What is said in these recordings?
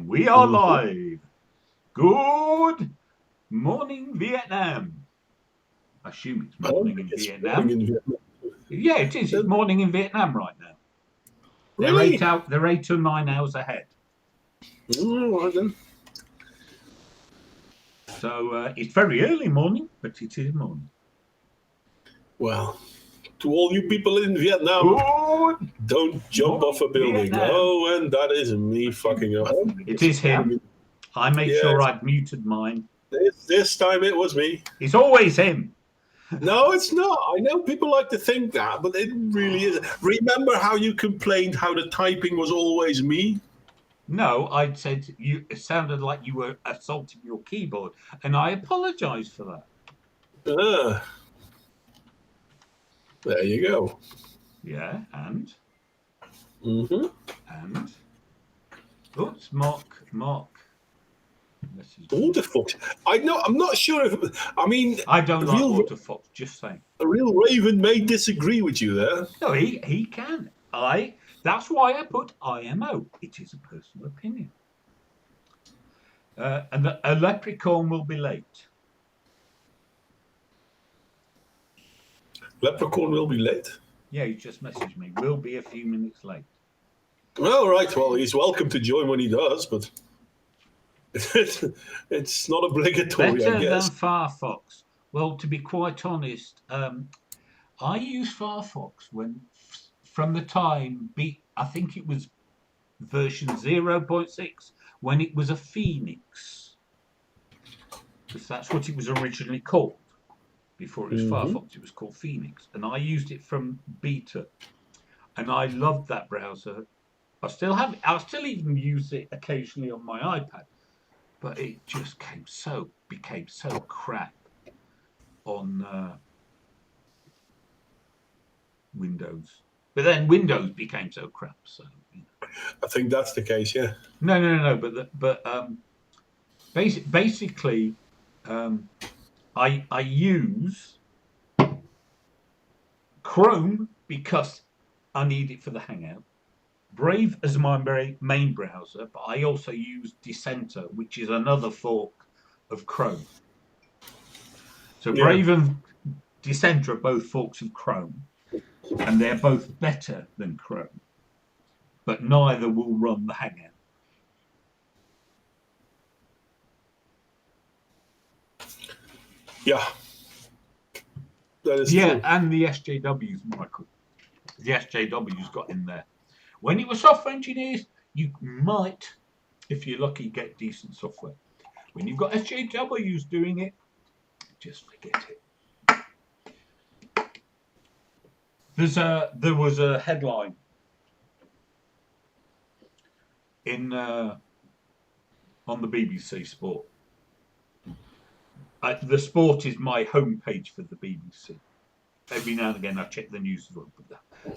We are live. Good morning, Vietnam. I assume it's morning in Vietnam. Morning in Vietnam. Yeah, it is. It's morning in Vietnam right now. Really? They're 8 or 9 hours ahead. Right then. So it's very early morning, but it is morning. Well, to all you people in Vietnam, Good. don't jump off a building. Vietnam. Oh, and that is me fucking up. It is him. I made sure I'd muted mine. This time it was me. It's always him. No, it's not. I know people like to think that, but it really isn't. Remember how you complained how the typing was always me? No, I said it sounded like you were assaulting your keyboard, and I apologise for that. There you go. Yeah, and? And? Oops, Mark. Waterfox. I'm not sure if. I mean, I don't like Waterfox. Just saying. A real Raven may disagree with you there. No, he can. That's why I put IMO. It is a personal opinion. And a leprechaun will be late. Leprechaun will be late? Yeah, he just messaged me. Will be a few minutes late. Well, right. Well, he's welcome to join when he does, but it's not obligatory, Better I guess. than Firefox. Well, to be quite honest, I used Firefox from the time, I think it was version 0.6, when it was a Phoenix. Because that's what it was originally called. Before it was Firefox, it was called Phoenix. And I used it from beta. And I loved that browser. I still even use it occasionally on my iPad. But it just became so crap on Windows. But then Windows became so crap. So I think that's the case, yeah. No. But basically, I use Chrome because I need it for the Hangout. Brave as my main browser, but I also use Dissenter, which is another fork of Chrome. So Brave and Dissenter are both forks of Chrome, and they're both better than Chrome, but neither will run the Hangout. Yeah. That is true. And the SJWs, Michael. The SJWs got in there. When it was software engineers, you might, if you're lucky, get decent software. When you've got SJWs doing it, just forget it. There was a headline on the BBC Sport. The Sport is my homepage for the BBC. Every now and again, I check the news as well.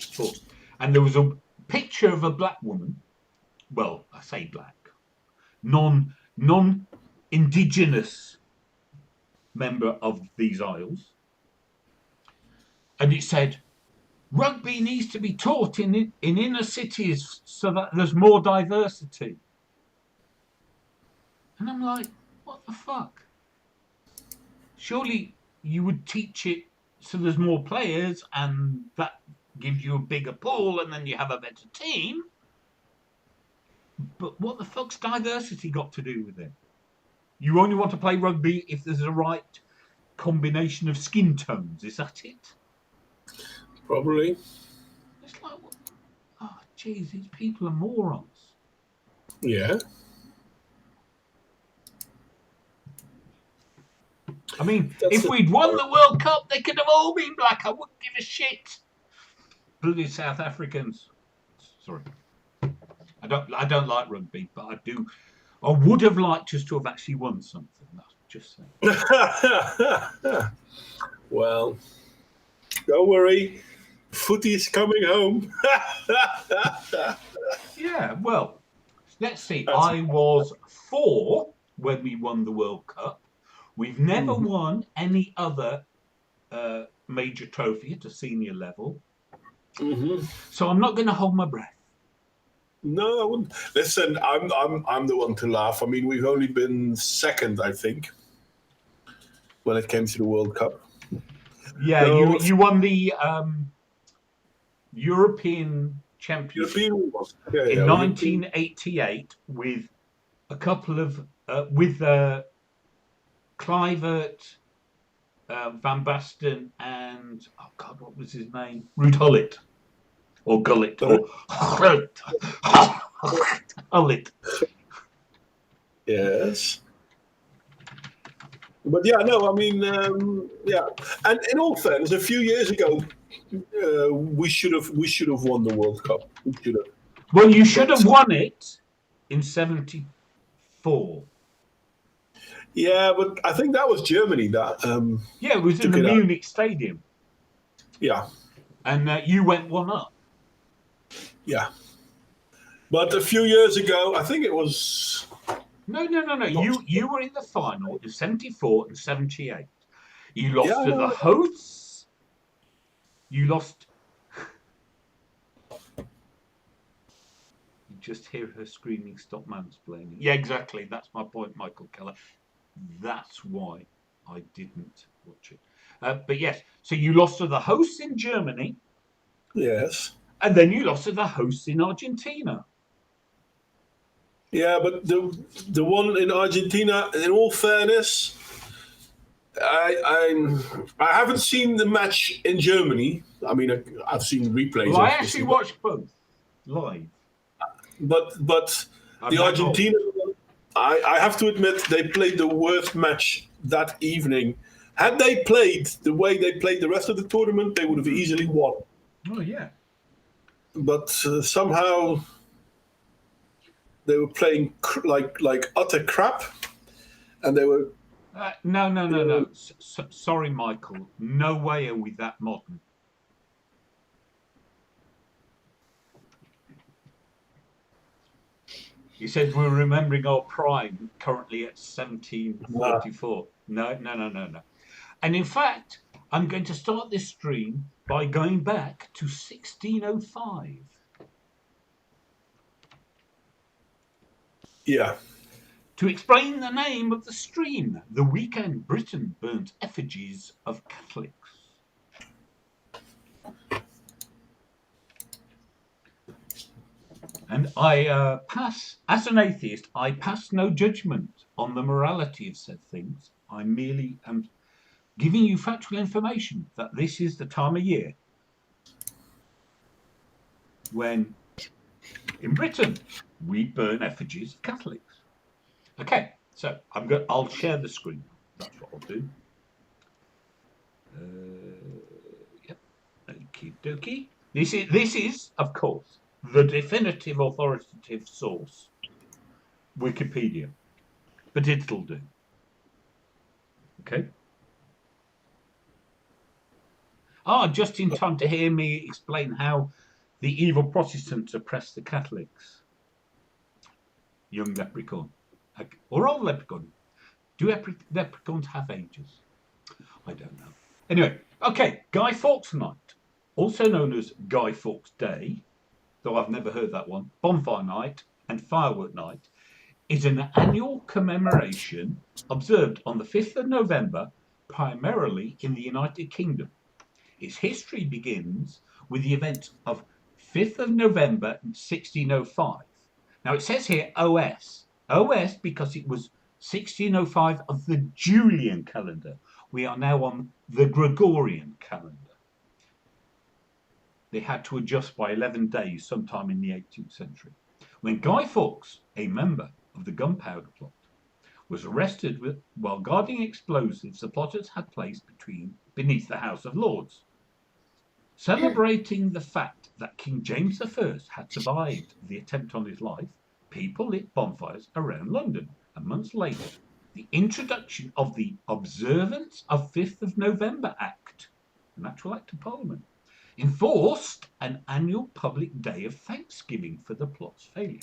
Sport. And there was a picture of a black woman. Well, I say black, non-indigenous member of these isles, and it said, "Rugby needs to be taught in inner cities so that there's more diversity." And I'm like, what the fuck? Surely you would teach it so there's more players and that gives you a bigger pool and then you have a better team. But what the fuck's diversity got to do with it? You only want to play rugby if there's a right combination of skin tones. Is that it? Probably. It's like, oh, geez, these people are morons. Yeah. I mean, if we'd won the World Cup, they could have all been black. I wouldn't give a shit. Bloody South Africans. Sorry. I don't like rugby, but I do. I would have liked us to have actually won something. That's just saying. Well, don't worry. Footy's coming home. Yeah, well, let's see. I was 4 when we won the World Cup. We've never won any other major trophy at a senior level. So I'm not going to hold my breath. No, I wouldn't. Listen, I'm the one to laugh. I mean, we've only been second, I think, when it came to the World Cup. Yeah, No, you won the European Championship European was. Yeah, in yeah, European. 1988 with a couple of with Clivert, Van Basten, and oh God, what was his name? Ruud Gullit or Gullit or Gullit. Yes. But yeah, no, I mean, yeah. And in all fairness, a few years ago, we should have won the World Cup. We should have. Well, you should But have won it in '74. yeah, but I think that was Germany that Yeah, it was in took the it out. Munich Stadium, Yeah, and you went one up. yeah. But a few years ago, I think it was No. not. You were in the final in '74 and '78. You lost Yeah, to no, the no. hosts. You lost. You just hear her screaming, "Stop mansplaining." Yeah, exactly. That's my point, Michael Keller. That's why I didn't watch it. But yes, so you lost to the hosts in Germany, Yes. and then you lost to the hosts in Argentina. Yeah, but the one in Argentina, in all fairness, I haven't seen the match in Germany. I mean, I've seen replays, Well, I actually obviously, watched both live. but I'm the that old. Argentina one, I have to admit they played the worst match that evening. Had they played the way they played the rest of the tournament, they would have easily won. Oh yeah. But somehow they were playing like utter crap, and they were. No. Sorry, Michael. No way are we that modern. He says we're remembering our prime currently at Uh, 1744. No. And in fact, I'm going to start this stream by going back to 1605 yeah. to explain the name of the stream, the weekend Britain burnt effigies of Catholics. And I as an atheist, I pass no judgment on the morality of said things. I merely am giving you factual information that this is the time of year when, in Britain, we burn effigies of Catholics. Okay, so I'll share the screen. That's what I'll do. Yep. Okie dokie. This is, of course, the definitive authoritative source, Wikipedia, but it'll do. Okay. Just in time to hear me explain how the evil Protestants oppress the Catholics. Young leprechaun. Or old leprechaun. Do leprechauns have ages? I don't know. Anyway, okay, Guy Fawkes Night, also known as Guy Fawkes Day, though I've never heard that one, Bonfire Night and Firework Night, is an annual commemoration observed on the 5th of November, primarily in the United Kingdom. Its history begins with the event of 5th of November 1605. Now it says here OS. OS because it was 1605 of the Julian calendar. We are now on the Gregorian calendar. They had to adjust by 11 days sometime in the 18th century. When Guy Fawkes, a member of the Gunpowder Plot, was arrested while guarding explosives the plotters had placed beneath the House of Lords. Celebrating the fact that King James I had survived the attempt on his life, people lit bonfires around London. And months later, the introduction of the Observance of 5th of November Act, an actual act of Parliament, enforced an annual public day of thanksgiving for the plot's failure.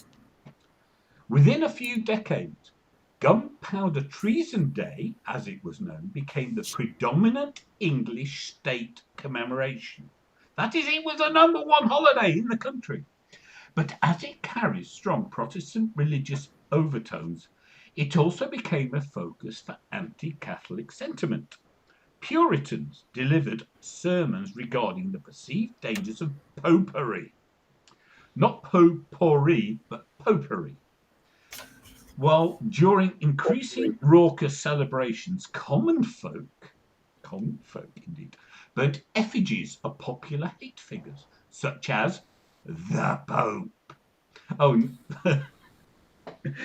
Within a few decades, Gunpowder Treason Day, as it was known, became the predominant English state commemoration. That is, it was the number one holiday in the country. But as it carries strong Protestant religious overtones, it also became a focus for anti-Catholic sentiment. Puritans delivered sermons regarding the perceived dangers of popery. Not potpourri, but popery. While during increasing raucous celebrations, common folk indeed, burnt effigies of popular hate figures, such as the Pope. Oh,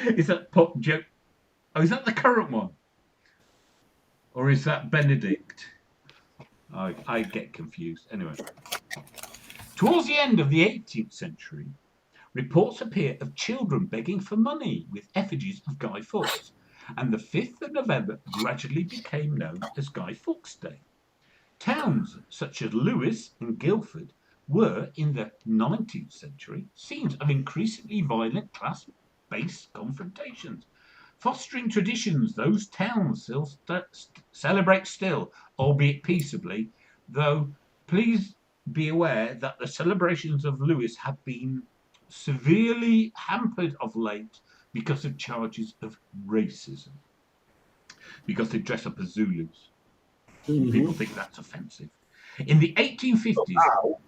is that pop joke? Oh, is that the current one? Or is that Benedict? I get confused. Anyway, towards the end of the 18th century, reports appear of children begging for money with effigies of Guy Fawkes, and the 5th of November gradually became known as Guy Fawkes Day. Towns such as Lewes and Guildford were, in the 19th century, scenes of increasingly violent class-based confrontations, fostering traditions those towns still celebrate still, albeit peaceably, though please be aware that the celebrations of Lewes have been severely hampered of late because of charges of racism, because they dress up as Zulus. Mm-hmm. People think that's offensive. In the 1850s. Wow.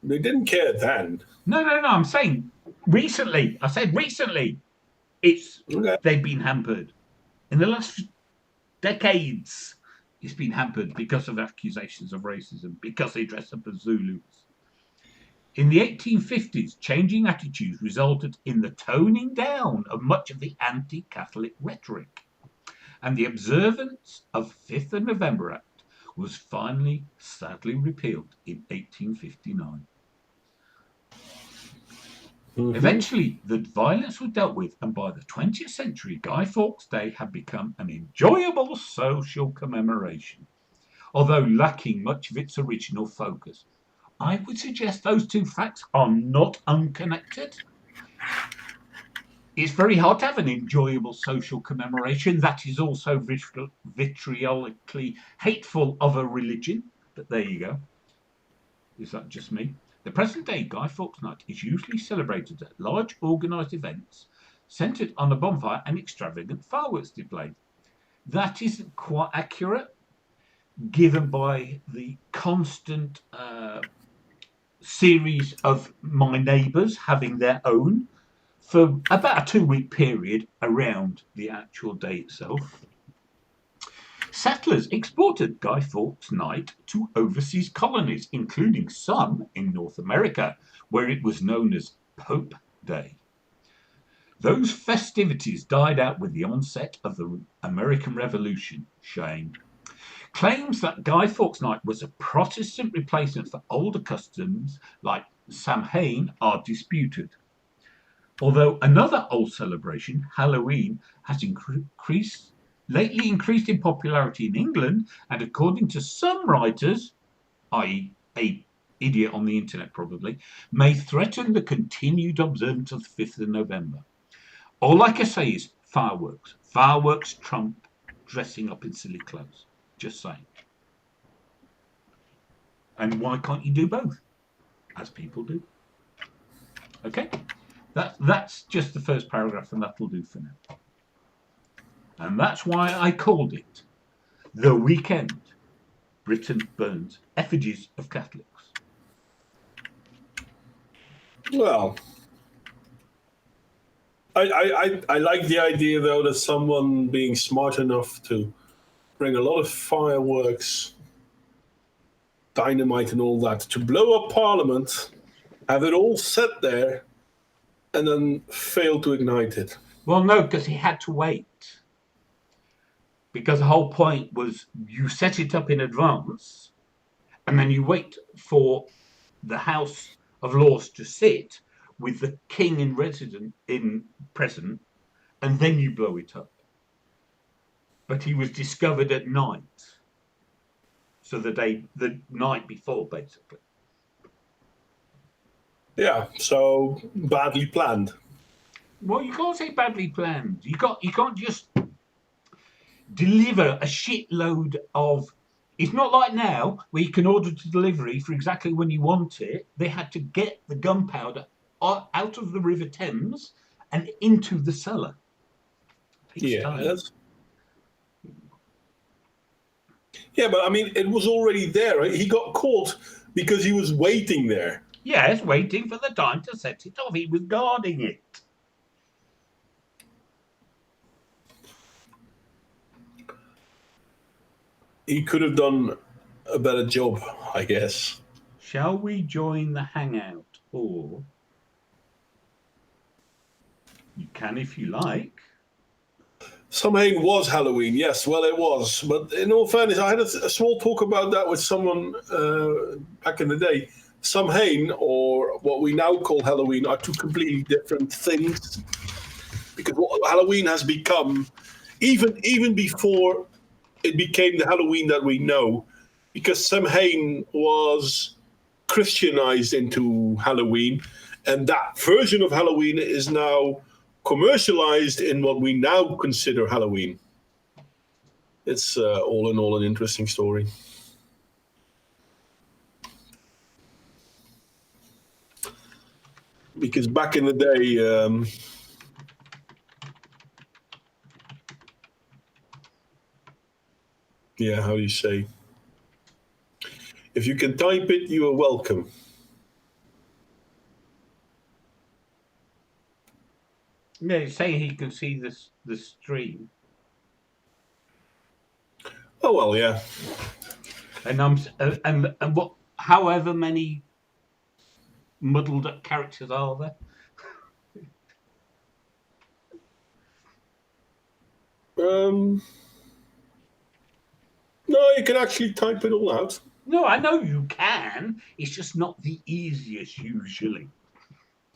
They didn't care then. No. I'm saying recently. I said recently. They've been hampered. In the last decades, it's been hampered because of accusations of racism, because they dress up as Zulus. In the 1850s, changing attitudes resulted in the toning down of much of the anti-Catholic rhetoric, and the observance of 5th of November Act was finally sadly repealed in 1859. Mm-hmm. Eventually, the violence was dealt with, and by the 20th century, Guy Fawkes Day had become an enjoyable social commemoration, although lacking much of its original focus. I would suggest those two facts are not unconnected. It's very hard to have an enjoyable social commemoration that is also vitriolically hateful of a religion, but there you go. Is that just me? The present-day Guy Fawkes Night is usually celebrated at large organised events centred on a bonfire and extravagant fireworks display. That isn't quite accurate, given by the constant series of my neighbours having their own for about a 2-week period around the actual day itself. Settlers exported Guy Fawkes Night to overseas colonies, including some in North America, where it was known as Pope Day. Those festivities died out with the onset of the American Revolution. Shame. Claims that Guy Fawkes Night was a Protestant replacement for older customs like Samhain are disputed. Although another old celebration, Halloween, has lately increased in popularity in England, and according to some writers, i.e. a idiot on the internet probably, may threaten the continued observance of the 5th of November. All I can say is fireworks. Fireworks trump dressing up in silly clothes. Just saying. And why can't you do both? As people do. Okay? That's just the first paragraph, and that'll do for now. And that's why I called it The Weekend Britain Burns Effigies of Catholics. Well, I like the idea, though, that someone being smart enough to bring a lot of fireworks, dynamite and all that, to blow up Parliament, have it all set there, and then fail to ignite it. Well, no, because he had to wait. Because the whole point was you set it up in advance, and then you wait for the House of Lords to sit with the King in present, and then you blow it up. But he was discovered at night, so the night before, basically. Yeah, so badly planned. Well, you can't say badly planned. You can't just deliver a shitload of It's not like now where you can order to delivery for exactly when you want it. They had to get the gunpowder out of the River Thames and into the cellar. It takes Yeah, time. but I mean, it was already there. Right? He got caught because he was waiting there. Yes, waiting for the time to set it off. He was guarding it. He could have done a better job, I guess. Shall we join the hangout? Or you can if you like. Samhain was Halloween, yes, well, it was. But in all fairness, I had a small talk about that with someone back in the day. Samhain, or what we now call Halloween, are two completely different things. Because what Halloween has become, even before it became the Halloween that we know, because Samhain was Christianized into Halloween, and that version of Halloween is now commercialized in what we now consider Halloween. It's all in all an interesting story. Because back in the day, yeah, how do you say? If you can type it, you are welcome. Yeah, he's saying he can see the stream. Oh well, yeah. And and what? However many muddled up characters are there? No, you can actually type it all out. No, I know you can. It's just not the easiest usually.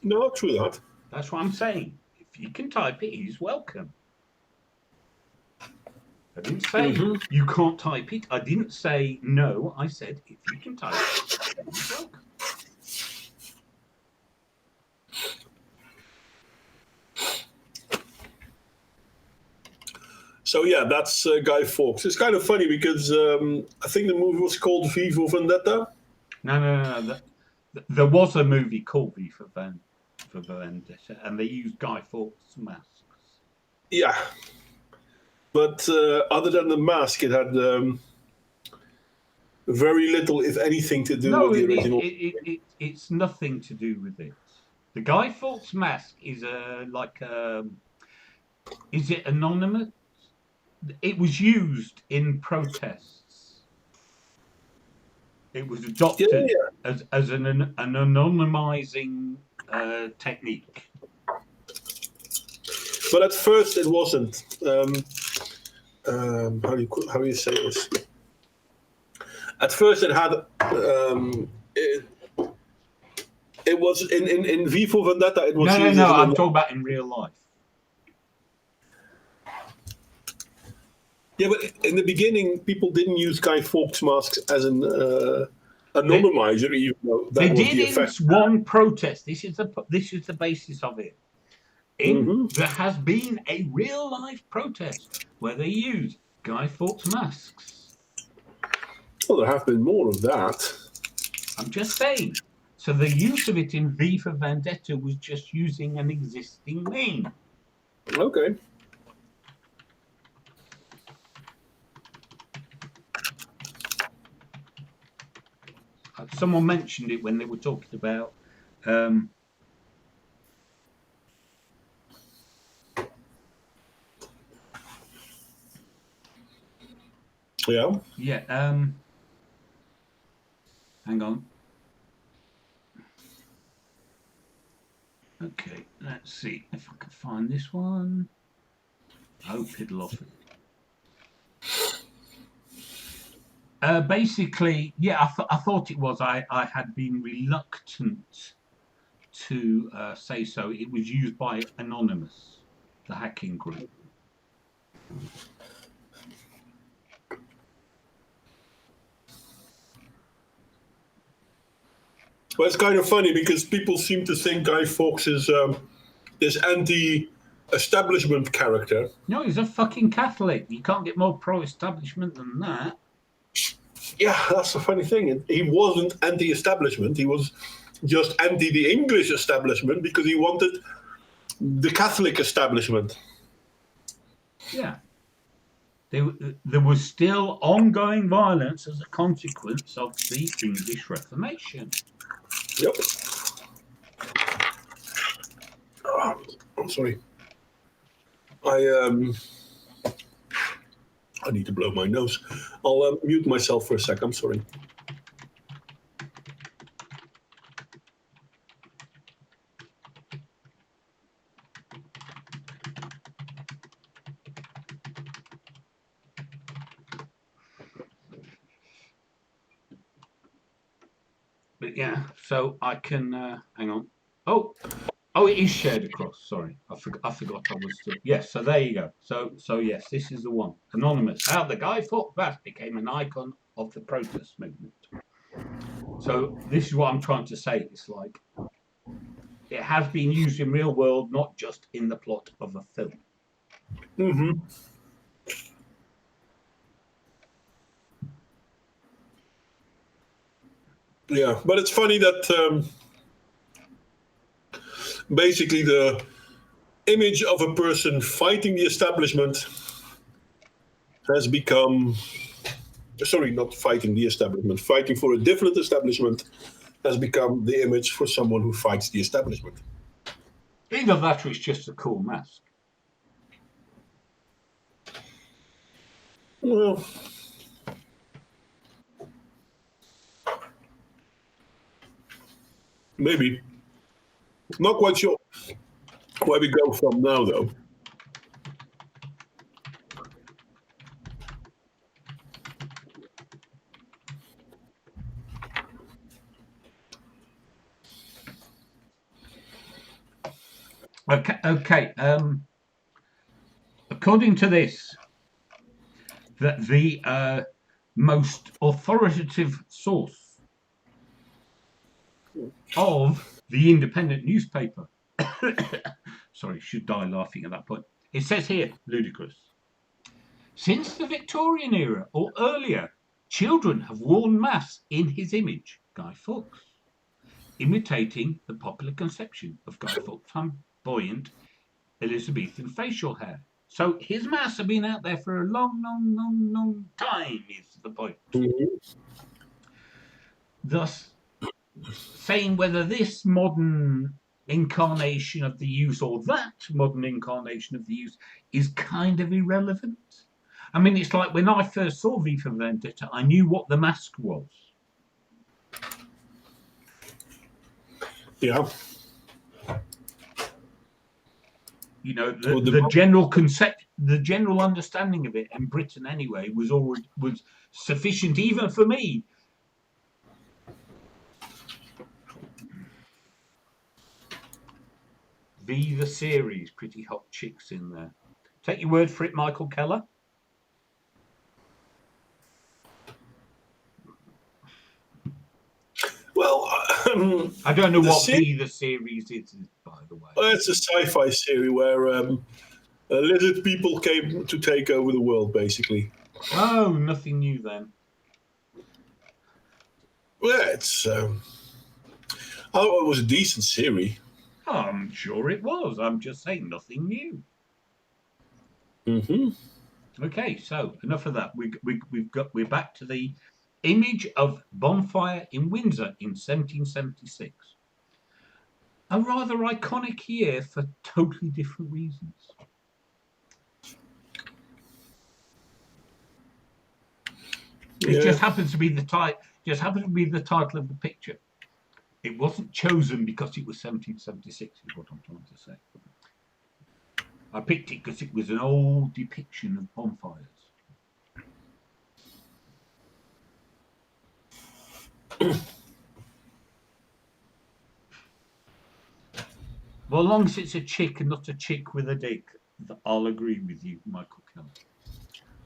No, true that. That's what I'm saying. If you can type it, he's welcome. I didn't say you can't type it. I didn't say no. I said if you can type it, he's welcome. So yeah, that's Guy Fawkes. It's kind of funny because I think the movie was called V for Vendetta. No. There was a movie called V for Vendetta, and they used Guy Fawkes masks. Yeah, but other than the mask, it had very little, if anything, to do with the original. It's nothing to do with it. The Guy Fawkes mask is is it anonymous? It was used in protests. It was adopted as an anonymizing technique. But at first, it wasn't. How do you say this? At first, it had. It was in V for Vendetta. It was No. I'm talking about in real life. Yeah, but in the beginning, people didn't use Guy Fawkes masks as an anonymizer, even though that they was did the effect. in one protest. This is the basis of it. There has been a real life protest where they used Guy Fawkes masks. Well, there have been more of that. I'm just saying. So the use of it in V for Vendetta was just using an existing name. Okay. Someone mentioned it when they were talking about Yeah. Hang on. Okay, let's see if I can find this one. Oh, piddle off it. Basically, yeah, I thought it was. I had been reluctant to say so. It was used by Anonymous, the hacking group. Well, it's kind of funny because people seem to think Guy Fawkes is this anti-establishment character. No, he's a fucking Catholic. You can't get more pro-establishment than that. Yeah, that's the funny thing. He wasn't anti-establishment. He was just anti the English establishment because he wanted the Catholic establishment. Yeah. There was still ongoing violence as a consequence of the English Reformation. Yep. I'm sorry. I need to blow my nose. I'll mute myself for a sec. I'm sorry. But yeah, so I can hang on. Oh, it is shared across. Sorry, I forgot I was still. Yes, so there you go. So yes, this is the one. Anonymous. How the Guy Fawkes Mask became an icon of the protest movement. So this is what I'm trying to say. It's like it has been used in real world, not just in the plot of a film. Mm-hmm. Yeah, but it's funny that basically the image of a person fighting the establishment has become, sorry, not fighting the establishment, fighting for a different establishment has become the image for someone who fights the establishment. Either that or it's just a cool mask. Well, maybe. Not quite sure where we go from now, though. Okay. According to this, that the most authoritative source of the independent newspaper. Sorry, should die laughing at that point. It says here, ludicrous. Since the Victorian era or earlier, children have worn masks in his image, Guy Fawkes, imitating the popular conception of Guy Fawkes' flamboyant Elizabethan facial hair. So his masks have been out there for a long time, is the point. Mm-hmm. Thus, saying whether this modern incarnation of the use or that modern incarnation of the use is kind of irrelevant. I mean, it's like when I first saw V for Vendetta, I knew what the mask was. Yeah. You know, the general concept, the general understanding of it in Britain anyway was sufficient even for me. V the series, pretty hot chicks in there. Take your word for it, Michael Keller. Well, I don't know what V the series is, by the way. It's a sci-fi series where lizard people came to take over the world, basically. Oh, nothing new then. Yeah, it's. It was a decent series. I'm sure it was. I'm just saying nothing new. Mm-hmm. Okay, so enough of that. We're back to the image of bonfire in Windsor in 1776. A rather iconic year for totally different reasons. It just happens to be the title of the picture. It wasn't chosen because it was 1776, is what I'm trying to say. I picked it because it was an old depiction of bonfires. Well, as long as it's a chick and not a chick with a dick, I'll agree with you, Michael Keller.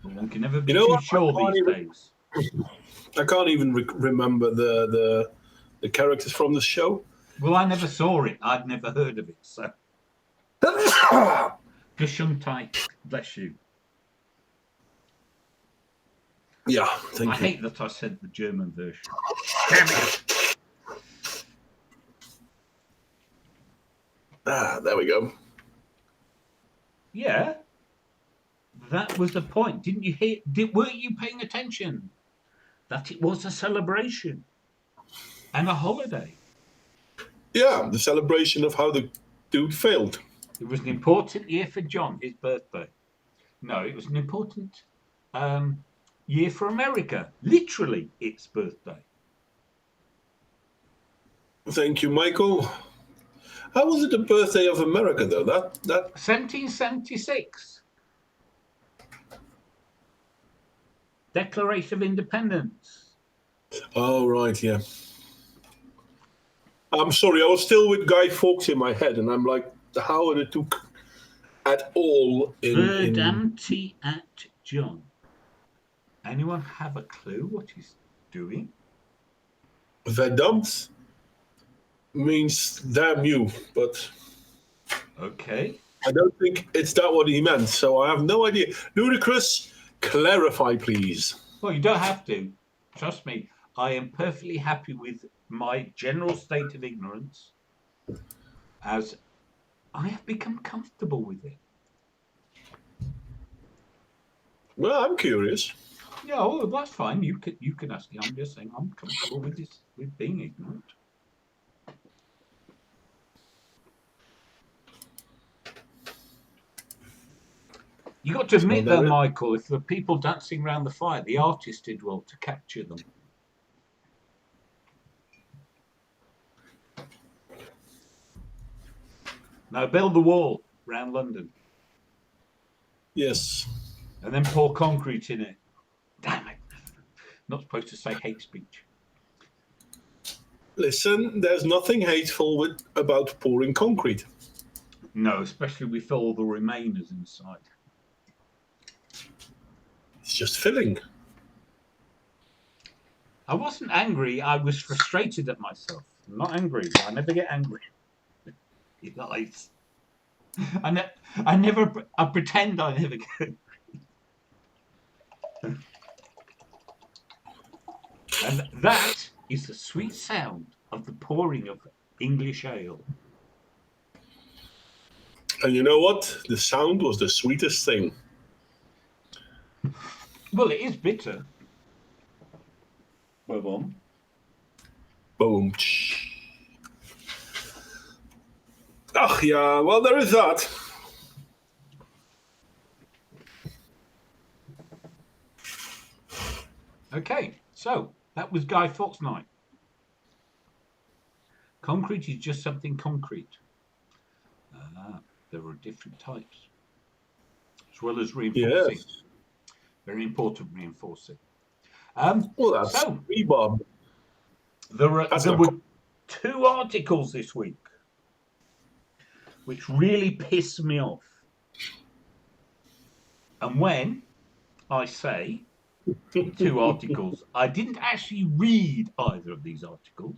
But one can never be too sure these days. I can't even remember the characters from the show. Well, I never saw it. I'd never heard of it, so. Just shung tight. Bless you. Yeah, I thank you. hate that I said the German version. Damn it. There we go. Yeah, that was the point. Didn't you hear? Weren't you paying attention that it was a celebration and a holiday? Yeah, the celebration of how the dude failed. It was an important year for John, his birthday. No, it was an important um, year for America. Literally, its birthday. Thank you, Michael. How was it the birthday of America, though? That 1776, Declaration of Independence. Oh, right, yeah. I'm sorry, I was still with Guy Fawkes in my head, and I'm like, how are the two at all in Verdamti at John. Anyone have a clue what he's doing? Verdammt means damn you, but Okay. I don't think it's that what he meant, so I have no idea. Ludicrous, clarify, please. Well, you don't have to. Trust me, I am perfectly happy with my general state of ignorance as I have become comfortable with it. Well, I'm curious. Yeah, well, that's fine. You can ask me. I'm just saying I'm comfortable with this with being ignorant. You got to Well, admit though, there is. Michael, if the people dancing around the fire, the artist did well to capture them. Now build the wall round London Yes. and then pour concrete in it. Damn it. Not supposed to say hate speech. Listen, there's nothing hateful about pouring concrete. No, especially with all the remainers inside. It's just filling. I wasn't angry. I was frustrated at myself. I'm not angry. I never get angry. He lies. I never. I pretend I never get. And that is the sweet sound of the pouring of English ale. And you know what? The sound was the sweetest thing. Well, it is bitter. Boom. Boom. Ach yeah, well, there is that. Okay, so that was Guy Fawkes night. Concrete is just something concrete. There are different types, as well as reinforcing. Yes. Very important reinforcing. Well, that's So rebarb. there That's were not. two articles this week which really pissed me off. And when I say two articles, I didn't actually read either of these articles.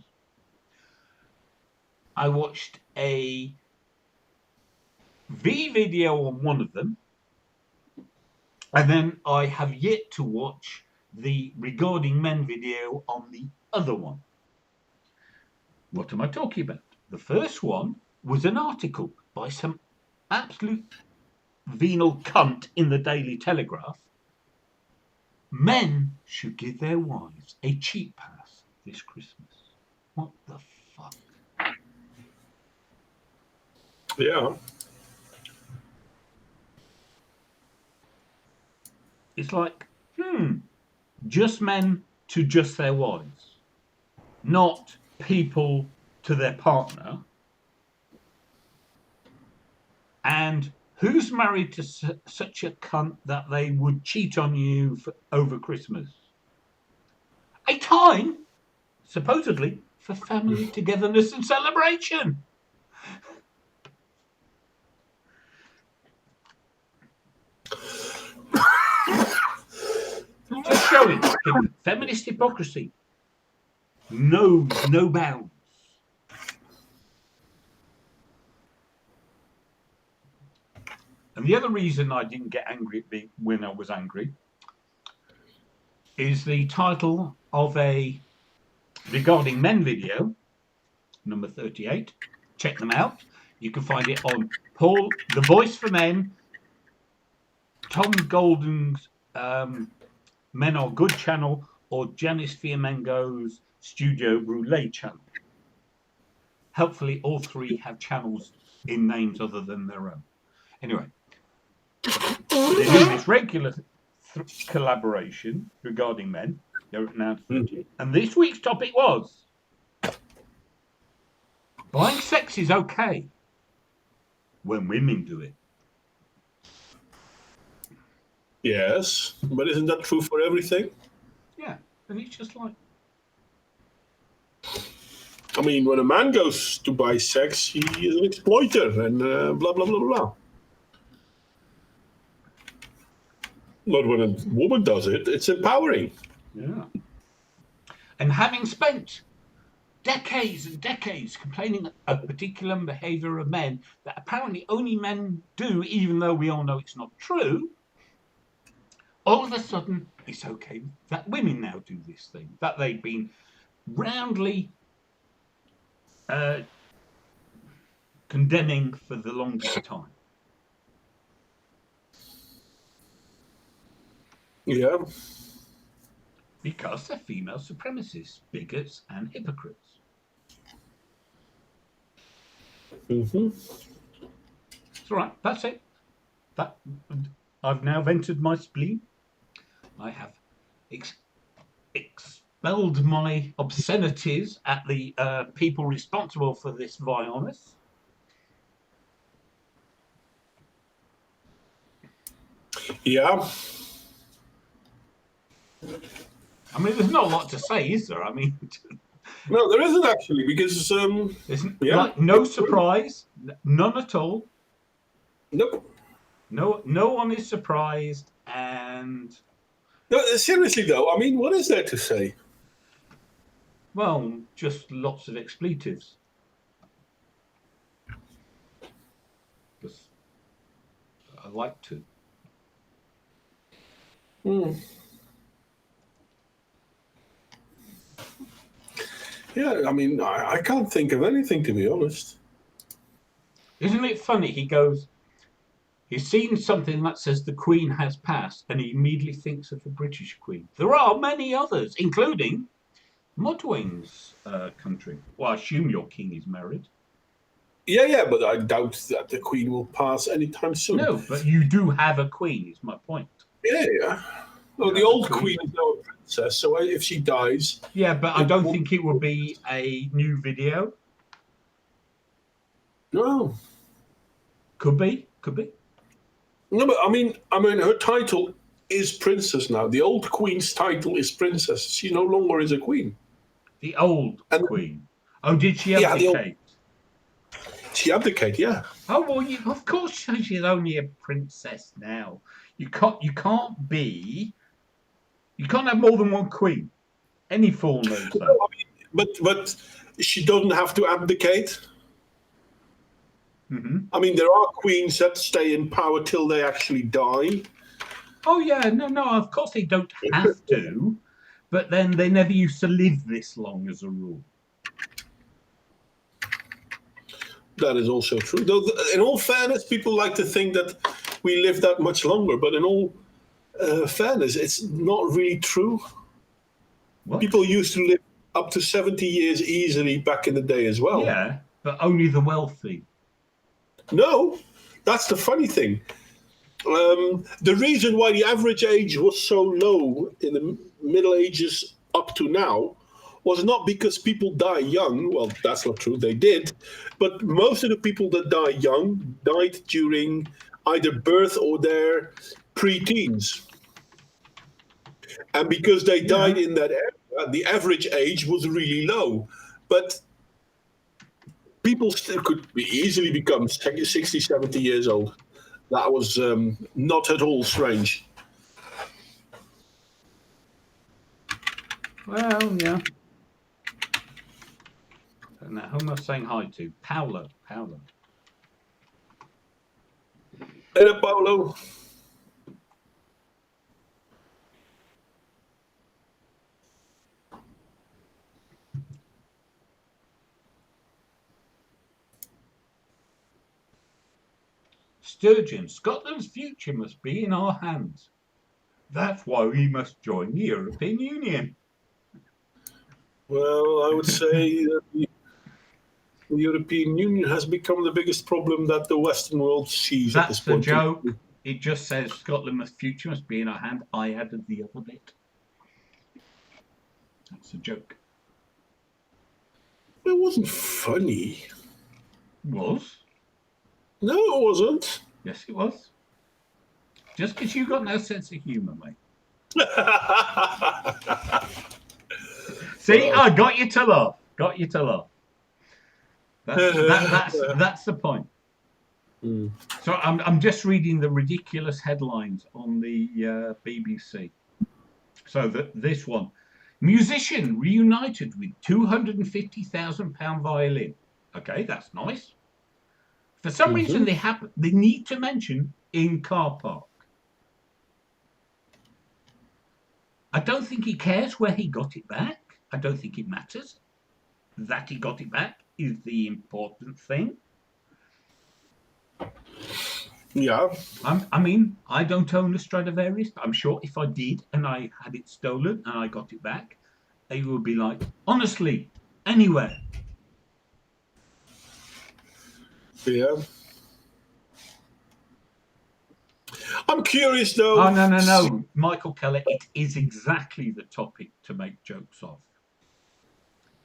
I watched a V video on one of them, and then I have yet to watch the regarding men video on the other one. What am I talking about? The first one was an article by some absolute venal cunt in the Daily Telegraph. Men should give their wives a cheap pass this Christmas. What the fuck? Yeah. It's like, just men to just their wives, not people to their partner. And who's married to such a cunt that they would cheat on you over Christmas? A time, supposedly, for family togetherness and celebration. Just showing feminist hypocrisy knows no bounds. And the other reason I didn't get angry when I was angry is the title of a Regarding Men video, number 38. Check them out. You can find it on Paul, The Voice for Men, Tom Golden's Men Are Good channel, or Janice Fiamengo's Studio Roulette channel. Helpfully, all three have channels in names other than their own. Anyway, they do this regular collaboration regarding men. They're now 30. And this week's topic was buying sex is okay when women do it. Yes, but isn't that true for everything? Yeah, and it's just like, I mean, when a man goes to buy sex, he is an exploiter and blah, blah, blah, blah. But when a woman does it, it's empowering. yeah. And having spent decades and decades complaining of particular behaviour of men that apparently only men do, even though we all know it's not true, all of a sudden it's okay that women now do this thing that they've been roundly condemning for the longest time. Yeah. Because they're female supremacists, bigots, and hypocrites. Mm-hmm. It's all right. That's it. I've now vented my spleen. I have expelled my obscenities at the people responsible for this vileness. Yeah. I mean, there's not a lot to say, is there? I mean, No, there isn't actually, because there's yeah. like no surprise, none at all. Nope. No one is surprised, and No, seriously though, I mean, what is there to say? well, just lots of expletives. Because I like to. Yeah, I mean, I can't think of anything, to be honest. Isn't it funny? He's seen something that says the Queen has passed, and he immediately thinks of the British Queen. There are many others, including Modwing's country. Well, I assume your king is married. Yeah, but I doubt that the Queen will pass anytime soon. No, but you do have a queen, is my point. Yeah. Well, the old Queen is now a princess, so if she dies... Yeah, but I don't think it will be a new video. No. Could be. No, but I mean, her title is princess now. The old Queen's title is princess. She no longer is a queen. The old Queen. Oh, did she abdicate? She abdicated, yeah. Oh well, of course she's only a princess now. You can't have more than one queen. Any fool knows that. No, I mean, but she doesn't have to abdicate. Mm-hmm. I mean, there are queens that stay in power till they actually die. Oh yeah, no, of course they don't have to, but then they never used to live this long as a rule. That is also true. Though, in all fairness, people like to think that we live that much longer, but in all fairness, it's not really true. What? People used to live up to 70 years easily back in the day as well. Yeah, but only the wealthy. No, that's the funny thing. The reason why the average age was so low in the Middle Ages up to now was not because people die young. Well, that's not true. They did. But most of the people that die young died during either birth or their pre-teens. And because they died in that area, the average age was really low. But people still could easily become 60, 70 years old. That was not at all strange. Well, yeah. Now, who am I saying hi to? Paolo. Hello, Paolo. Sturgeon, Scotland's future must be in our hands. That's why we must join the European Union. Well, I would say that the European Union has become the biggest problem that the Western world sees at this That's the point. joke. It just says Scotland's future must be in our hand. I added the other bit. That's a joke. It wasn't funny. Was? No, it wasn't. Yes, it was. Just because you got no sense of humour, mate. See, I got you to laugh. Got you to laugh. That's the point. Mm. So I'm just reading the ridiculous headlines on the BBC. So this one, musician reunited with £250,000 violin. Okay, that's nice. For some reason, they need to mention in car park. I don't think he cares where he got it back. I don't think it matters. That he got it back is the important thing. Yeah. I mean, I don't own a Stradivarius. I'm sure if I did and I had it stolen and I got it back, they would be like, honestly, anywhere. Yeah. I'm curious though. Oh, no. Michael Keller, it is exactly the topic to make jokes of.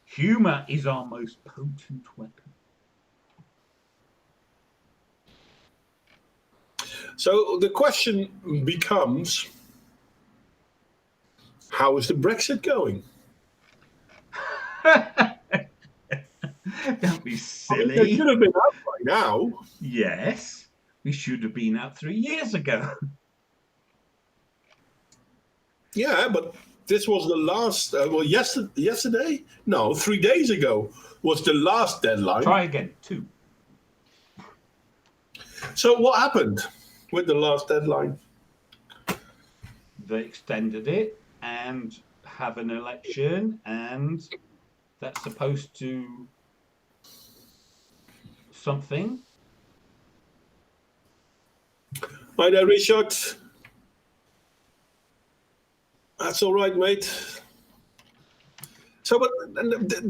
Humour is our most potent weapon. So the question becomes, how is the Brexit going? Don't be silly. They should have been out by now. Yes, we should have been out 3 years ago. Yeah, but this was the last, yesterday? No, 3 days ago was the last deadline. Try again, 2. So what happened with the last deadline? They extended it and have an election, and that's supposed to something. Hi there, Richard. That's all right, mate. So, but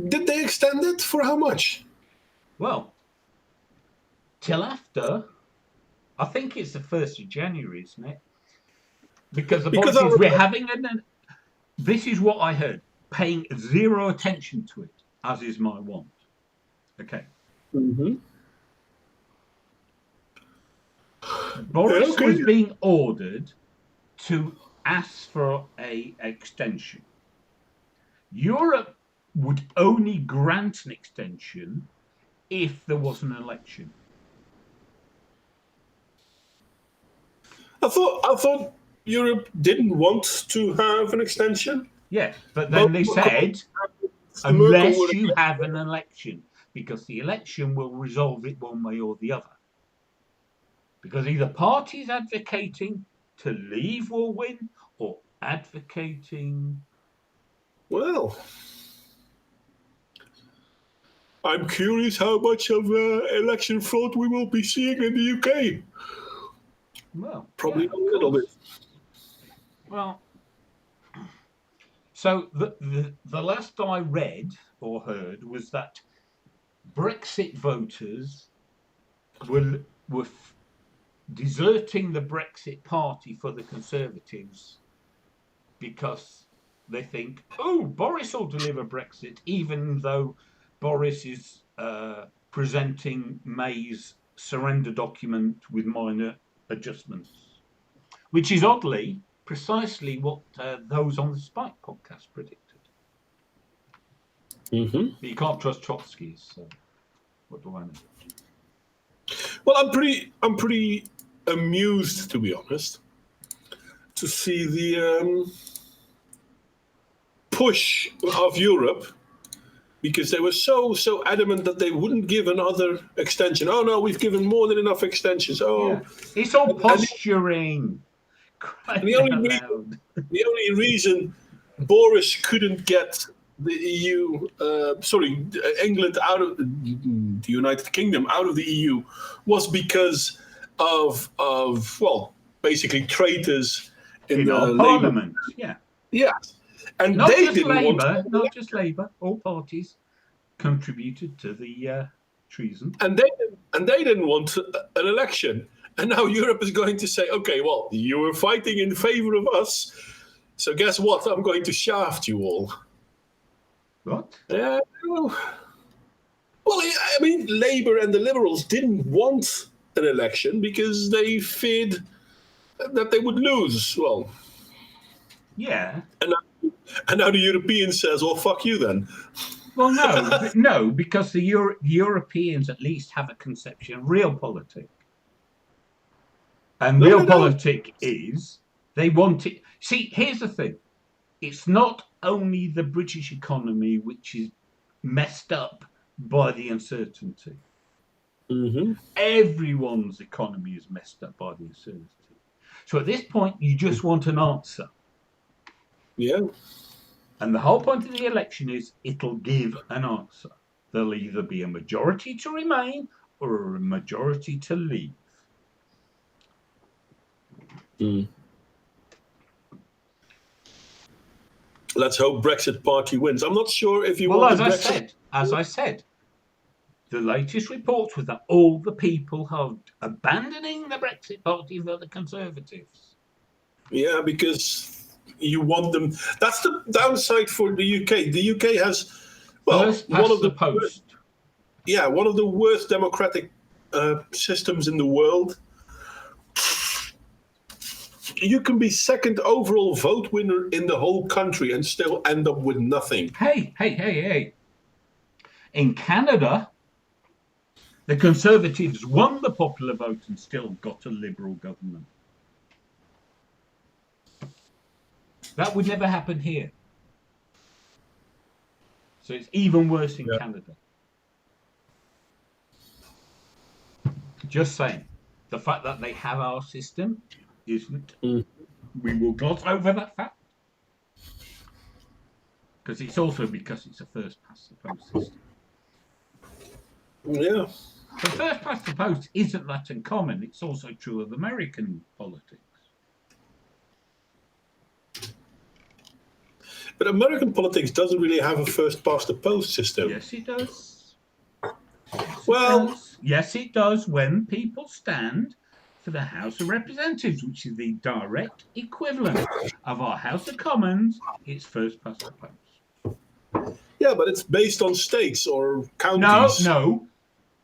did they extend it for how much? Well, till after, I think it's the 1st of January, isn't it? Because the point is we're having this is what I heard, paying zero attention to it, as is my want. Okay. Mm-hmm. Boris was being ordered to ask for an extension. Europe would only grant an extension if there was an election. I thought Europe didn't want to have an extension. Yes, but then they said, unless you have an election, because the election will resolve it one way or the other. Because either parties advocating to leave will win, or advocating. Well, I'm curious how much of election fraud we will be seeing in the UK. Well, probably a little bit. Well, so the last I read or heard was that Brexit voters were deserting the Brexit party for the Conservatives because they think, oh, Boris will deliver Brexit, even though Boris is presenting May's surrender document with minor adjustments, which is oddly precisely what those on the Spike podcast predicted. Mm-hmm. But you can't trust Trotsky, so what do I know? Well, I'm pretty amused, to be honest, to see the push of Europe, because they were so adamant that they wouldn't give another extension. Oh no, we've given more than enough extensions. Oh, yeah. It's all posturing. The only reason Boris couldn't get the EU, England out of the United Kingdom out of the EU was because of well, basically traitors in In the our Labour. parliament, yeah. Yes, and Not they just didn't want. Labour, all parties contributed to the treason. And they didn't want an election. And now Europe is going to say, okay, well, you were fighting in favor of us, so guess what? I'm going to shaft you all. What? Well, I mean, Labour and the Liberals didn't want an election because they feared that they would lose. Well, Yeah. and now the European says, well, fuck you then. Well, no, because the Europeans at least have a conception of realpolitik. And No, they don't. realpolitik is they want it. See, here's the thing. It's not only the British economy which is messed up by the uncertainty. Mm-hmm. Everyone's economy is messed up by the uncertainty. So at this point, you just want an answer. Yeah. And the whole point of the election is it'll give an answer. There'll either be a majority to remain or a majority to leave. Mm. Let's hope Brexit Party wins. I'm not sure if you Well, want as I said, the latest reports was that all the people are abandoning the Brexit Party for the Conservatives. Yeah, because you want them. That's the downside for the UK. The UK has, well, First past the post. One of the worst democratic systems in the world. You can be second overall vote winner in the whole country and still end up with nothing. Hey. In Canada, the Conservatives won the popular vote and still got a Liberal government. That would never happen here. So it's even worse in Canada. Just saying. The fact that they have our system isn't. We will gloss over that fact. Because it's also because it's a first past the post system. Yeah. The first past the post isn't that uncommon. It's also true of American politics. But American politics doesn't really have a first past the post system. Yes, it does. Yes, it does when people stand for the House of Representatives, which is the direct equivalent of our House of Commons. It's first past the post. Yeah, but it's based on states or counties. No.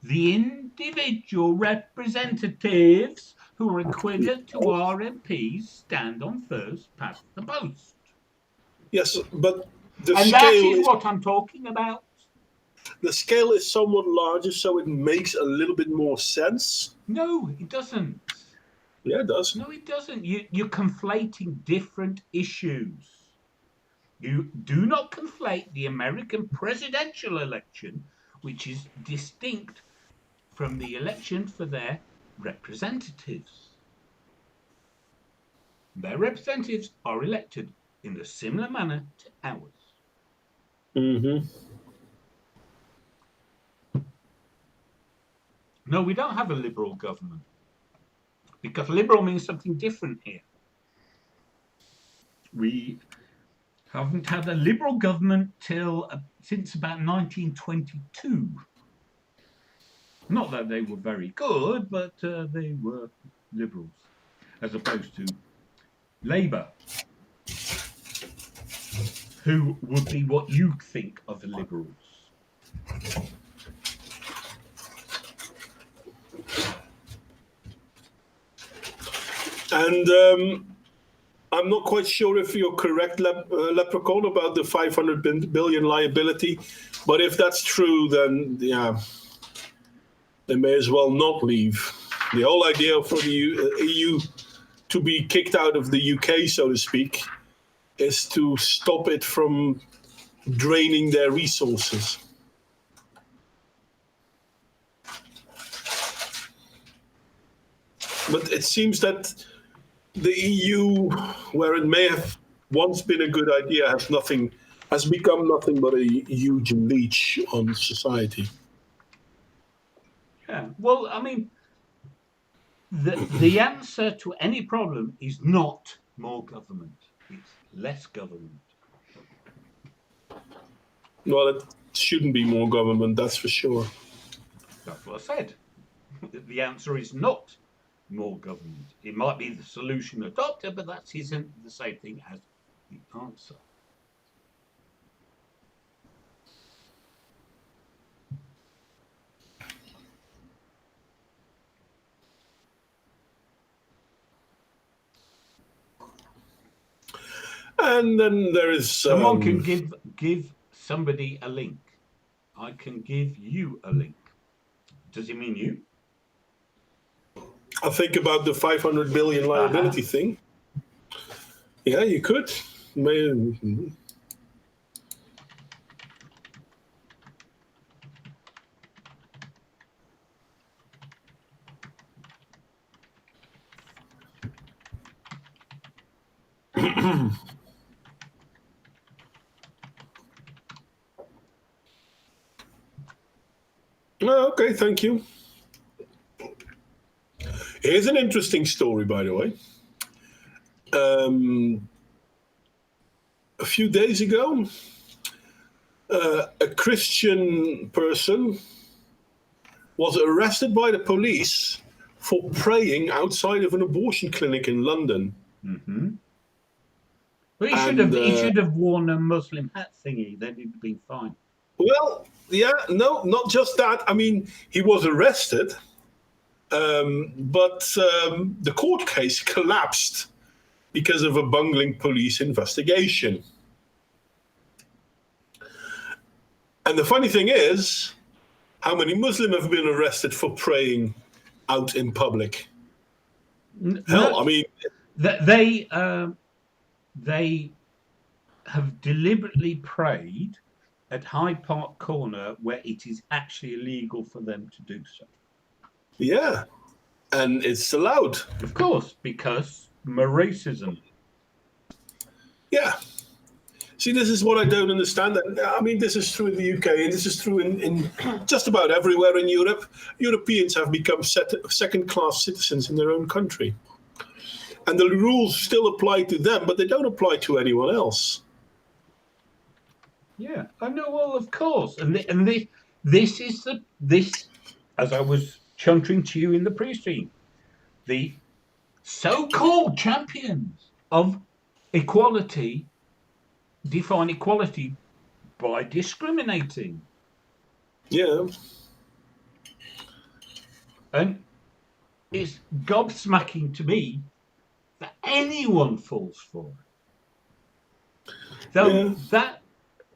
The individual representatives who are equivalent to our MPs stand on first past the post. Yes, but that is what I'm talking about. The scale is somewhat larger, so it makes a little bit more sense. No, it doesn't. Yeah, it does. No, it doesn't. You're conflating different issues. You do not conflate the American presidential election, which is distinct from the election for their representatives. Their representatives are elected in a similar manner to ours. Mm-hmm. No, we don't have a Liberal government because Liberal means something different here. We haven't had a Liberal government since about 1922. Not that they were very good, but they were Liberals, as opposed to Labour, who would be what you think of the Liberals. And I'm not quite sure if you're correct, Leprechaun, about the 500 billion liability. But if that's true, then yeah, they may as well not leave. The whole idea for the EU to be kicked out of the UK, so to speak, is to stop it from draining their resources. But it seems that the EU, where it may have once been a good idea, has become nothing but a huge leech on society. Yeah, well, I mean, The answer to any problem is not more government. It's less government. Well, it shouldn't be more government, that's for sure. That's what I said. The answer is not more government. It might be the solution adopted, but that isn't the same thing as the answer. And then there is Someone can give somebody a link. I can give you a link. Does it mean you? I think about the 500 billion liability thing. Yeah, you could. Okay, thank you. Here's an interesting story, by the way. A few days ago, a Christian person was arrested by the police for praying outside of an abortion clinic in London. Mm-hmm. But he should have worn a Muslim hat thingy. Then he'd have been fine. Well, yeah, no, not just that. I mean, he was arrested, but the court case collapsed because of a bungling police investigation. And the funny thing is, how many Muslims have been arrested for praying out in public? Hell, I mean, they have deliberately prayed at Hyde Park Corner where it is actually illegal for them to do so. Yeah, and it's allowed. Of course, because racism. Yeah. See, this is what I don't understand. I mean, this is true in the UK, and this is true in just about everywhere in Europe. Europeans have become second-class citizens in their own country. And the rules still apply to them, but they don't apply to anyone else. Yeah, I know. Well, of course, and this is this, as I was chuntering to you in the pre-stream, the so-called champions of equality define equality by discriminating. Yeah, and it's gobsmacking to me that anyone falls for it. So that,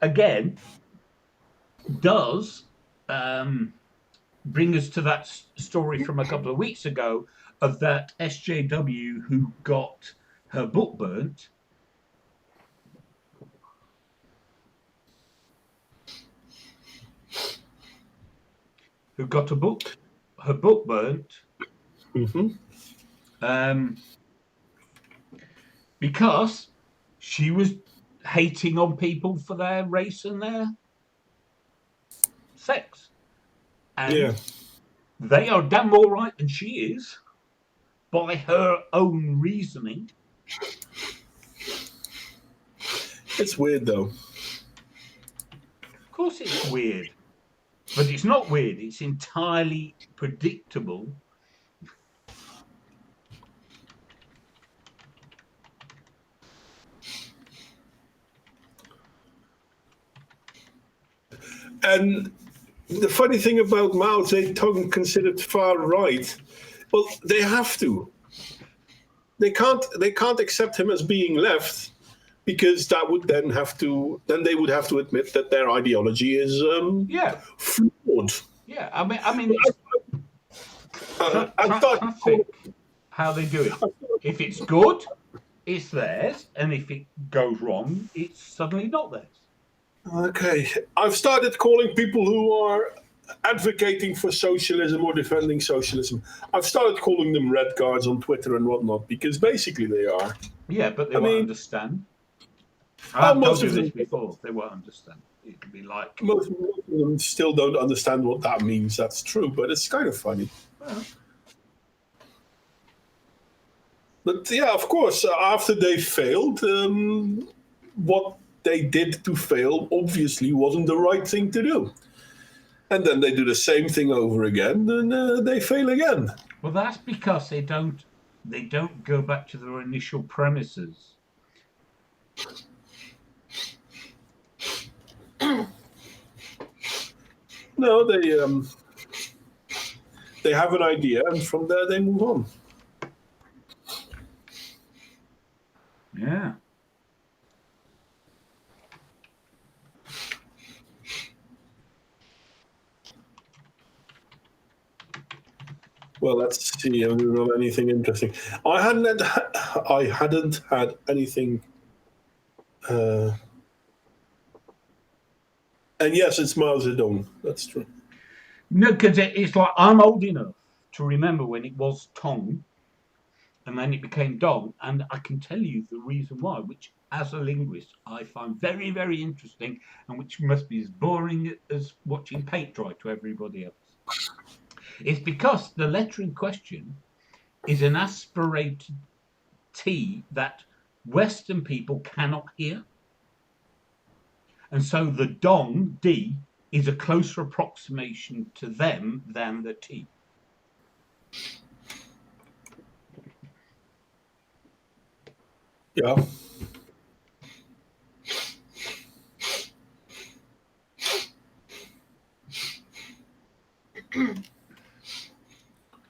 again, does bring us to that story from a couple of weeks ago of that SJW who got her book burnt. Who got her book burnt. Mm-hmm. Because she was hating on people for their race and their sex. And they are damn more right than she is by her own reasoning. It's weird, though. Of course it's weird. But it's not weird. It's entirely predictable. And the funny thing about Mao Zedong considered far right, well, they have to. They can't accept him as being left, because that would then they would have to admit that their ideology is flawed. Yeah, I mean classic how they do it. If it's good, it's theirs, and if it goes wrong, it's suddenly not theirs. Okay, I've started calling people who are advocating for socialism or defending socialism, I've started calling them red guards on Twitter and whatnot, because basically they are. Yeah, but they won't understand. I've told you this before. They won't understand. It'd be like most of them still don't understand what that means. That's true, but it's kind of funny. Well, But yeah, of course, after they failed, what they did to fail obviously wasn't the right thing to do. And then they do the same thing over again, and they fail again. Well, that's because they don't go back to their initial premises. No, they have an idea, and from there they move on. Yeah. Well, let's see. Have we got anything interesting? I hadn't had anything. And yes, it's Mao Zedong. That's true. No, because it's like I'm old enough to remember when it was Tong and then it became Dong, and I can tell you the reason why, which as a linguist I find very, very interesting and which must be as boring as watching paint dry to everybody else. It's because the letter in question is an aspirated T that Western people cannot hear. And so the Dong, D, is a closer approximation to them than the T. Yeah.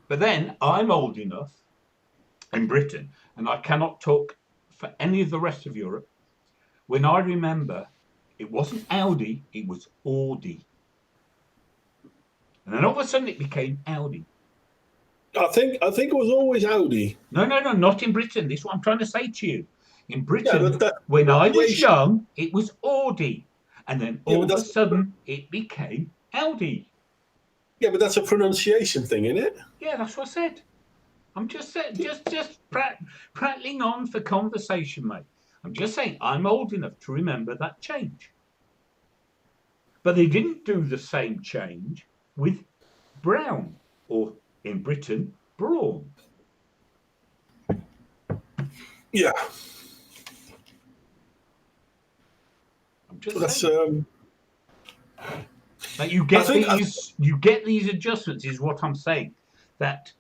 But then I'm old enough in Britain, and I cannot talk for any of the rest of Europe, when I remember it wasn't Audi, it was Audi. And then all of a sudden it became Audi. I think it was always Audi. No, not in Britain. This is what I'm trying to say to you. In Britain, Yeah, when I was young, it was Audi. And then all of a sudden it became Audi. Yeah, but that's a pronunciation thing, isn't it? Yeah, that's what I said. I'm just saying, just prattling on for conversation, mate. I'm just saying I'm old enough to remember that change. But they didn't do the same change with brown, or in Britain, brawn. Yeah. I'm just saying. Like you get these adjustments, is what I'm saying. That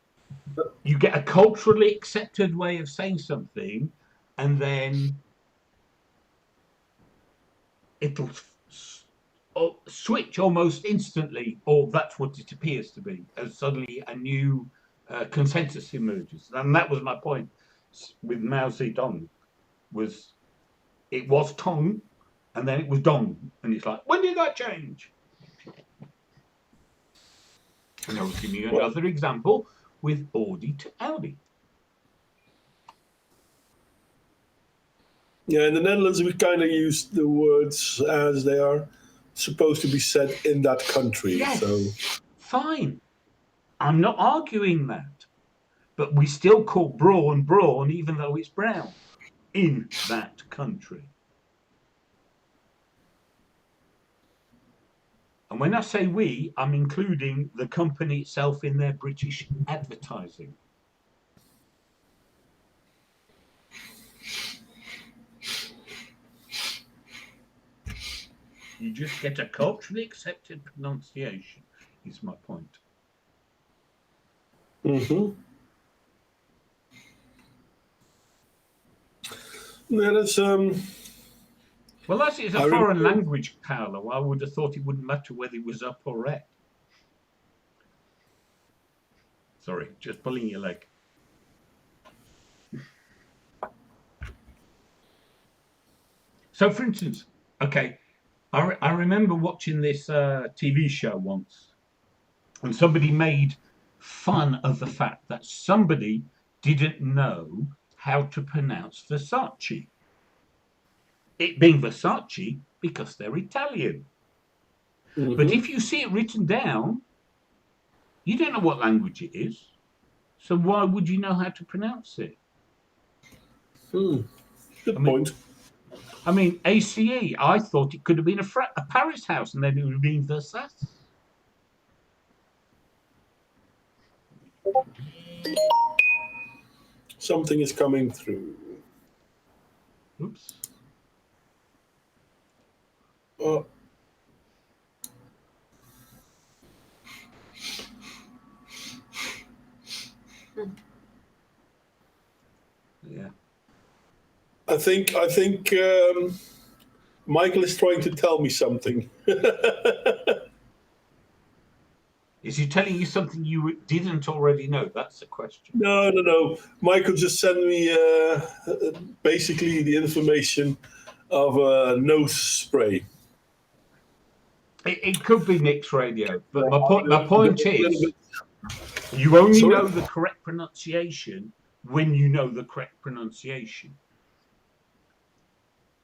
you get a culturally accepted way of saying something, and then it'll switch almost instantly, or that's what it appears to be, as suddenly a new consensus emerges. And that was my point with Mao Zedong. It was Tong, and then it was Dong, and it's like, when did that change? And I'll give you another example with Audi to Audi. Yeah, in the Netherlands, we kind of use the words as they are supposed to be said in that country. Yes, so fine. I'm not arguing that. But we still call brawn, even though it's brown in that country. And when I say we, I'm including the company itself in their British advertising. You just get a culturally accepted pronunciation, is my point. Mm-hmm. Yeah, that's Well, as it's a foreign language, Paolo, I would have thought it wouldn't matter whether it was up or red. Sorry, just pulling your leg. So, for instance, okay, I remember watching this TV show once, and somebody made fun of the fact that somebody didn't know how to pronounce Versace. It being Versace because they're Italian. Mm-hmm. But if you see it written down, you don't know what language it is. So why would you know how to pronounce it? Good point. I mean, ACE, I thought it could have been a Paris house, and then it would have been Versace. Something is coming through. Oops. Oh. Yeah. I think Michael is trying to tell me something. Is he telling you something you didn't already know? That's the question. No. Michael just sent me basically the information of a nose spray. It could be Nick's radio, but my point is, you only Sorry? know the correct pronunciation when you know the correct pronunciation.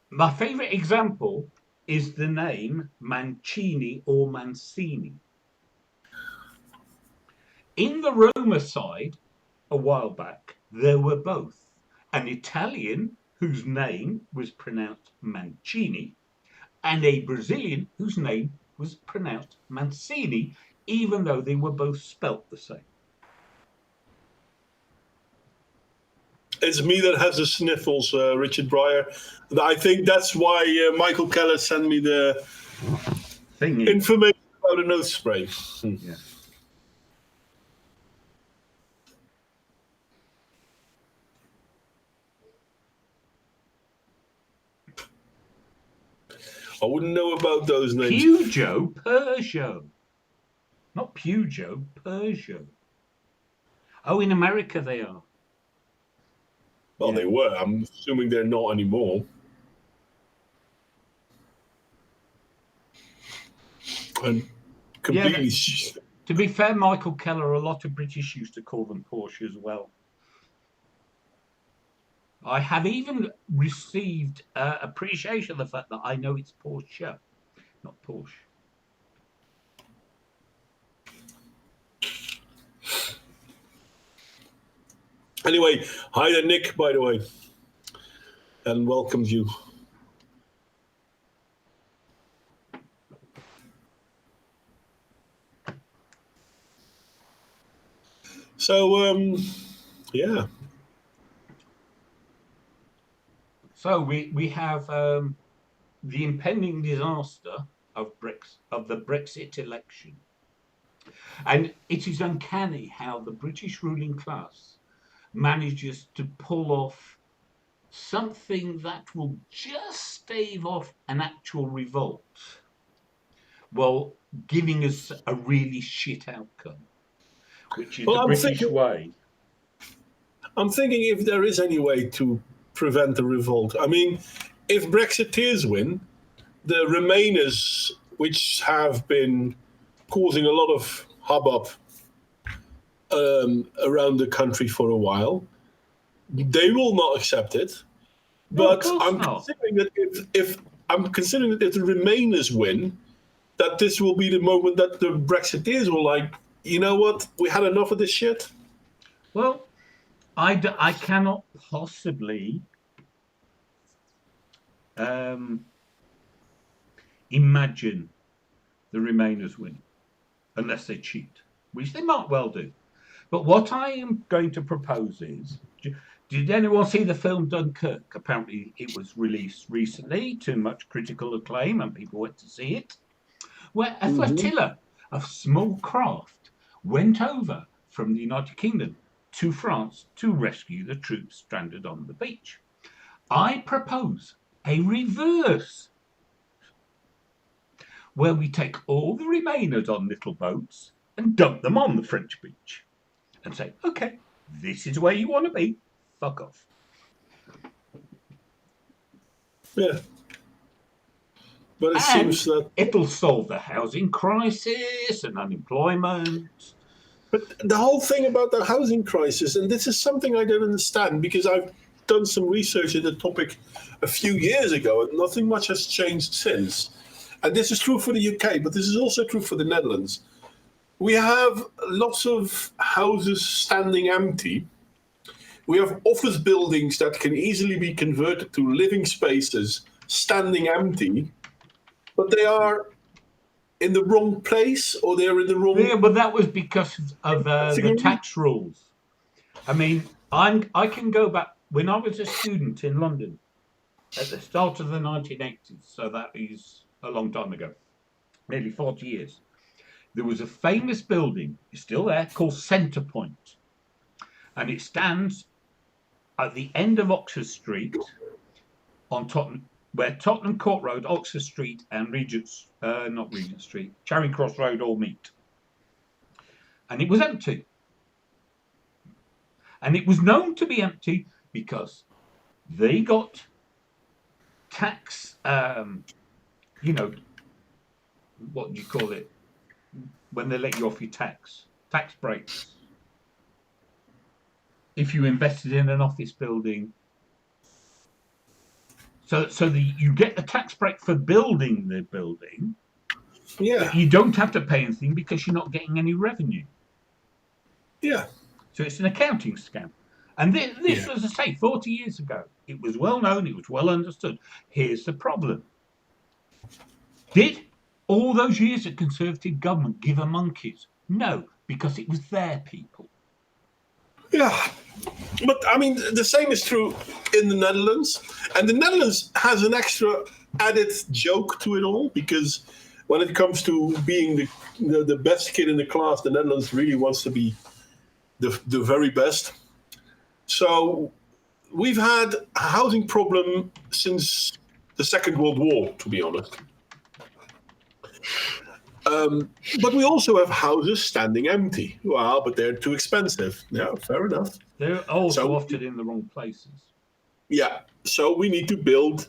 My favourite example is the name Mancini or Mancini. In the Roma side, a while back, there were both an Italian whose name was pronounced Mancini and a Brazilian whose name was pronounced Mancini, even though they were both spelt the same. It's me that has the sniffles, Richard Breyer. I think that's why Michael Keller sent me the information about a nose spray. Yeah. I wouldn't know about those names. Peugeot. Not Peugeot, Peugeot. Oh, in America they are. Well, they were. I'm assuming they're not anymore. And completely. To be fair, Michael Keller, a lot of British used to call them Porsche as well. I have even received appreciation of the fact that I know it's Porsche, not Porsche. Anyway, hi there, Nick, by the way, and welcomes you. So, yeah. So we have the impending disaster of the Brexit election. And it is uncanny how the British ruling class manages to pull off something that will just stave off an actual revolt while giving us a really shit outcome, which is the British way. I'm thinking if there is any way to prevent the revolt. I mean, if Brexiteers win, the Remainers, which have been causing a lot of hubbub around the country for a while, they will not accept it. But considering that if the Remainers win, that this will be the moment that the Brexiteers will like, you know what, we had enough of this shit. Well, I cannot possibly imagine the Remainers win unless they cheat, which they might well do. But what I am going to propose is, did anyone see the film Dunkirk? Apparently it was released recently to much critical acclaim and people went to see it, where a flotilla of small craft went over from the United Kingdom to France to rescue the troops stranded on the beach. I propose a reverse, where we take all the Remainers on little boats and dump them on the French beach and say, okay, this is where you want to be, fuck off. Yeah. But it seems that it'll solve the housing crisis and unemployment. But the whole thing about the housing crisis, and this is something I don't understand, because I've done some research in the topic a few years ago, and nothing much has changed since. And this is true for the UK, but this is also true for the Netherlands. We have lots of houses standing empty. We have office buildings that can easily be converted to living spaces standing empty, but they are in the wrong place, or they're in the wrong... Yeah, but that was because of the tax rules. I mean, I can go back when I was a student in London at the start of the 1980s. So that is a long time ago, nearly 40 years. There was a famous building, it's still there, called Centre Point, and it stands at the end of Oxford Street on Tottenham, where Tottenham Court Road, Oxford Street, and not Regent Street, Charing Cross Road all meet. And it was empty. And it was known to be empty because they got tax, what do you call it? When they let you off your tax breaks. If you invested in an office building, so you get the tax break for building the building, Yeah. but you don't have to pay anything because you're not getting any revenue. Yeah. So it's an accounting scam. And this was, as I say, 40 years ago. It was well known, it was well understood. Here's the problem. Did all those years of Conservative government give a monkeys? No, because it was their people. Yeah. But I mean, the same is true in the Netherlands. And the Netherlands has an extra added joke to it all, because when it comes to being the best kid in the class, the Netherlands really wants to be the very best. So we've had a housing problem since the Second World War, to be honest. But we also have houses standing empty. Well, but they're too expensive. Yeah, fair enough. They're also often in the wrong places. Yeah, so we need to build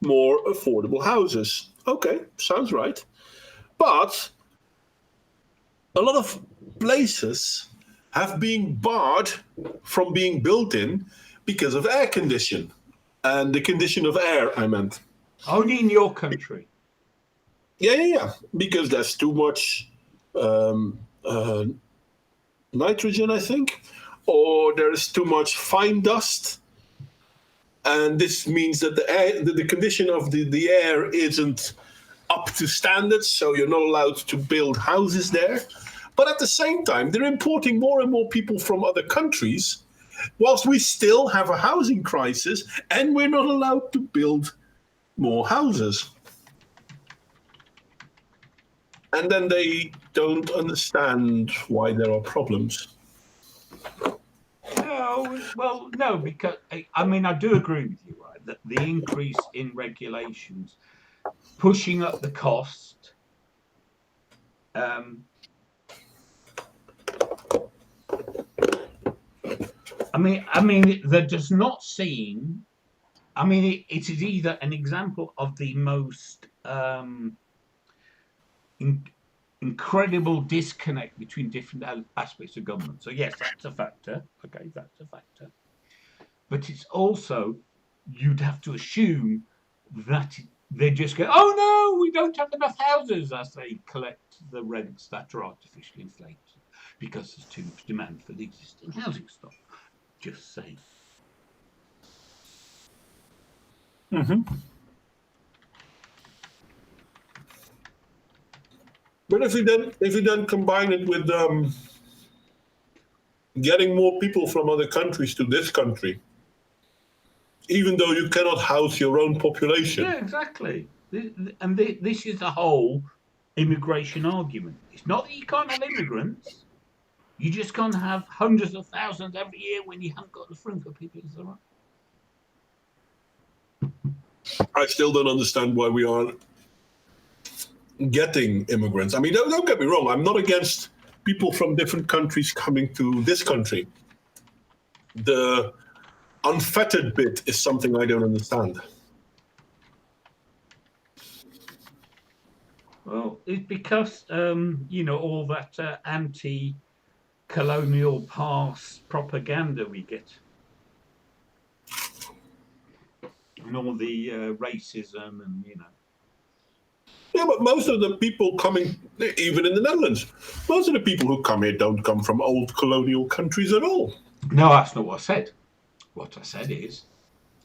more affordable houses. Okay, sounds right. But a lot of places have been barred from being built in because of air condition. And the condition of air, I meant. Only in your country. Yeah. Because there's too much nitrogen, I think, or there's too much fine dust. And this means that the condition of the air isn't up to standards, so you're not allowed to build houses there. But at the same time, they're importing more and more people from other countries, whilst we still have a housing crisis, and we're not allowed to build more houses. And then they don't understand why there are problems. No, because I do agree with you, right? That the increase in regulations, pushing up the cost, that does not seem. It is either an example of the most incredible disconnect between different aspects of government. So yes, that's a factor. Okay, that's a factor. But it's also, you'd have to assume that they just go, oh no, we don't have enough houses, as they collect the rents that are artificially inflated because there's too much demand for the existing housing stock. Just saying. Mm-hmm. But if you then combine it with getting more people from other countries to this country, even though you cannot house your own population. Yeah, exactly. And this is the whole immigration argument. It's not that you can't have immigrants. You just can't have hundreds of thousands every year when you haven't got the room for people. Is that right? I still don't understand why we are getting immigrants. I mean, don't get me wrong. I'm not against people from different countries coming to this country. The unfettered bit is something I don't understand. Well, it's because, all that anti-colonial past propaganda we get. And all the racism and. Yeah, but most of the people coming, even in the Netherlands, most of the people who come here don't come from old colonial countries at all. No, that's not what I said. What I said is,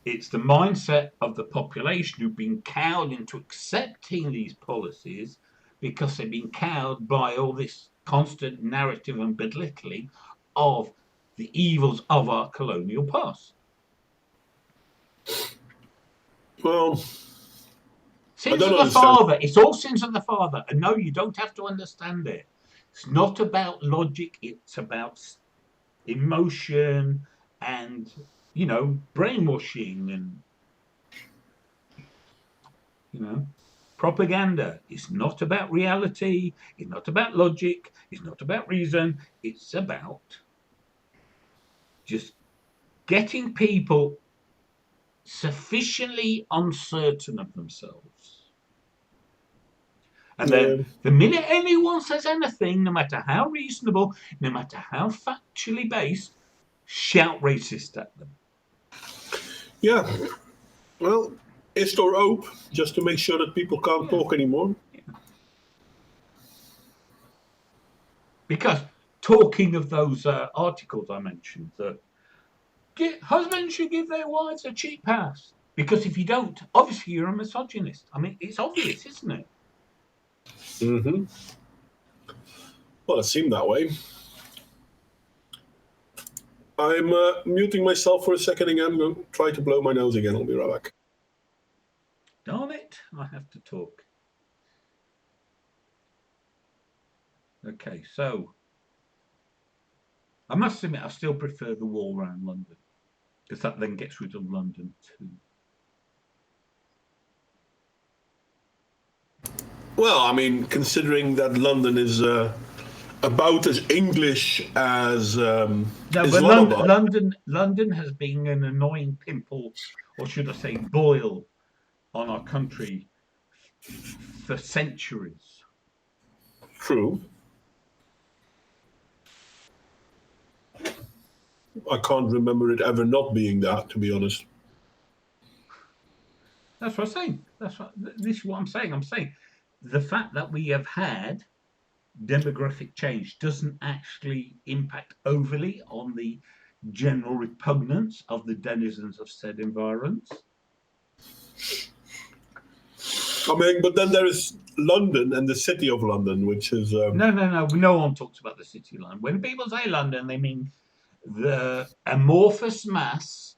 it's the mindset of the population who've been cowed into accepting these policies because they've been cowed by all this constant narrative and belittling of the evils of our colonial past. Well, Sins don't of the understand. Father. It's all sins of the Father. And no, you don't have to understand it. It's not about logic. It's about emotion and, brainwashing and, propaganda. It's not about reality. It's not about logic. It's not about reason. It's about just getting people sufficiently uncertain of themselves. And Yeah. then the minute anyone says anything, no matter how reasonable, no matter how factually based, shout racist at them. Yeah. Well, it's their hope, just to make sure that people can't talk anymore. Because talking of those articles I mentioned, that husbands should give their wives a cheap house. Because if you don't, obviously you're a misogynist. I mean, it's obvious, isn't it? Mm-hmm. Well, it seemed that way. I'm muting myself for a second again. I'm going to try to blow my nose again. I'll be right back. Darn it, I have to talk. Okay, so I must admit I still prefer the wall around London, because that then gets rid of London too. Well, I mean, considering that London is about as English as No, but Islamabad. London has been an annoying pimple, or should I say, boil, on our country for centuries. True. I can't remember it ever not being that, to be honest. That's what I'm saying. This is what I'm saying. I'm saying the fact that we have had demographic change doesn't actually impact overly on the general repugnance of the denizens of said environs. I mean, but then there is London and the city of London, which is... No one talks about the city line. When people say London, they mean the amorphous mass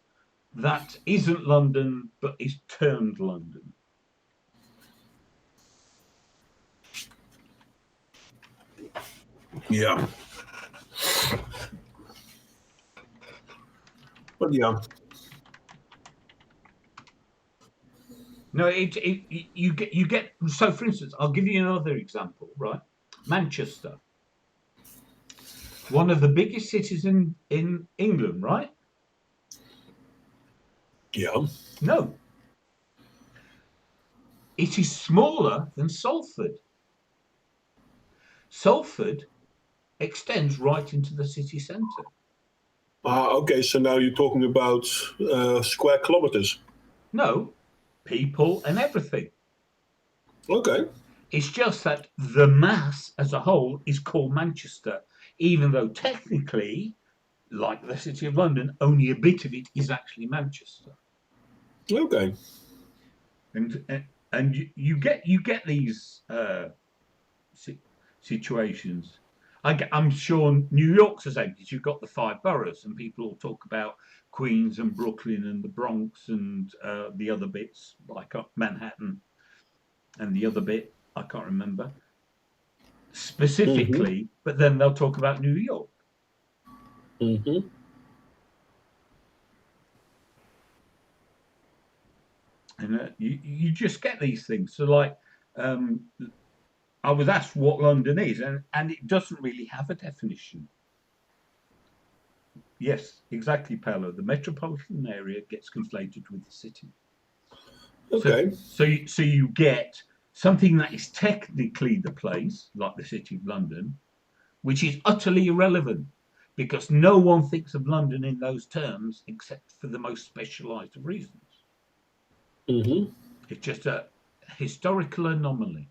that isn't London but is termed London. Yeah. But yeah. No, you get. So, for instance, I'll give you another example. Right, Manchester, one of the biggest cities in England. Right? Yeah. No, it is smaller than Salford. Salford extends right into the city centre. Okay, so now you're talking about square kilometers. No, people and everything. Okay. It's just that the mass as a whole is called Manchester, even though technically, like the City of London, only a bit of it is actually Manchester. Okay. And you get these situations. I'm sure New York's the same, because you've got the five boroughs, and people will talk about Queens and Brooklyn and the Bronx and the other bits like Manhattan and the other bit I can't remember specifically, but then they'll talk about New York. Mm-hmm. And you just get these things. So, like, I was asked what London is, and it doesn't really have a definition. Yes, exactly, Paolo. The metropolitan area gets conflated with the city. Okay. So you get something that is technically the place, like the City of London, which is utterly irrelevant, because no one thinks of London in those terms except for the most specialised of reasons. Mm-hmm. It's just a historical anomaly.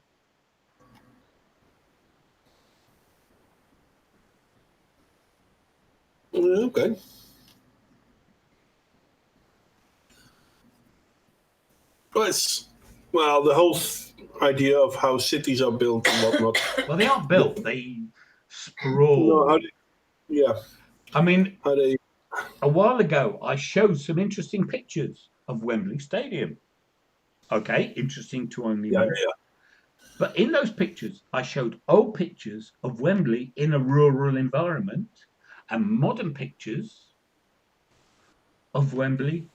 Okay. Well, the whole idea of how cities are built and whatnot. Well, they aren't built; they sprawl. No, yeah. I mean, How they? a while ago, I showed some interesting pictures of Wembley Stadium. Okay, interesting to only Yeah, me. But in those pictures, I showed old pictures of Wembley in a rural environment and modern pictures of Wembley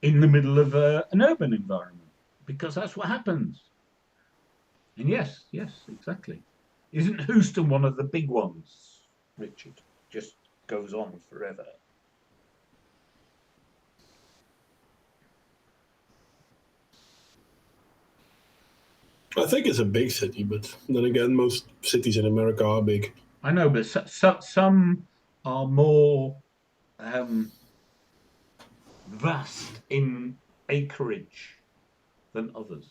in the middle of an urban environment, because that's what happens. And yes, yes, exactly. Isn't Houston one of the big ones, Richard? Just goes on forever. I think it's a big city, but then again, most cities in America are big. I know, but some are more um, vast in acreage than others.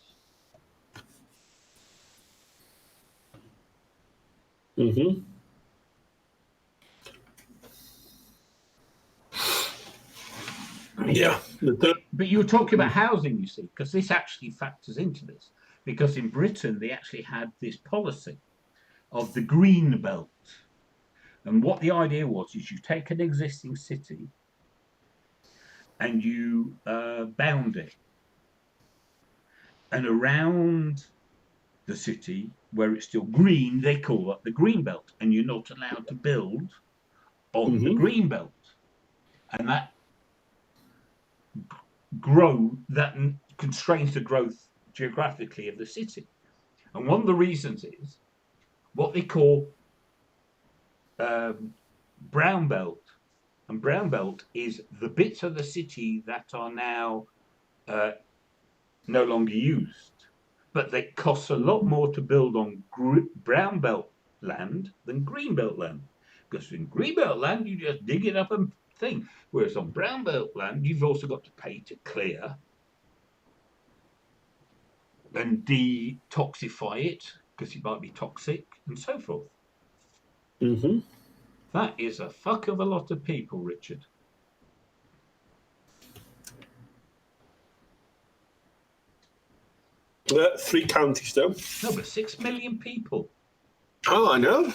Hmm. Yeah, Yeah. The third. but you were talking about housing, you see, because this actually factors into this. Because in Britain, they actually had this policy of the green belt. And what the idea was is you take an existing city and you bound it. And around the city, where it's still green, they call that the green belt. And you're not allowed to build on the Hmm. green belt. And that constrains the growth geographically of the city. And one of the reasons is what they call um, brown belt. And brown belt is the bits of the city that are now uh, no longer used, but they cost a lot more to build on brown belt land than green belt land. Because in green belt land, you just dig it up and thing. Whereas on brown belt land, you've also got to pay to clear and detoxify it because it might be toxic and so forth. Hmm. That is a fuck of a lot of people, Richard. 3 counties, though. No, but 6 million people. Oh, I know.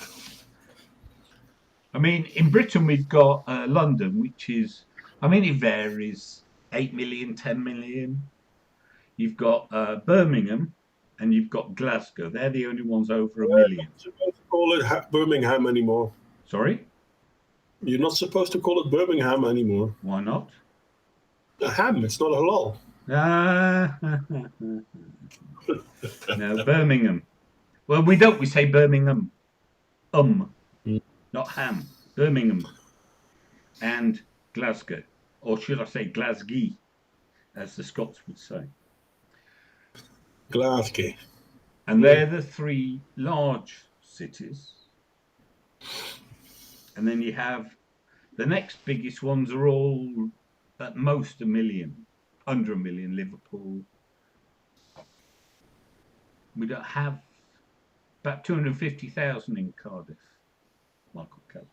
I mean, in Britain, we've got London, which is, I mean, it varies 8 million, 10 million. You've got Birmingham and you've got Glasgow. They're the only ones over a We're not million. supposed to call it Birmingham anymore. Sorry? You're not supposed to call it Birmingham anymore. Why not? A ham, it's not halal. Ah, no, Birmingham. Well, we don't. We say Birmingham. Mm. Not ham. Birmingham and Glasgow. Or should I say Glasgow, as the Scots would say. Glasgow. And they're the three large cities. And then you have the next biggest ones are all at most a million, under a million. Liverpool. We don't have about 250,000 in Cardiff, Michael Kelly.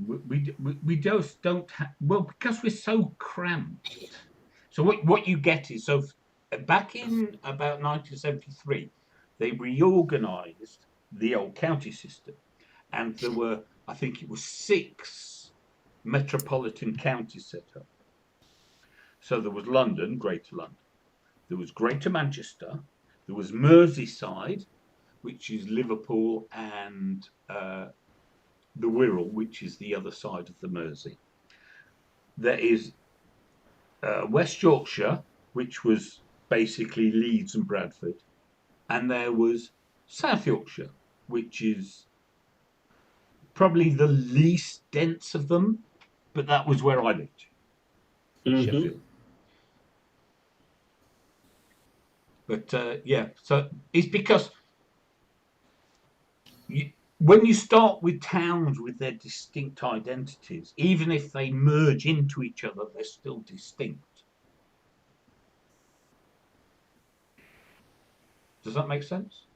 We just don't have, well, because we're so cramped. So what you get is, so back in about 1973, they reorganized the old county system. And there were, I think it was 6 metropolitan counties set up. So there was London, Greater London. There was Greater Manchester. There was Merseyside, which is Liverpool and the Wirral, which is the other side of the Mersey. There is West Yorkshire, which was basically Leeds and Bradford. And there was South Yorkshire, which is probably the least dense of them, but that was where I lived, Hmm. Sheffield. But yeah, so it's because when you start with towns with their distinct identities, even if they merge into each other, they're still distinct. Does that make sense?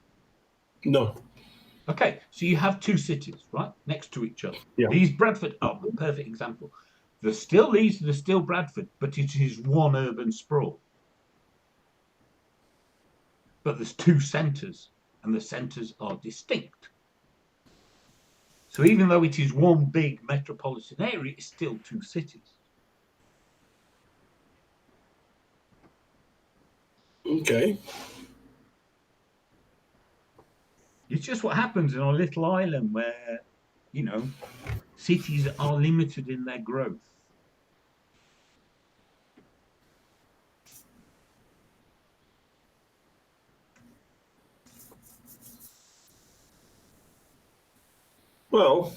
No. Okay, so you have 2 cities, right, next to each other. Yeah. These Bradford are a perfect example. There's still Bradford, but it is one urban sprawl. but there's two centres, and the centres are distinct. So even though it is one big metropolitan area, it's still two cities. Okay. It's just what happens in our little island where, cities are limited in their growth. Well,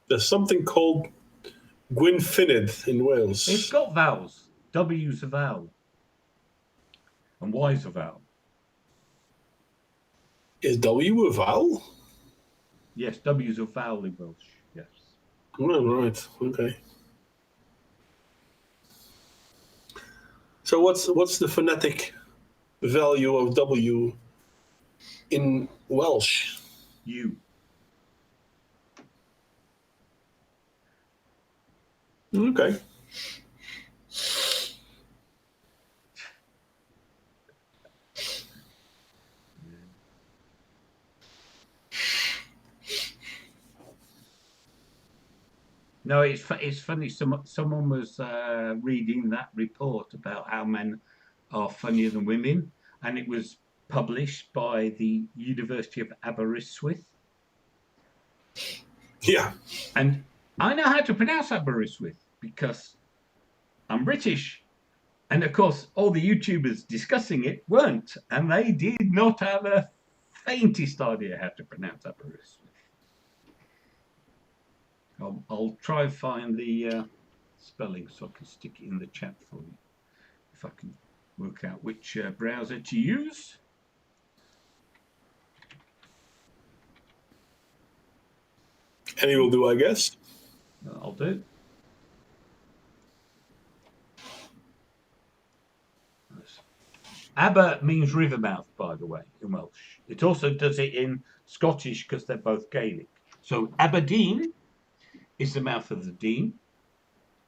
there's something called Gwynfinid in It's Wales. got vowels. W's a vowel and Y's a vowel. Is W a vowel? Yes, W's a vowel in Welsh. Yes. Oh, right. Okay. So what's the phonetic value of W in Welsh? U. Okay. No, it's funny. Someone was reading that report about how men are funnier than women, and it was published by the University of Aberystwyth. Yeah. And I know how to pronounce Aberystwyth because I'm British. And of course, all the YouTubers discussing it weren't, and they did not have a faintest idea how to pronounce Aberystwyth. I'll try and find the spelling so I can stick it in the chat for you if I can work out which browser to use. Any will do, I guess. I'll do. Aber means river mouth, by the way, in Welsh. It also does it in Scottish because they're both Gaelic. So Aberdeen is the mouth of the Dean,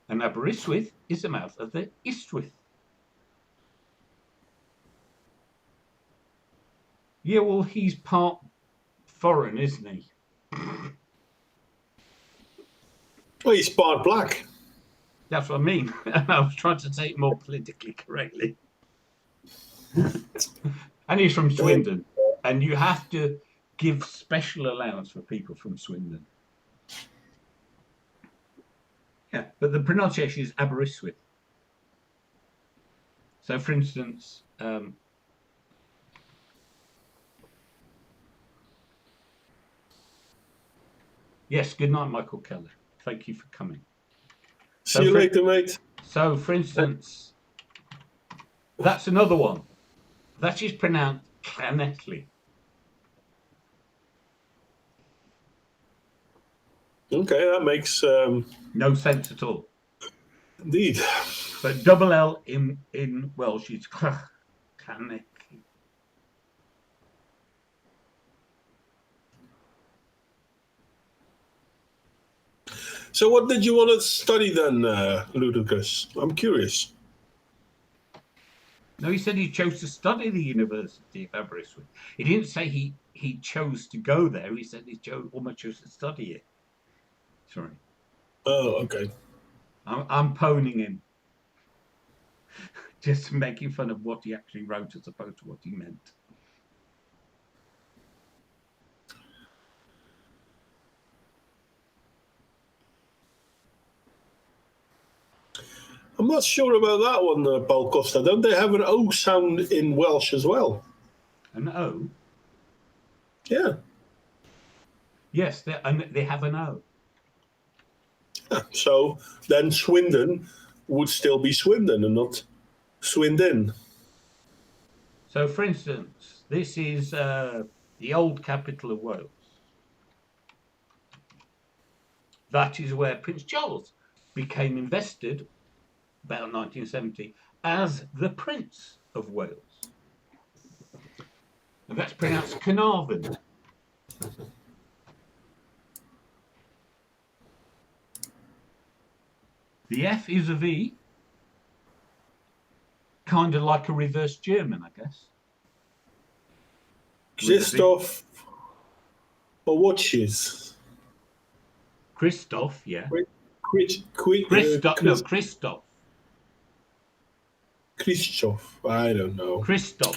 and Aberystwyth is the mouth of the Istwyth. Yeah, well, he's part foreign, isn't he? Well, he's part black. That's what I mean. I was trying to say it more politically correctly. And he's from Swindon. And you have to give special allowance for people from Swindon. Yeah, but the pronunciation is Aberystwyth. So, for instance, yes, good night, Michael Keller. Thank you for coming. See you later, mate. So, for instance, that's another one. That is pronounced Llanelli. Okay, that makes no sense at all. Indeed. But double L in Welsh is Llanelli. So what did you want to study then, Ludicrous? I'm curious. No, he said he chose to study the University of Aberystwyth. He didn't say he chose to go there. He said he almost chose to study it. Sorry. Oh, okay. I'm poning him. Just making fun of what he actually wrote as opposed to what he meant. I'm not sure about that one, Paul Costa. Don't they have an O sound in Welsh as well? An O? Yeah. Yes, they have an O. Yeah. So then Swindon would still be Swindon and not Swindon. So, for instance, this is the old capital of Wales. That is where Prince Charles became invested about 1970 as the Prince of Wales. And that's pronounced Carnarvon. The F is a V. kind of like a reverse German, I guess. Christoph Watches. Christoph, yeah. Christoph. Christoph. I don't know. Christoph.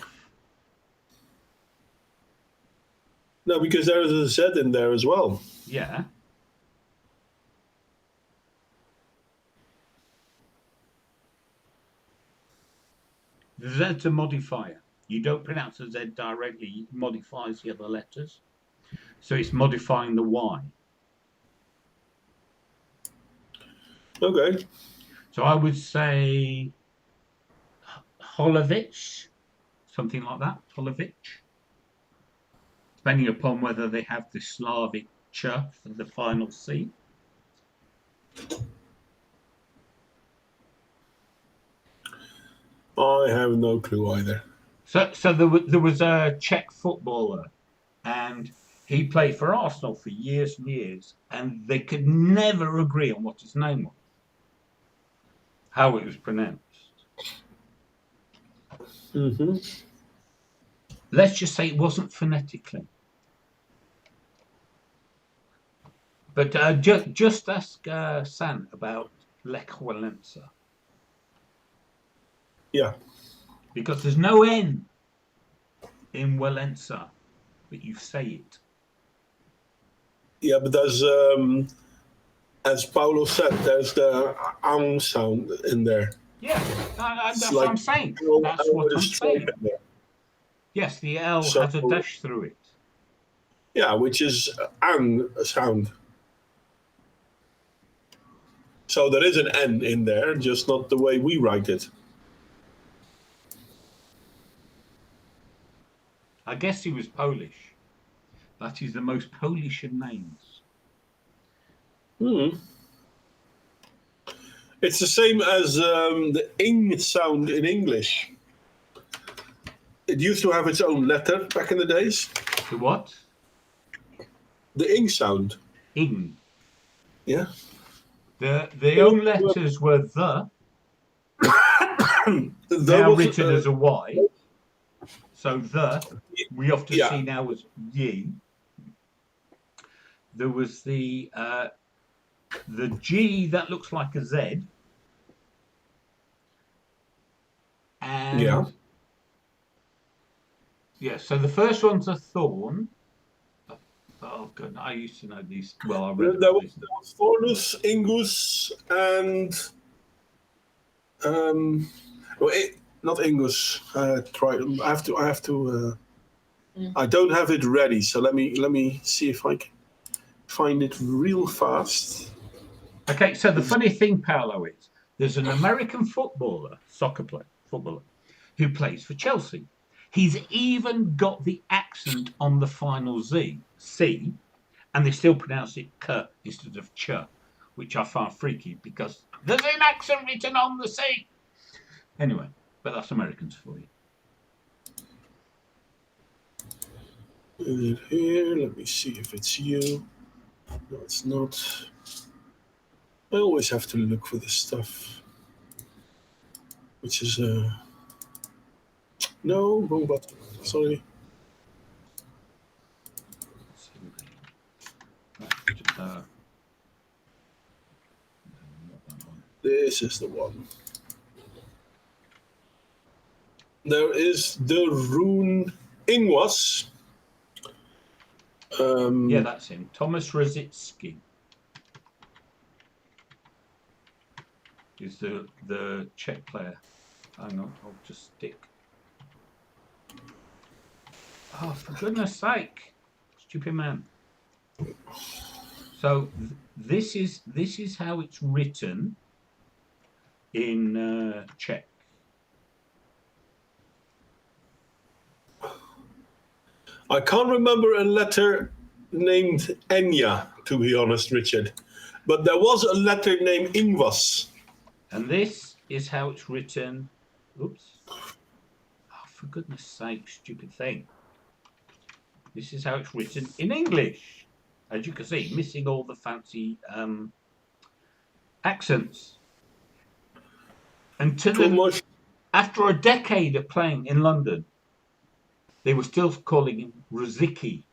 No, because there is a Z in there as well. Yeah. The Z's a modifier. You don't pronounce the Z directly, it modifies the other letters. So it's modifying the Y. Okay. So I would say Holovich, something like that, Holovich. Depending upon whether they have the Slavic ch for the final C. I have no clue either. So there was a Czech footballer, and he played for Arsenal for years and years, and they could never agree on what his name was, how it was pronounced. Mm-hmm. Let's just say it wasn't phonetically. But just ask San about Lech Walesa. Yeah. Because there's no N in Walesa, but you say it. Yeah, but there's, as Paulo said, there's the ang sound in there. Yeah, that's It's what like I'm saying. L That's with what a I'm stripe saying. in there. Yes, the L So- has a dash through it. Yeah, which is ang sound. So there is an N in there, just not the way we write it. I guess he was Polish. That is the most Polish of names. It's the same as the ing sound in English. It used to have its own letter back in the days. The what? The ing sound. Ing. Yeah. The own letters were the, now written as a Y. So the, we often see now as ye. There was the G that looks like a Z. And yeah, so the first one's a thorn. Oh god, I used to know these. Well, I read There about was these. Thornus, Ingus, and not Ingus. Try. I have to. I don't have it ready, so let me see if I can find it real fast. Okay, so the funny thing, Paolo, is there's an American footballer, footballer, who plays for Chelsea. He's even got the accent on the final C, and they still pronounce it K instead of Ch, which I find freaky because there's an accent written on the C. Anyway, but that's Americans for you. Here, let me see if it's you. No, it's not. I always have to look for the stuff, which is no, wrong button. Sorry. This is the one. There is the rune Ingwas. Yeah, that's him. Thomas Rosicki is the Czech player. Hang on, I'll just stick. Oh, for goodness sake, stupid man. So this is how it's written in Czech. I can't remember a letter named Enya, to be honest, Richard. But there was a letter named Ingwas. And this is how it's written. Oops. Oh, for goodness sake, stupid thing. This is how it's written in English. As you can see, missing all the fancy accents. And Too much After a decade of playing in London, they were still calling him Rosicky,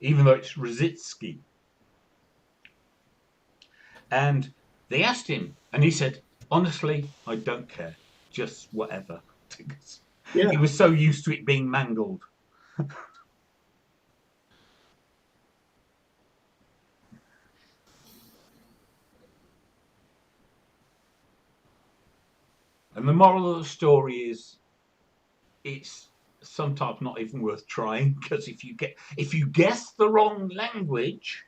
even though it's Rositsky. And they asked him, and he said, honestly, I don't care. Just whatever. Yeah. He was so used to it being mangled. And the moral of the story is it's sometimes not even worth trying, because if you guess the wrong language,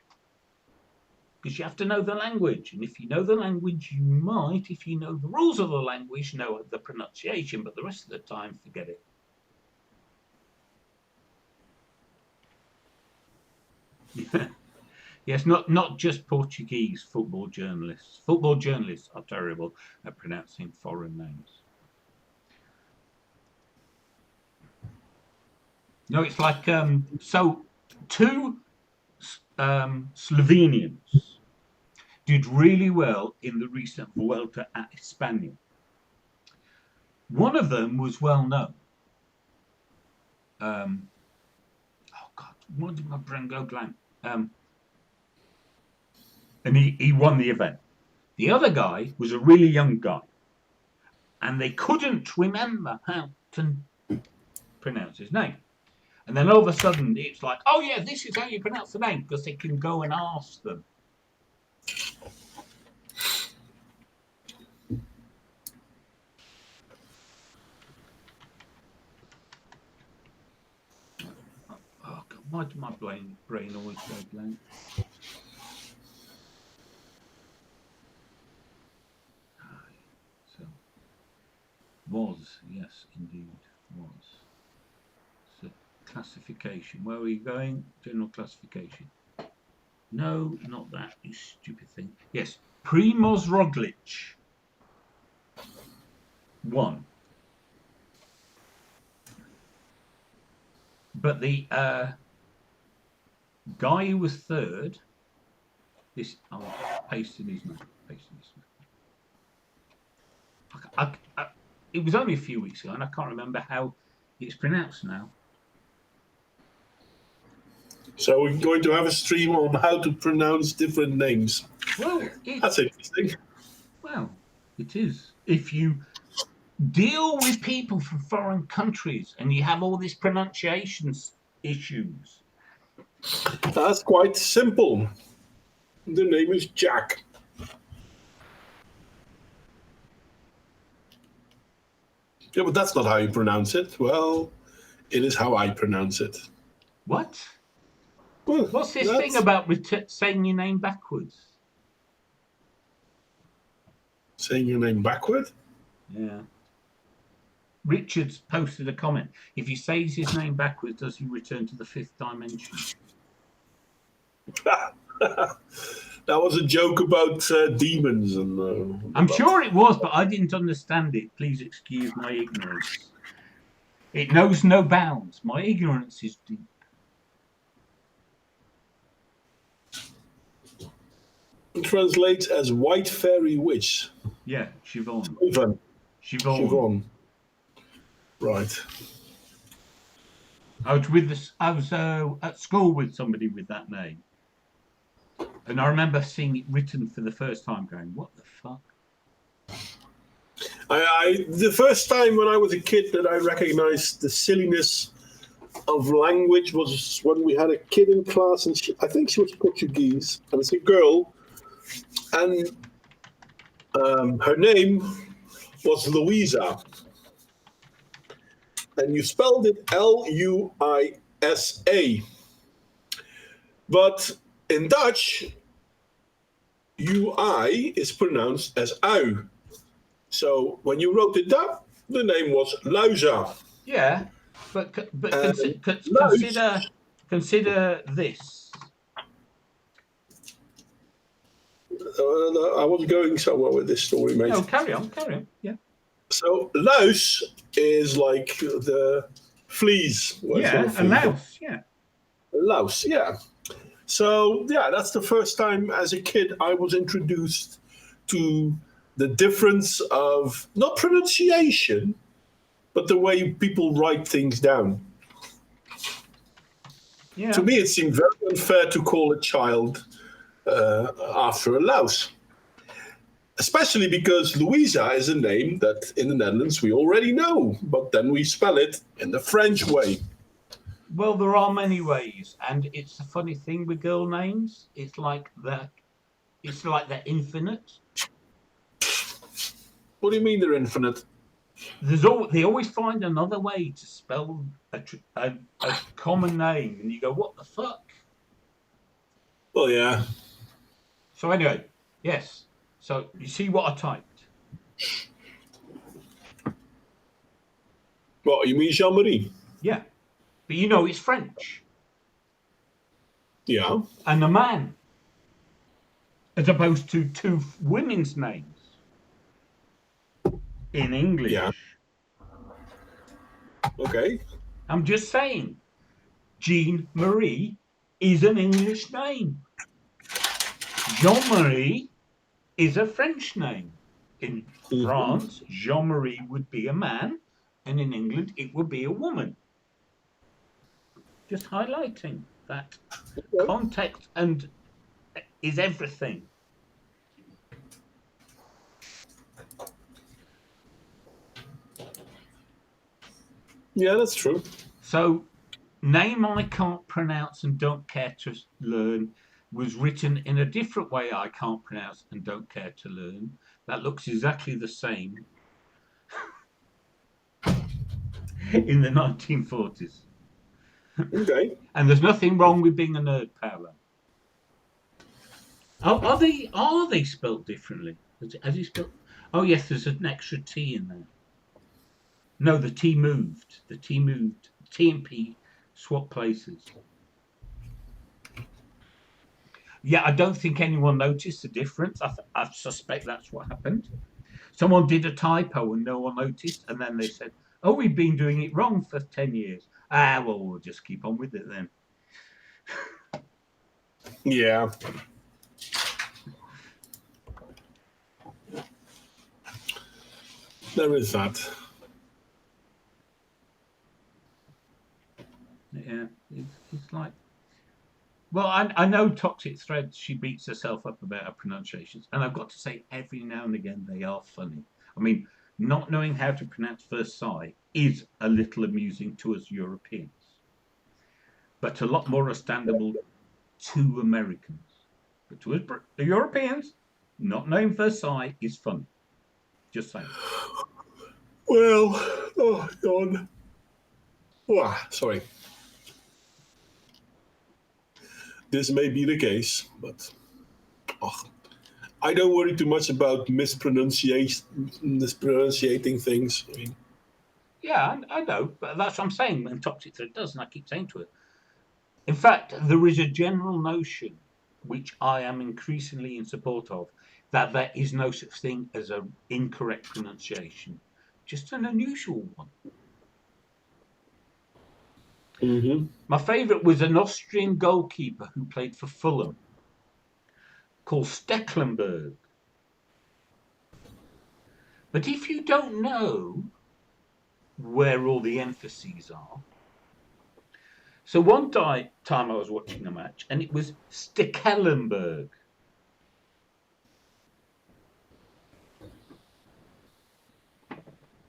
because you have to know the language, and if you know the language, you might, if you know the rules of the language, know the pronunciation, but the rest of the time, forget it. Yeah. Yes, not just Portuguese football journalists. Football journalists are terrible at pronouncing foreign names. No, it's like so two Slovenians did really well in the recent Vuelta a España. One of them was well known. Oh God, why did my brain go blank? And he won the event. The other guy was a really young guy, and they couldn't remember how to pronounce his name. And then all of a sudden, it's like, oh yeah, this is how you pronounce the name, because they can go and ask them. Oh God, why did my brain always go blank? So, was, yes, indeed, was. So, classification. Where are we going? General classification. No, not that, you stupid thing. Yes, Primoz Roglic won. But the guy who was third, this, I'm pasting his name. It was only a few weeks ago, and I can't remember how it's pronounced now. So we're going to have a stream on how to pronounce different names. Well, that's interesting. Well, it is. If you deal with people from foreign countries and you have all these pronunciation issues. That's quite simple. The name is Jack. Yeah, but that's not how you pronounce it. Well, it is how I pronounce it. What? Well, what's this thing about saying your name backwards? Saying your name backward? Yeah. Richards posted a comment. If he says his name backwards, does he return to the fifth dimension? That was a joke about demons. And I'm sure it was, but I didn't understand it. Please excuse my ignorance. It knows no bounds. My ignorance is deep. It translates as white fairy witch. Yeah, Siobhan. Siobhan. Right. I was at school with somebody with that name, and I remember seeing it written for the first time, going, "What the fuck?" The first time when I was a kid that I recognized the silliness of language was when we had a kid in class, and I think she was Portuguese, and it's a girl, and her name was Louisa. And you spelled it Luisa. But in Dutch, UI is pronounced as ui. So when you wrote it up, the name was Luisa. Yeah, but consider this. I was going somewhere with this story, mate. No, carry on, yeah. So luis is like the fleas. Yeah, a louse, yeah. Louse, yeah. So, yeah, that's the first time as a kid I was introduced to the difference of not pronunciation, but the way people write things down. Yeah. To me, it seemed very unfair to call a child after a louse. Especially because Louisa is a name that in the Netherlands we already know, but then we spell it in the French way. Well, there are many ways, and it's the funny thing with girl names. It's like that. It's like they're infinite. What do you mean they're infinite? They always find another way to spell a common name, and you go, "What the fuck?" Well, yeah. So anyway, yes. So you see what I typed? What, you mean Jean-Marie? Yeah, but you know it's French, Yeah. and a man, as opposed to two women's names in English. Yeah. Okay. I'm just saying, Jean Marie is an English name. Jean-Marie is a French name. In France, Jean-Marie would be a man, and in England, it would be a woman. Just highlighting that context and is everything. Yeah, that's true. So, name I can't pronounce and don't care to learn was written in a different way I can't pronounce and don't care to learn. That looks exactly the same in the 1940s. Okay. And there's nothing wrong with being a nerd, Paolo. Are they spelled differently? Has he spelled? Oh yes, there's an extra T in there. No, the T moved. The T moved. T and P swap places. Yeah, I don't think anyone noticed the difference. I suspect that's what happened. Someone did a typo and no one noticed, and then they said, "Oh, we've been doing it wrong for 10 years." Well, we'll just keep on with it then. Yeah. There is that. Yeah, it's like, well, I know Toxic Thread, she beats herself up about her pronunciations, and I've got to say, every now and again they are funny. I mean, not knowing how to pronounce Versailles is a little amusing to us Europeans, but a lot more understandable to Americans. But to us, the Europeans, not knowing Versailles is funny. Just saying. Well, oh God. Oh, sorry. This may be the case, but I don't worry too much about mispronunciating things. I mean, Yeah, I know, but that's what I'm saying. When Toxic Thread does, and I keep saying to her. In fact, there is a general notion, which I am increasingly in support of, that there is no such thing as an incorrect pronunciation, just an unusual one. mm-hmm. My favourite was an Austrian goalkeeper who played for Fulham, called Stecklenburg. But if you don't know where all the emphases are, so one time I was watching a match and it was Stecklenburg.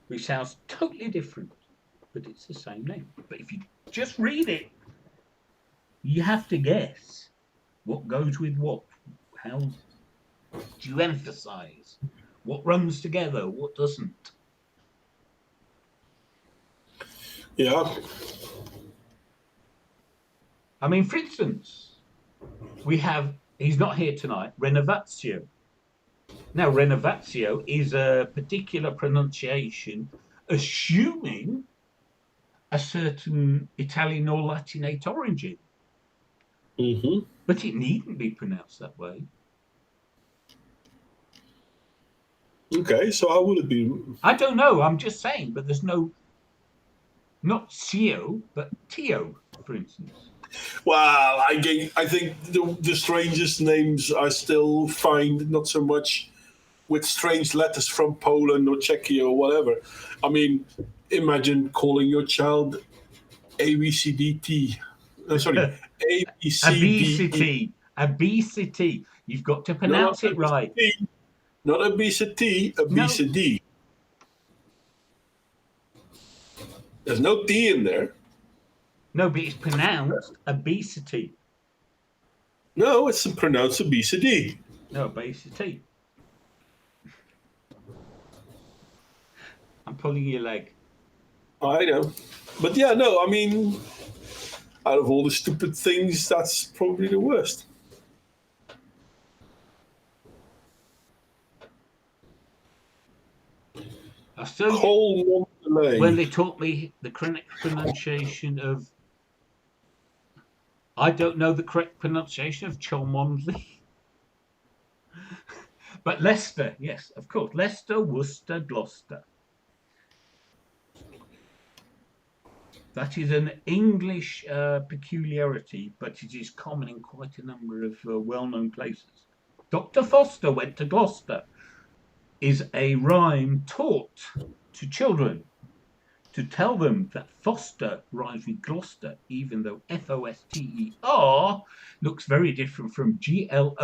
Which sounds totally different, but it's the same name. But if you just read it, you have to guess what goes with what. How do you emphasize? What runs together? What doesn't? Yeah. I mean, for instance, we have, he's not here tonight, Renovatio. Now, Renovatio is a particular pronunciation assuming a certain Italian or Latinate origin. Mm-hmm. But it needn't be pronounced that way. Okay, so how will it be? I don't know, I'm just saying, but there's no, not Cio, but Tio, for instance. Well, I think the strangest names I still find not so much with strange letters from Poland or Czechia or whatever. I mean, imagine calling your child ABCDT. Sorry, ABCDE. Obesity. You've got to No, pronounce not it right. obesity. Not obesity, No, obesity. There's no T in there. no, but it's pronounced obesity. No, it's pronounced obesity. No, obesity. I'm pulling your leg. I know. But yeah, no, I mean, out of all the stupid things, that's probably the worst. I still, Cole Mondelez. when they taught me the correct pronunciation of, I don't know the correct pronunciation of Cholmondeley. But Leicester, yes, of course. Leicester, Worcester, Gloucester. That is an English peculiarity, but it is common in quite a number of well-known places. Dr. Foster went to Gloucester is a rhyme taught to children to tell them that Foster rhymes with Gloucester, even though Foster looks very different from Gloucester.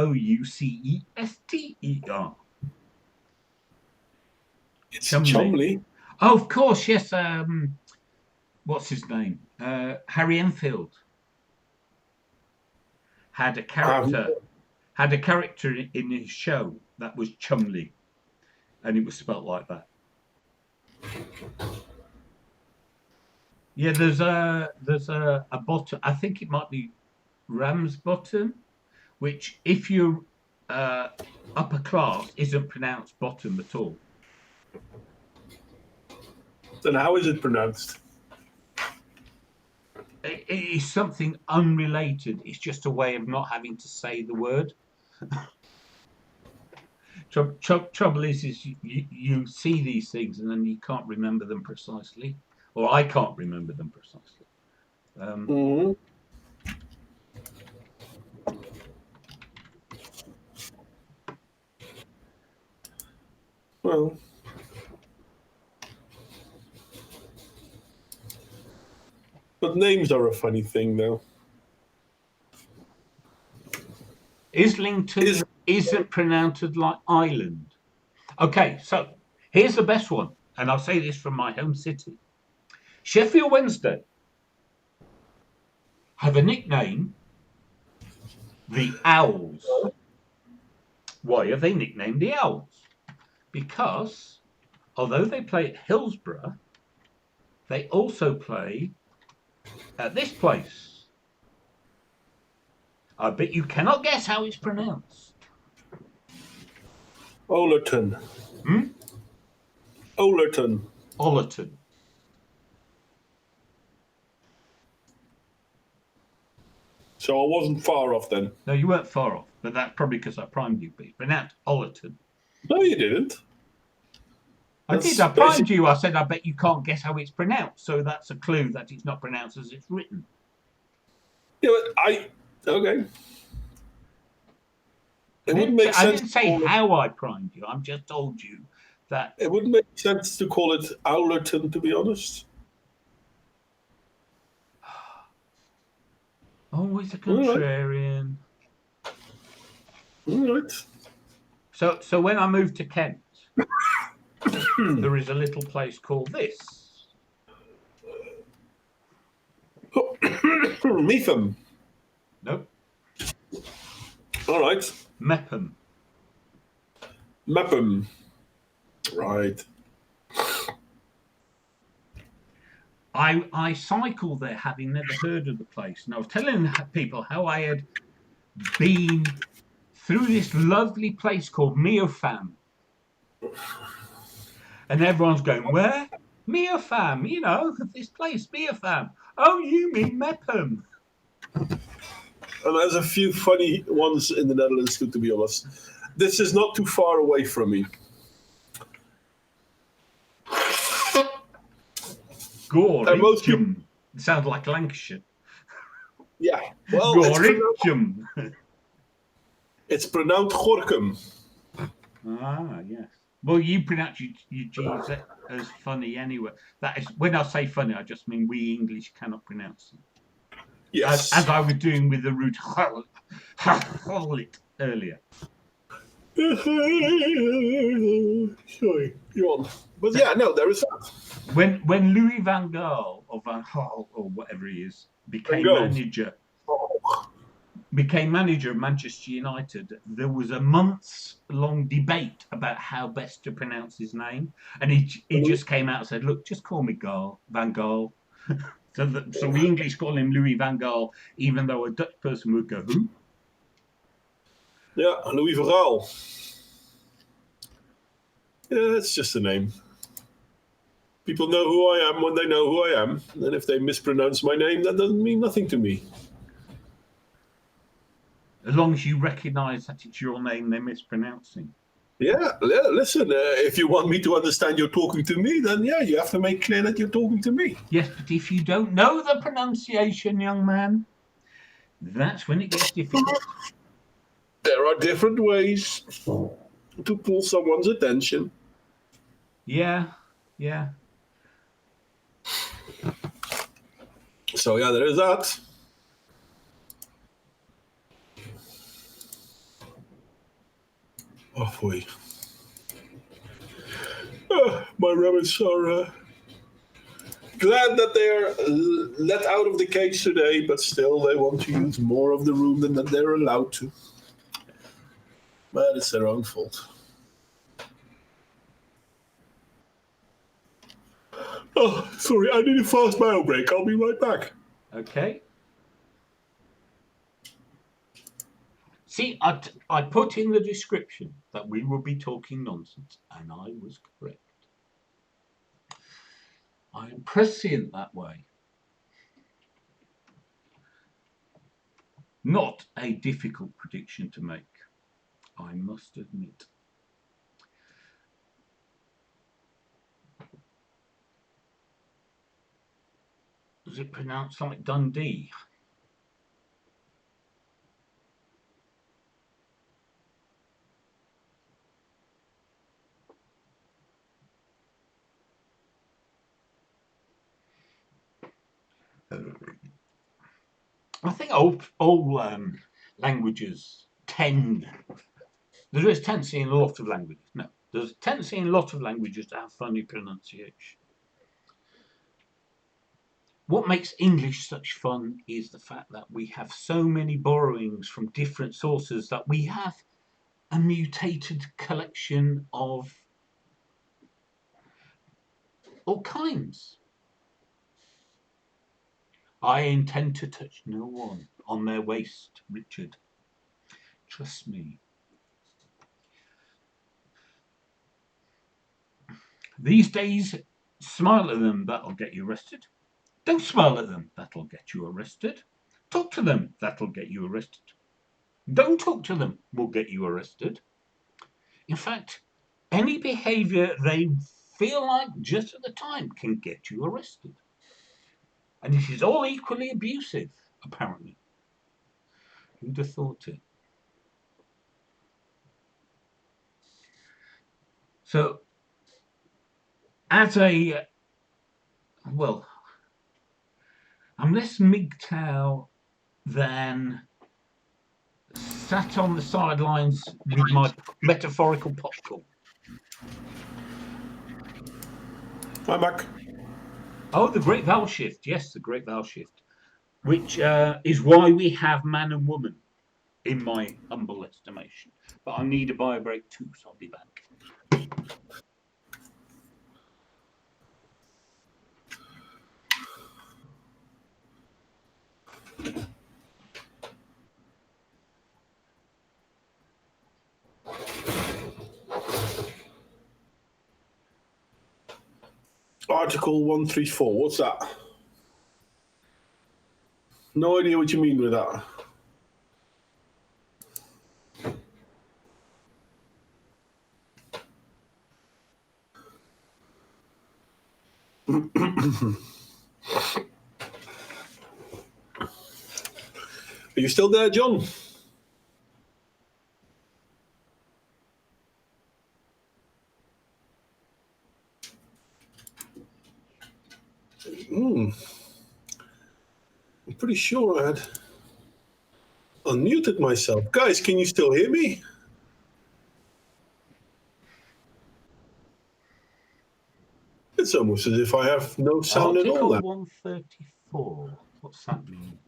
It's Chumley. Oh, of course, yes. What's his name? Harry Enfield had a character. Had a character in his show that was Chumley, and it was spelt like that. Yeah, there's a bottom. I think it might be Ramsbottom, which, if you're upper class, isn't pronounced bottom at all. Then how is it pronounced? It is something unrelated. It's just a way of not having to say the word. Trouble is you see these things and then you can't remember them precisely, or I can't remember them precisely. Well, but names are a funny thing, though. Islington isn't pronounced like island. Okay, so here's the best one, and I'll say this from my home city. Sheffield Wednesday have a nickname, the Owls. Why are they nicknamed the Owls? Because although they play at Hillsborough, they also play at this place. I bet you cannot guess how it's pronounced. Ollerton. Ollerton. Ollerton. So I wasn't far off then. No, you weren't far off, but that's probably because I primed you. But it's pronounced Ollerton. No, you didn't. I did. I primed you. I said, I bet you can't guess how it's pronounced. So that's a clue that it's not pronounced as it's written. Yeah, but okay. It wouldn't make sense. I didn't say how I primed you. I've just told you that. It wouldn't make sense to call it Owlerton, to be honest. Always a contrarian. All right. So when I moved to Kent, there is a little place called this. Meetham. Nope. All right. Mepham. Mepham. Right. I cycled there having never heard of the place. And I was telling people how I had been through this lovely place called Meopham. And everyone's going, where? Meopham, you know, this place, Meopham. Oh, you mean Mepham. And there's a few funny ones in the Netherlands too, to be honest. This is not too far away from me. Gorichum. It sounds like Lancashire. Yeah. Well, Gorichum. it's pronounced Gorkum. Ah, yes. Well, you pronounce your G's as funny anyway. That is, when I say funny, I just mean we English cannot pronounce them. As Yes. I was doing with the root earlier. Sorry, you on? But yeah, no, there is that. When Louis Van Gaal or Van Gaal or whatever he is And became go. manager Oh, of Manchester United, there was a months long debate about how best to pronounce his name, and he just came out and said, "Look, just call me Van Gaal." So we English call him Louis Van Gaal, even though a Dutch person would go, "Who?" yeah, Louis Verhaal. Yeah, it's just a name. People know who I am when they know who I am, and if they mispronounce my name, that doesn't mean nothing to me. As long as you recognise that it's your name they're mispronouncing. Yeah, listen, if you want me to understand you're talking to me, then yeah, you have to make clear that you're talking to me. Yes, but if you don't know the pronunciation, young man, that's when it gets difficult. There are different ways to pull someone's attention. Yeah, yeah. So yeah, there is that. Oh boy. My rabbits are glad that they are let out of the cage today, but still they want to use more of the room than they're allowed to. But it's their own fault. Oh, sorry, I need a fast mail break. I'll be right back. Okay. See, I put in the description that we will be talking nonsense, and I was correct. I am prescient that way. Not a difficult prediction to make, I must admit. Is it pronounced like Dundee? I think all languages tend. There is tendency in a lot of languages. No, there's a tendency in a lot of languages to have funny pronunciation. What makes English such fun is the fact that we have so many borrowings from different sources that we have a mutated collection of all kinds. I intend to touch no one on their waist, Richard. Trust me. These days, smile at them, that'll get you arrested. Don't smile at them, that'll get you arrested. Talk to them, that'll get you arrested. Don't talk to them, will get you arrested. In fact, any behavior they feel like just at the time can get you arrested. And it is all equally abusive, apparently. Who'd have thought it? So, as a, well, I'm less MGTOW than sat on the sidelines with my metaphorical popcorn. I'm back. Oh, the Great Vowel Shift. Yes, the Great Vowel Shift, which is why we have man and woman, in my humble estimation. But I need a bio break too, so I'll be back. Article 134. What's that? No idea what you mean with that. Are you still there, John? I'm pretty sure I had unmuted myself. Guys, can you still hear me? It's almost as if I have no sound at all Article now. 134. What's that mean?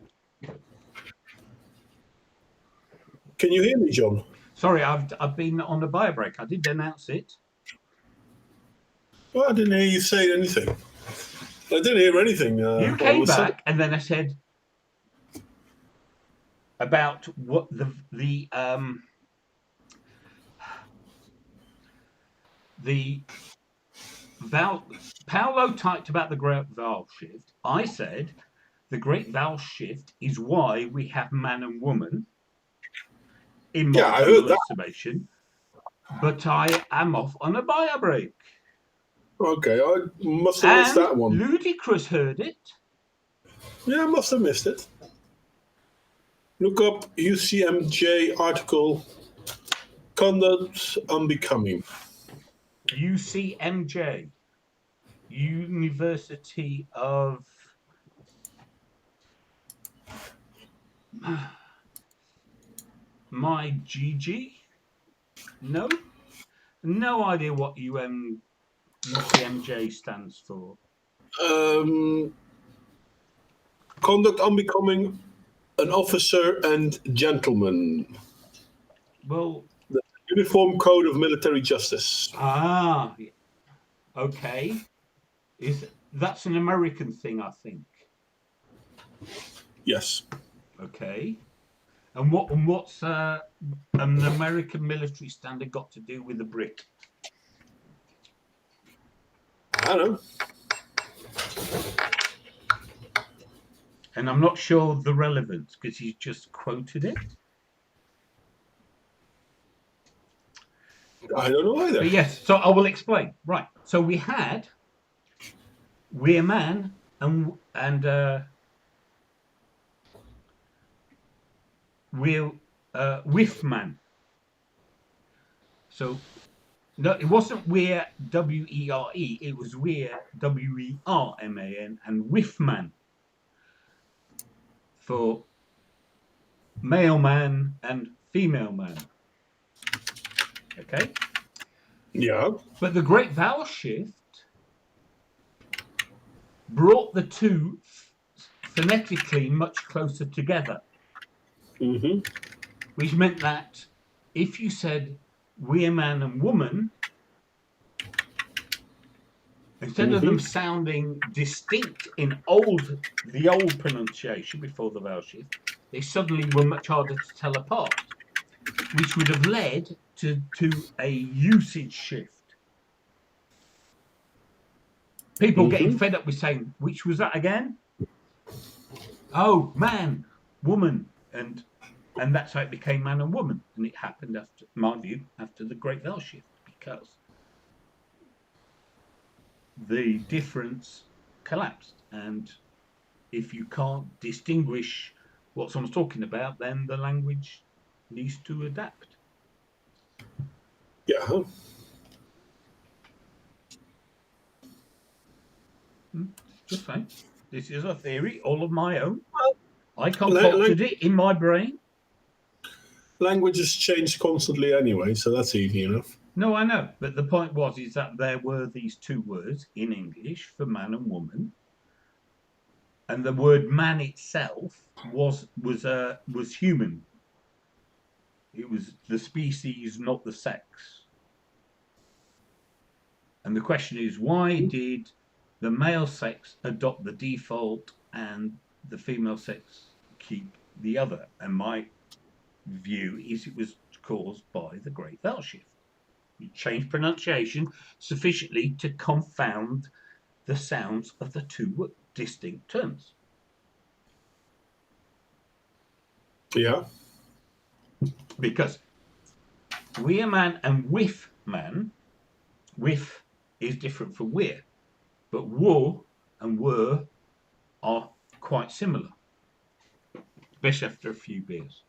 Can you hear me, John? Sorry, I've been on a bio break. I did announce it. Well, I didn't hear you say anything. I didn't hear anything. You all came of a sudden. back, and then I said about what the Paolo typed about the great vowel shift. I said the great vowel shift is why we have man and woman in Yeah, I heard multitonal that. estimation. But I am off on a bio break. Okay, I must have missed that one. Ludicrous heard it. Yeah, I must have missed it. Look up UCMJ article, Conduct Unbecoming. UCMJ, University of my GG? No idea what UCMJ stands for. Conduct Unbecoming an Officer and Gentleman. Well, The Uniform Code of Military Justice. Okay. That's an American thing, I think. Yes. Okay. And what's an American military standard got to do with the Brit? I don't know. And I'm not sure the relevance because he's just quoted it. I don't know either. But yes, so I will explain. Right. So we're man and we're with man. So no, it wasn't we're W-E-R-E, it was we're W-E-R-M-A-N and with man for male man and female man. Okay? Yeah. But the great vowel shift brought the two phonetically much closer together. Mm-hmm. Which meant that if you said we're man and woman, instead of them sounding distinct in the old pronunciation before the vowel shift, they suddenly were much harder to tell apart, which would have led to a usage shift. People getting fed up with saying, which was that again? Oh, man, woman, and that's how it became man and woman. And it happened, after my view, after the Great Vowel Shift, because the difference collapsed. And if you can't distinguish what someone's talking about, then the language needs to adapt. Yeah. Just saying. This is a theory, all of my own. I concocted it in my brain. Languages change constantly anyway, so that's easy enough. No, I know. But the point is that there were these two words in English for man and woman. And the word man itself was human. It was the species, not the sex. And the question is, why did the male sex adopt the default and the female sex keep the other? And my view is it was caused by the Great Vowel Shift. You changed pronunciation sufficiently to confound the sounds of the two distinct terms. Yeah. Because we're man and with man, with is different from we're, but wo and were are quite similar, especially after a few beers.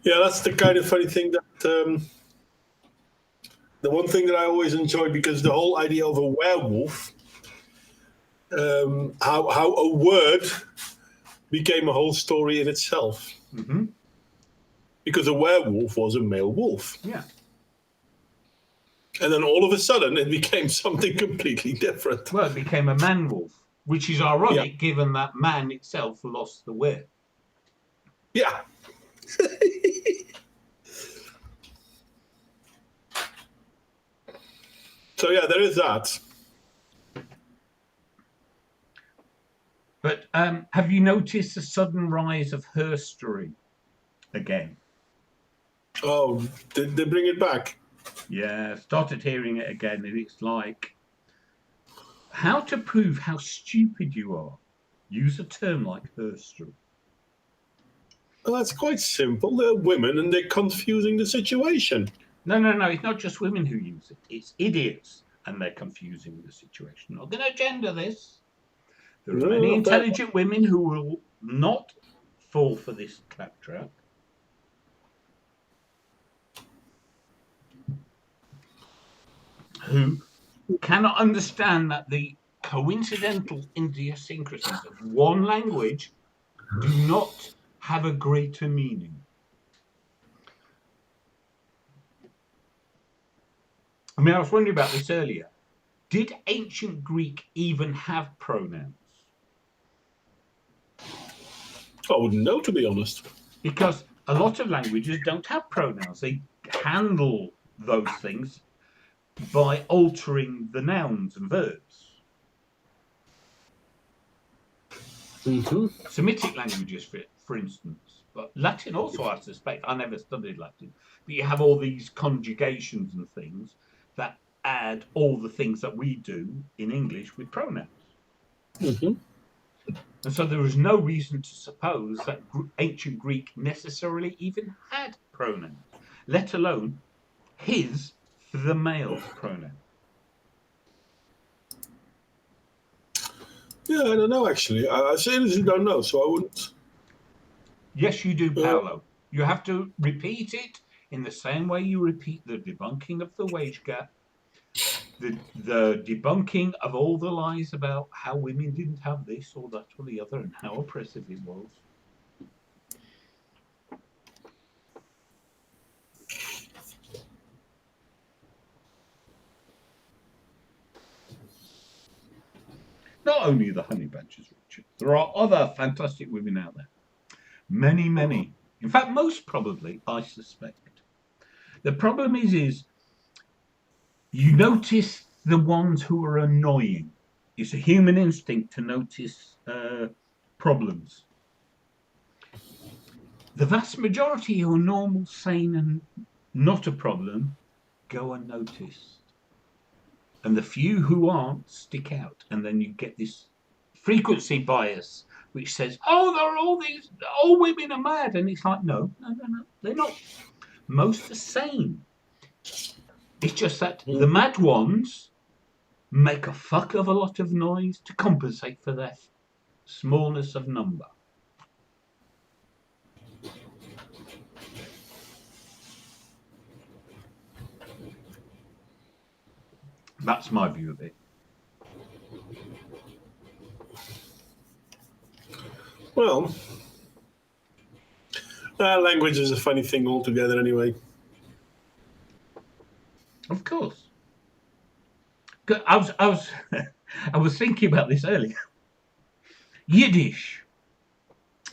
Yeah, that's the kind of funny thing that the one thing that I always enjoy, because the whole idea of a werewolf how a word became a whole story in itself. Mm-hmm. Because a werewolf was a male wolf. Yeah. And then all of a sudden it became something completely different. Well, it became a man wolf, which is ironic given that man itself lost the were. Yeah. So yeah, there is that. But have you noticed the sudden rise of herstory again? Oh, did they bring it back? Yeah, started hearing it again, and it's like, how to prove how stupid you are? Use a term like herstory. Well, that's quite simple. They're women and they're confusing the situation. No, it's not just women who use it. It's idiots, and they're confusing the situation. Not going to gender this. There are many intelligent women who will not fall for this claptrap. Who cannot understand that the coincidental idiosyncrasies of one language do not have a greater meaning. I mean, I was wondering about this earlier. Did ancient Greek even have pronouns? I wouldn't know, to be honest. Because a lot of languages don't have pronouns. They handle those things by altering the nouns and verbs. Mm-hmm. Semitic languages, for instance, but Latin also, I suspect. I never studied Latin, but you have all these conjugations and things that add all the things that we do in English with pronouns. Mm-hmm. And so there is no reason to suppose that ancient Greek necessarily even had pronouns, let alone his for the male pronoun. Yeah, I don't know, actually. I seriously don't know, so I wouldn't. Yes, you do, Paolo. You have to repeat it in the same way you repeat the debunking of the wage gap, the debunking of all the lies about how women didn't have this or that or the other and how oppressive it was. Not only the honey badgers, Richard, there are other fantastic women out there. Many, many. In fact, most probably, I suspect. The problem is you notice the ones who are annoying. It's a human instinct to notice problems. The vast majority who are normal, sane, and not a problem go unnoticed. And the few who aren't stick out. And then you get this frequency bias, which says, oh, there are all women are mad. And it's like, no, they're not. Most are sane. It's just that the mad ones make a fuck of a lot of noise to compensate for their smallness of number. That's my view of it. Well, language is a funny thing altogether, anyway. Of course. I was I was thinking about this earlier. Yiddish.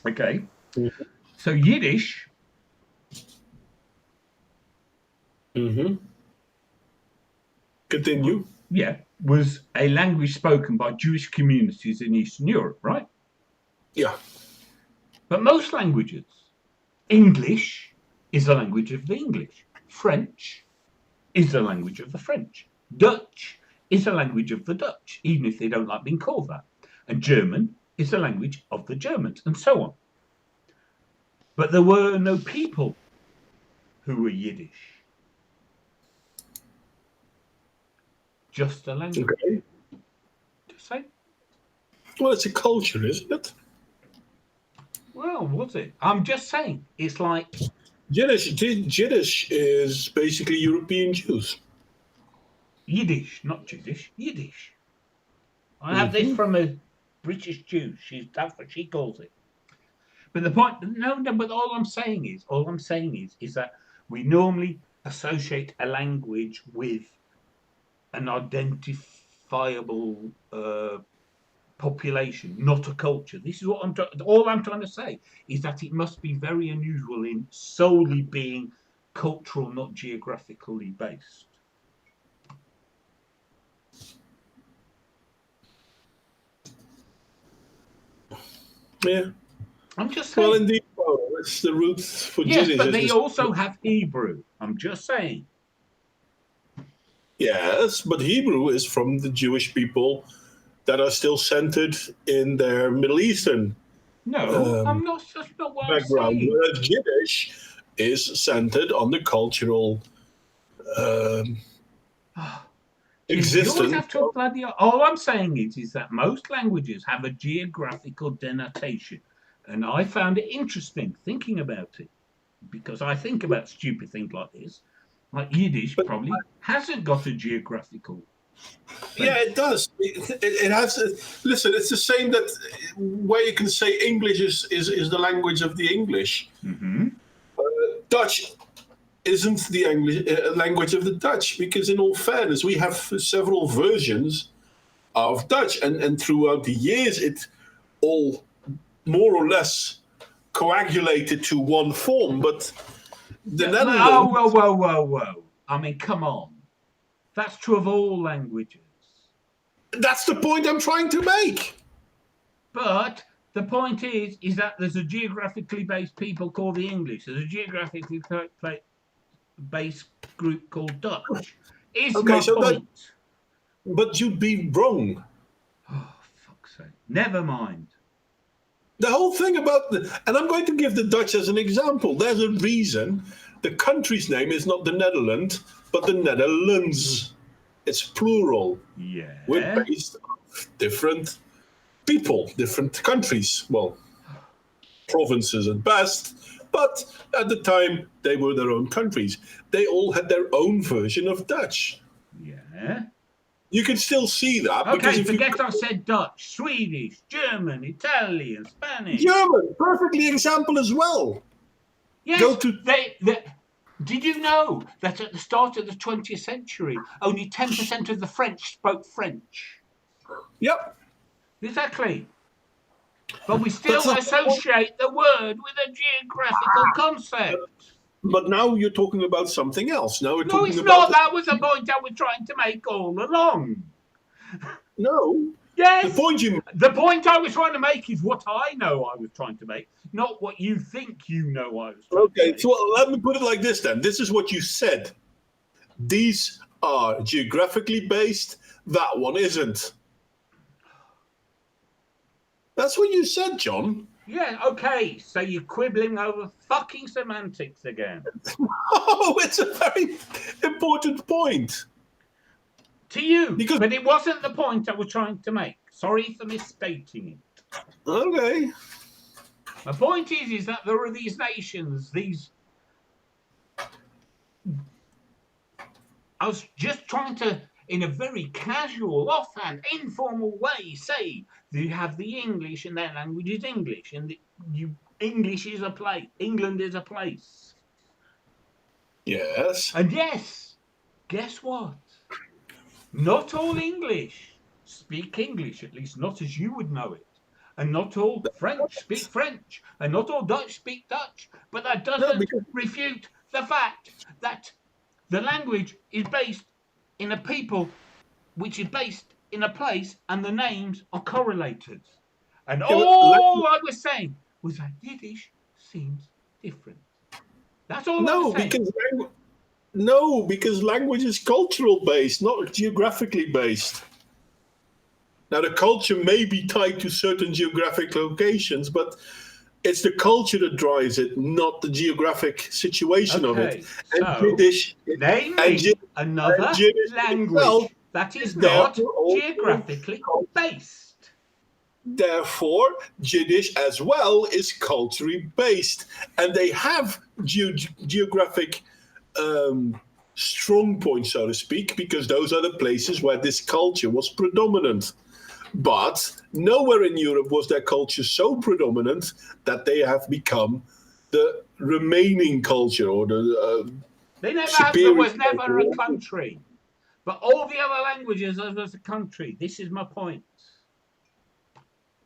Okay. Mm-hmm. So Yiddish. Mm-hmm. Continue. Yeah, was a language spoken by Jewish communities in Eastern Europe, right? Yeah. But most languages, English is the language of the English. French is the language of the French. Dutch is the language of the Dutch, even if they don't like being called that. And German is the language of the Germans, and so on. But there were no people who were Yiddish. Just a language. Okay. Just say. Well, it's a culture, isn't it? Well, was it? I'm just saying. It's like Yiddish is basically European Jews. Yiddish, not Jiddish. Yiddish. I have this from a British Jew. That's what she calls it. But the point, no. But all I'm saying is that we normally associate a language with an identifiable population, not a culture. This is what all I'm trying to say is that it must be very unusual in solely being cultural, not geographically based. Yeah. I'm just saying. Well, indeed, it's the root for Yes, Yiddish. but they also have Hebrew. I'm just saying. Yes, but Hebrew is from the Jewish people that are still centered in their Middle Eastern No, I'm not. That's not what I'm background, saying. whereas Yiddish is centered on the cultural You always existence. have to bloody. All I'm saying is that most languages have a geographical denotation, and I found it interesting thinking about it because I think about stupid things like this. Like Yiddish But probably hasn't got a geographical yeah, base. it does. It has. Listen, it's the same that where you can say English is the language of the English. Mm-hmm. Dutch isn't the English language of the Dutch because, in all fairness, we have several versions of Dutch, and throughout the years, it all more or less coagulated to one form. But the Yeah, Netherlands, whoa. I mean, come on. That's true of all languages. that's the point I'm trying to make. But the point is that there's a geographically based people called the English. There's a geographically based group called Dutch. Is Okay, my so that, point. but you'd be wrong. Oh, fuck's sake. Never mind. The whole thing about and I'm going to give the Dutch as an example. There's a reason the country's name is not the Netherlands, but the Netherlands. It's plural. We're Yeah. based on different people, different countries. Well, provinces at best, but at the time they were their own countries. They all had their own version of Dutch. Yeah. You can still see that because Okay, if you forget I said Dutch, Swedish, German, Italian, Spanish. German, perfectly example as well. Yes, Go to did you know that at the start of the 20th century, only 10% of the French spoke French? yep. Exactly. But we That's still the whole associate the word with a geographical concept. But now you're talking about something else. Now we're No, talking it's about not. That was the point I was trying to make all along. no. The Yes. point you The point I was trying to make is what I know I was trying to make, not what you think you know I was trying to okay. make. So let me put it like this then. This is what you said. These are geographically based. That one isn't. That's what you said, John. Yeah, okay, so you're quibbling over fucking semantics again. Oh, it's a very important point. To you, Because but it wasn't the point I was trying to make. Sorry for misstating it. okay. My point is that there are these nations, I was just trying to, in a very casual, offhand, informal way, say that you have the English and their language is English, and English is a place, England is a place. Yes. And yes, guess what? Not all English speak English, at least not as you would know it. And not all French speak French, and not all Dutch speak Dutch. But that No, doesn't because refute the fact that the language is based in a people which is based in a place, and the names are correlated. And yeah, all I was saying was that Yiddish seems different. That's all I was no, saying. because language is cultural based, not geographically based. Now, the culture may be tied to certain geographic locations, but it's the culture that drives it, not the geographic situation of it. Okay, And so Yiddish, name and, me Yid- and another Yiddish itself language that is is not therefore also geographically cult- based. therefore Yiddish as well is culturally based, and they have geographic strong points, so to speak, because those are the places where this culture was predominant. But nowhere in Europe was their culture so predominant that they have become the remaining culture or the there superior was never a culture. country. But all the other languages, there was a country. This is my point.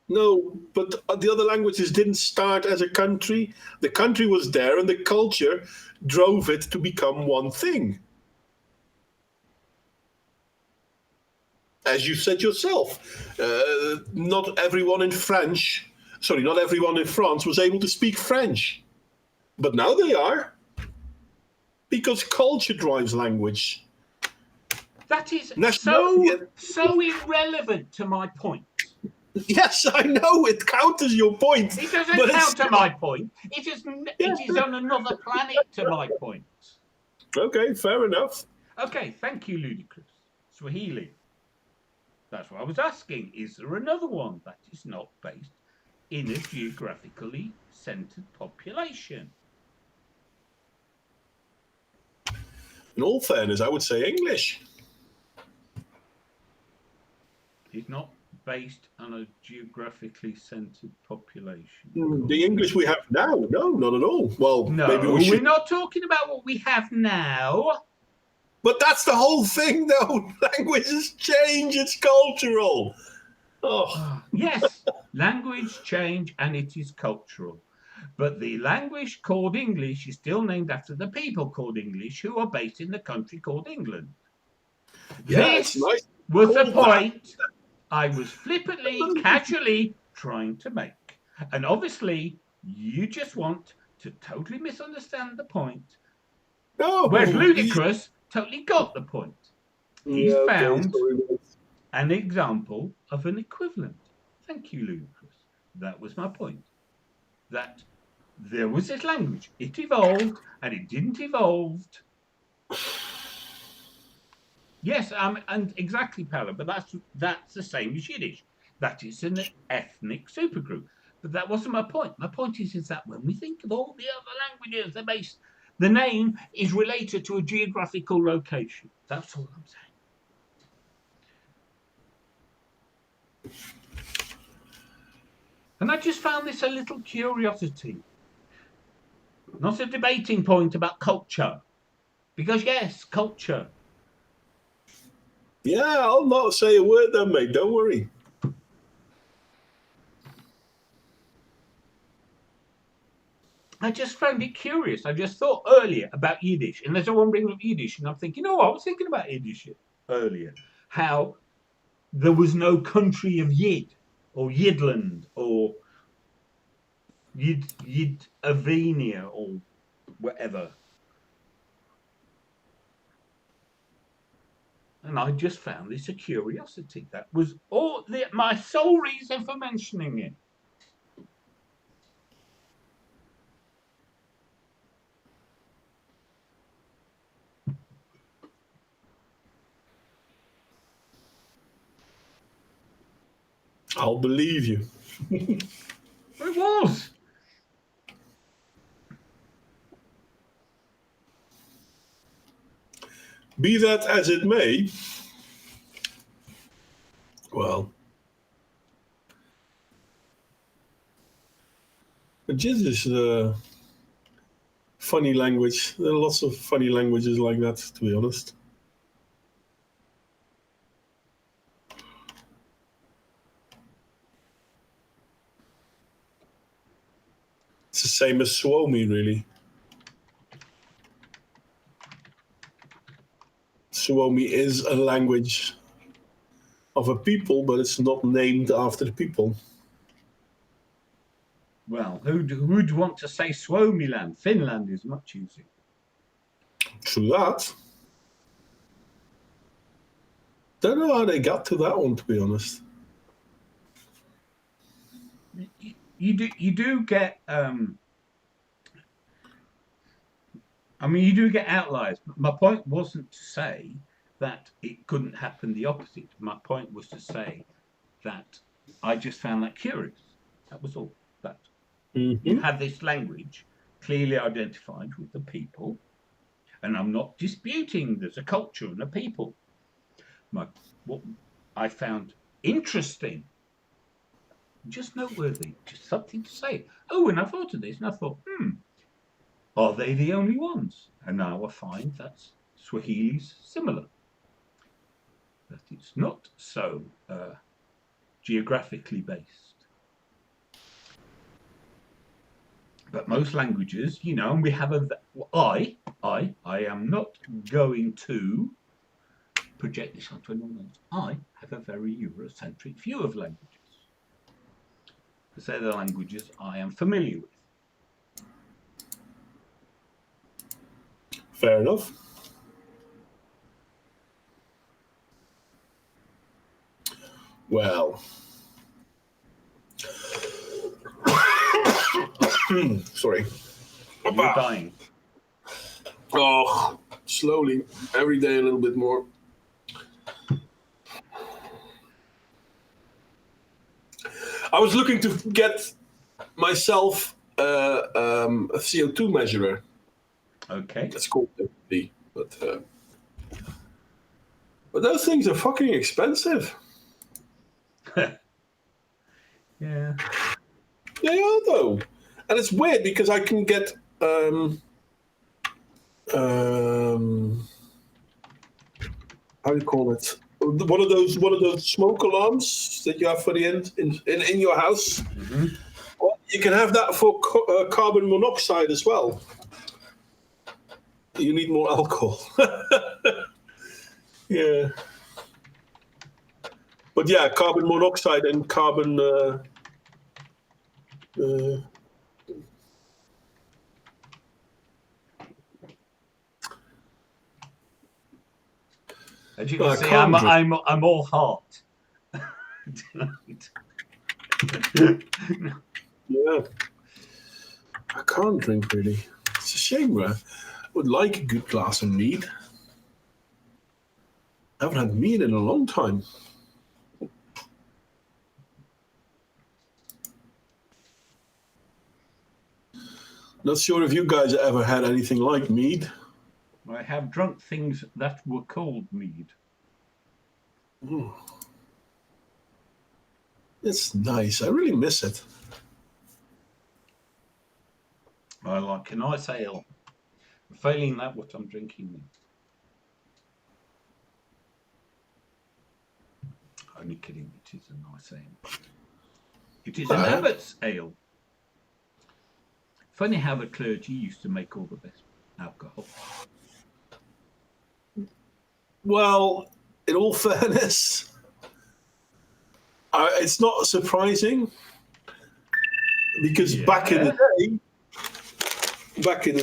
No, but the other languages didn't start as a country. The country was there, and the culture drove it to become one thing. As you said yourself, not everyone in not everyone in France was able to speak French. But now they are. Because culture drives language. That is Nationality. so irrelevant to my point. Yes, I know it counters your point. It doesn't counter my point. It is on another planet to my point. Okay, fair enough. Okay, thank you, Ludicrous. Swahili. That's what I was asking. Is there another one that is not based in a geographically centered population? In all fairness, I would say English. It's not based on a geographically centered population. The English we have now, no, not at all. Well, no, maybe we should. We're not talking about what we have now. But that's the whole thing, though. Languages change. It's cultural. Oh. Yes, language change and it is cultural. But the language called English is still named after the people called English who are based in the country called England. Yeah, this nice was the point I was flippantly, casually trying to make. And obviously, you just want to totally misunderstand the point. No, whereas Ludicrous totally got the point. He's found an example of an equivalent. Thank you, Ludicrous. That was my point. That there was this language. It evolved and it didn't evolve. Yes, and exactly, Pella, but that's the same as Yiddish. That is an ethnic supergroup. But that wasn't my point. My point is that when we think of all the other languages, the name is related to a geographical location. That's all I'm saying. And I just found this a little curiosity. Not a debating point about culture. Because, yes, culture. Yeah, I'll not say a word then, mate. Don't worry. I just found it curious. I just thought earlier about Yiddish, and there's no one bringing up Yiddish, and I'm thinking, I was thinking about Yiddish earlier, how there was no country of Yid or Yidland or Yidavenia or whatever. And I just found this a curiosity. That was my sole reason for mentioning it. I'll believe you. It was. Be that as it may, well, Jizz is a funny language. There are lots of funny languages like that, to be honest. It's the same as Suomi, really. Suomi is a language of a people, but it's not named after the people. Well, who'd want to say Suomiland? Finland is much easier. True that. Don't know how they got to that one, to be honest. You do get you do get outliers. My point wasn't to say that it couldn't happen the opposite. My point was to say that I just found that curious. That was all. That you had this language clearly identified with the people, and I'm not disputing there's a culture and a people. What I found interesting, just noteworthy, just something to say. Oh, and I thought of this, and I thought, are they the only ones? And now I find that Swahili's similar, that it's not so geographically based. But most languages, you know, and we have I am not going to project this onto anyone else. I have a very Eurocentric view of languages, because they're the languages I am familiar with. Fair enough. Well, sorry. You're dying. Oh, slowly, every day a little bit more. I was looking to get myself a CO2 measurer. Okay. It's called FP, but those things are fucking expensive. Yeah. They are though, and it's weird because I can get how do you call it? One of those smoke alarms that you have for the end in your house. Mm-hmm. Well, you can have that for carbon monoxide as well. You need more alcohol. Yeah. But yeah, carbon monoxide and carbon. As you can see, I'm all heart. Yeah. I can't drink really. It's a shame, right? I would like a good glass of mead. I haven't had mead in a long time. Not sure if you guys ever had anything like mead. I have drunk things that were called mead. Mm. It's nice. I really miss it. I like a nice ale. Failing that, what I'm drinking now. Only kidding, it is a nice ale. It is an abbot's ale. Funny how the clergy used to make all the best alcohol. Well, in all fairness, it's not surprising because back in the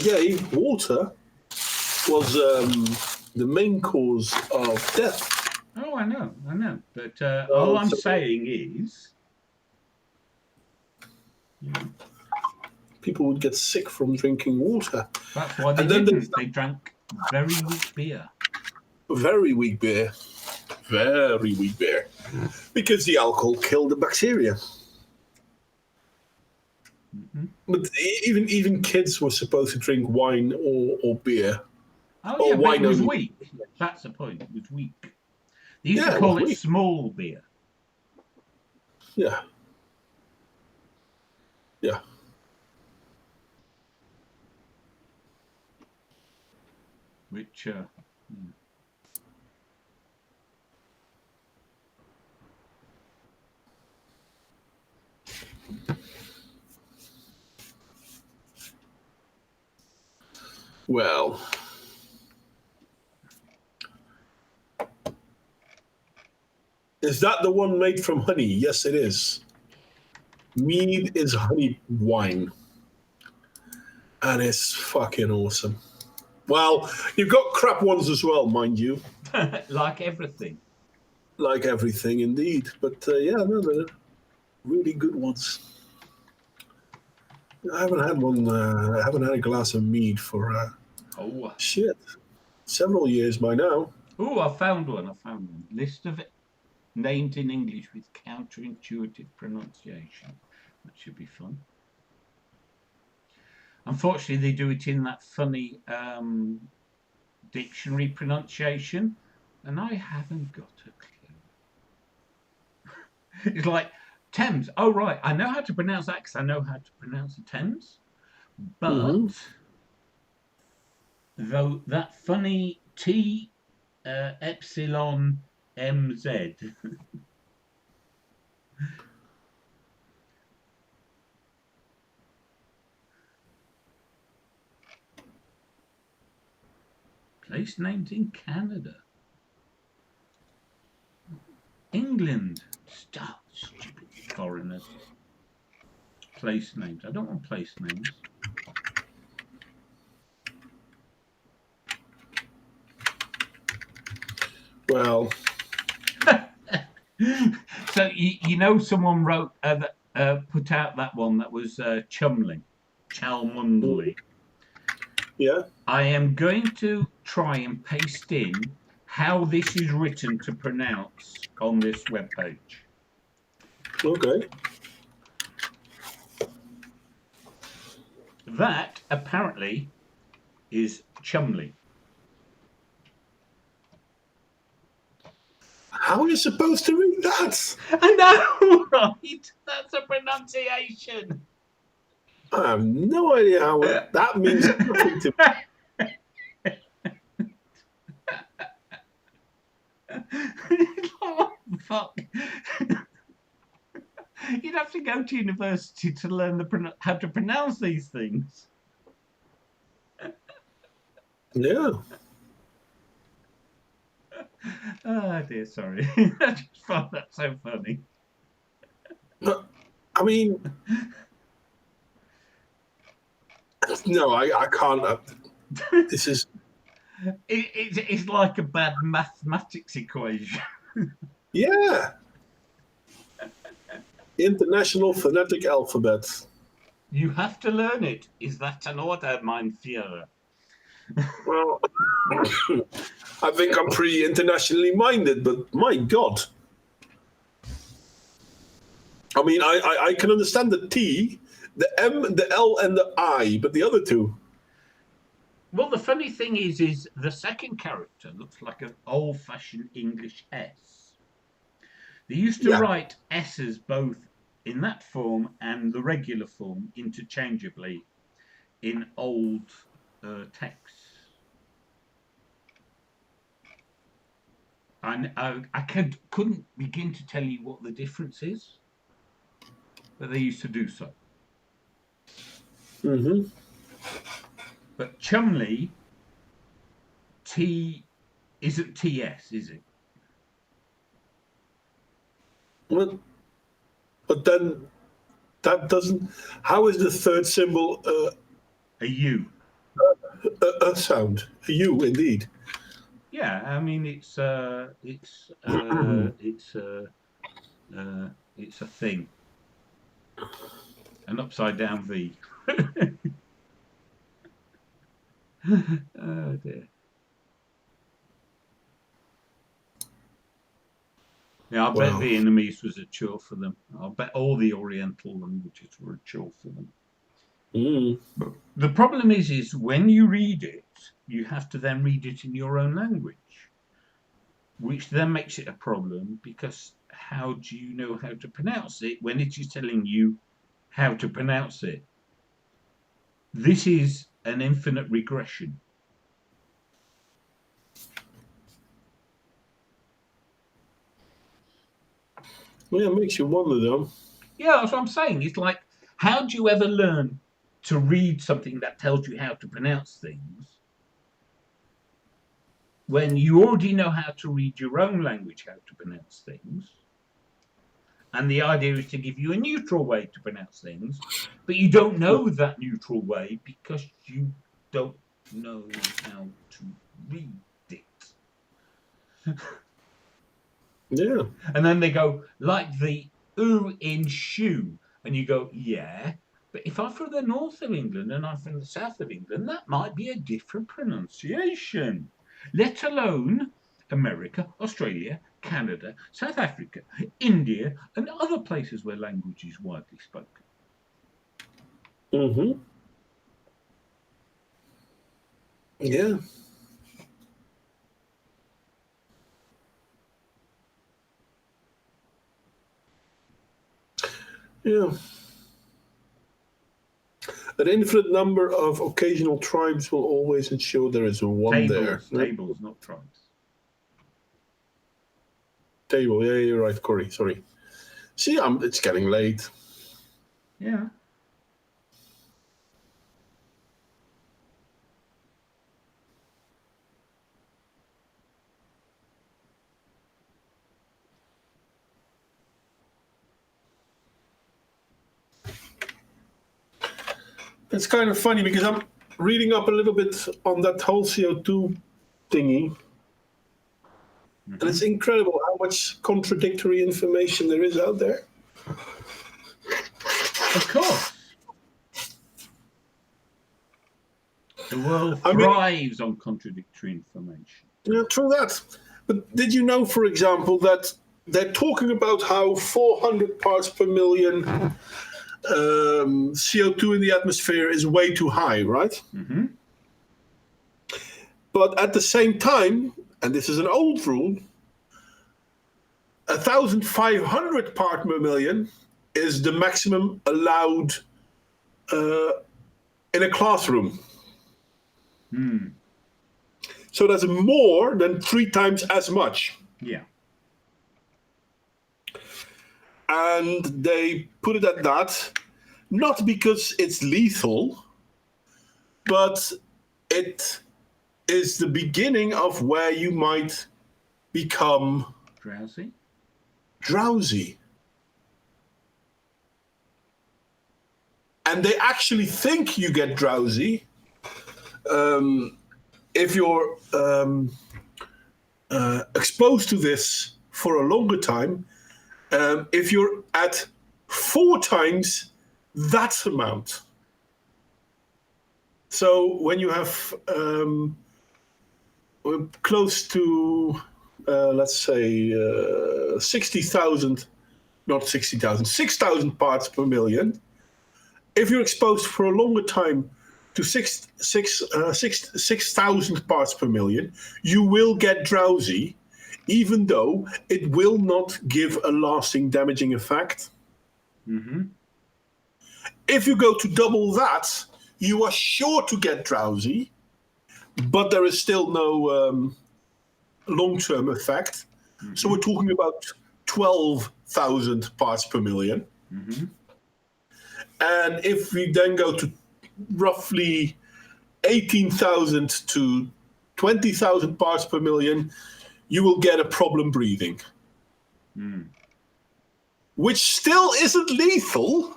day, water was the main cause of death. Oh, I know. But all I'm saying is, people would get sick from drinking water. That's why they didn't. They drank very weak beer. Very weak beer. Very weak beer. Because the alcohol killed the bacteria. Mm-hmm. But even kids were supposed to drink wine or beer. Oh, yeah, but it was weak. That's the point. It was weak. They used to call it small beer. Yeah. Yeah. Which, Well, is that the one made from honey? Yes, it is. Mead is honey wine. And it's fucking awesome. Well, you've got crap ones as well, mind you. Like everything. Like everything, indeed. But yeah, no, they're really good ones. I haven't had one. I haven't had a glass of mead for several years by now. Oh, I found one. List of names in English with counterintuitive pronunciation. That should be fun. Unfortunately, they do it in that funny dictionary pronunciation, and I haven't got a It's like Thames. Oh, right. I know how to pronounce that because I know how to pronounce the Thames. But Hmm. though that funny T epsilon MZ, place names in Canada, England. Stop, stupid foreigners. Place names. I don't want place names. Well, So you know someone wrote put out that one that was Chumley, Chalmundley. yeah, I am going to try and paste in how this is written to pronounce on this webpage. okay. That apparently is Chumley. How are you supposed to read that? I know, right? That's a pronunciation. I have no idea how that means nothing to Oh, fuck. You'd have to go to university to learn how to pronounce these things. me. Yeah. Oh dear, sorry. I just found that so funny. But, I mean, no, I can't. This is, It's like a bad mathematics equation. yeah, International Phonetic Alphabet. You have to learn it. Is that an order, mein Führer? Well, I think I'm pretty internationally minded, but my God. I mean, I can understand the T, the M, the L, and the I, but the other two. Well, the funny thing is the second character looks like an old-fashioned English S. They used to Yeah. write S's both in that form and the regular form interchangeably in old texts. I couldn't begin to tell you what the difference is, but they used to do so. Mm-hmm. But Chumley T isn't TS, is it? But then that doesn't. How is the third symbol A U. a sound? A U, indeed. Yeah, I mean it's a thing, an upside down V. Oh dear. Yeah, I bet Well, Vietnamese was a chore for them. I bet all the Oriental languages were a chore for them. mm, But the problem is when you read it, you have to then read it in your own language, which then makes it a problem because how do you know how to pronounce it when it is telling you how to pronounce it? This is an infinite regression. yeah, it makes you wonder though. Yeah, that's what I'm saying. It's like, how do you ever learn to read something that tells you how to pronounce things when you already know how to read your own language, how to pronounce things? And the idea is to give you a neutral way to pronounce things, but you don't know that neutral way because you don't know how to read it. Yeah. And then they go, like the oo in shoe. And you go, yeah. But if I'm from the north of England and I'm from the south of England, that might be a different pronunciation, let alone America, Australia, Canada, South Africa, India, and other places where language is widely spoken. Mm-hmm. Yeah. Yeah. An infinite number of occasional tribes will always ensure there is one there. Tables, not tribes. Table, yeah, you're right, Corey. Sorry. See, it's getting late. Yeah. It's kind of funny because I'm reading up a little bit on that whole CO2 thingy. And it's incredible how much contradictory information there is out there. Of course. The world thrives on contradictory information. Yeah, true that. But did you know, for example, that they're talking about how 400 parts per million CO2 in the atmosphere is way too high, right? Mm-hmm. But at the same time, and this is an old rule, 1,500 part per million is the maximum allowed in a classroom. So that's more than 3 times as much. Yeah. And they put it at that, not because it's lethal, but it is the beginning of where you might become drowsy. And they actually think you get drowsy if you're exposed to this for a longer time. If you're at 4 times that amount. So when you have close to, let's say, 60,000, not 60,000, 6,000 parts per million, if you're exposed for a longer time to 6,000 parts per million, you will get drowsy, even though it will not give a lasting damaging effect. Mm-hmm. If you go to double that, you are sure to get drowsy, but there is still no long-term effect. Mm-hmm. So we're talking about 12,000 parts per million. Mm-hmm. And if we then go to roughly 18,000 to 20,000 parts per million, you will get a problem breathing. Which still isn't lethal,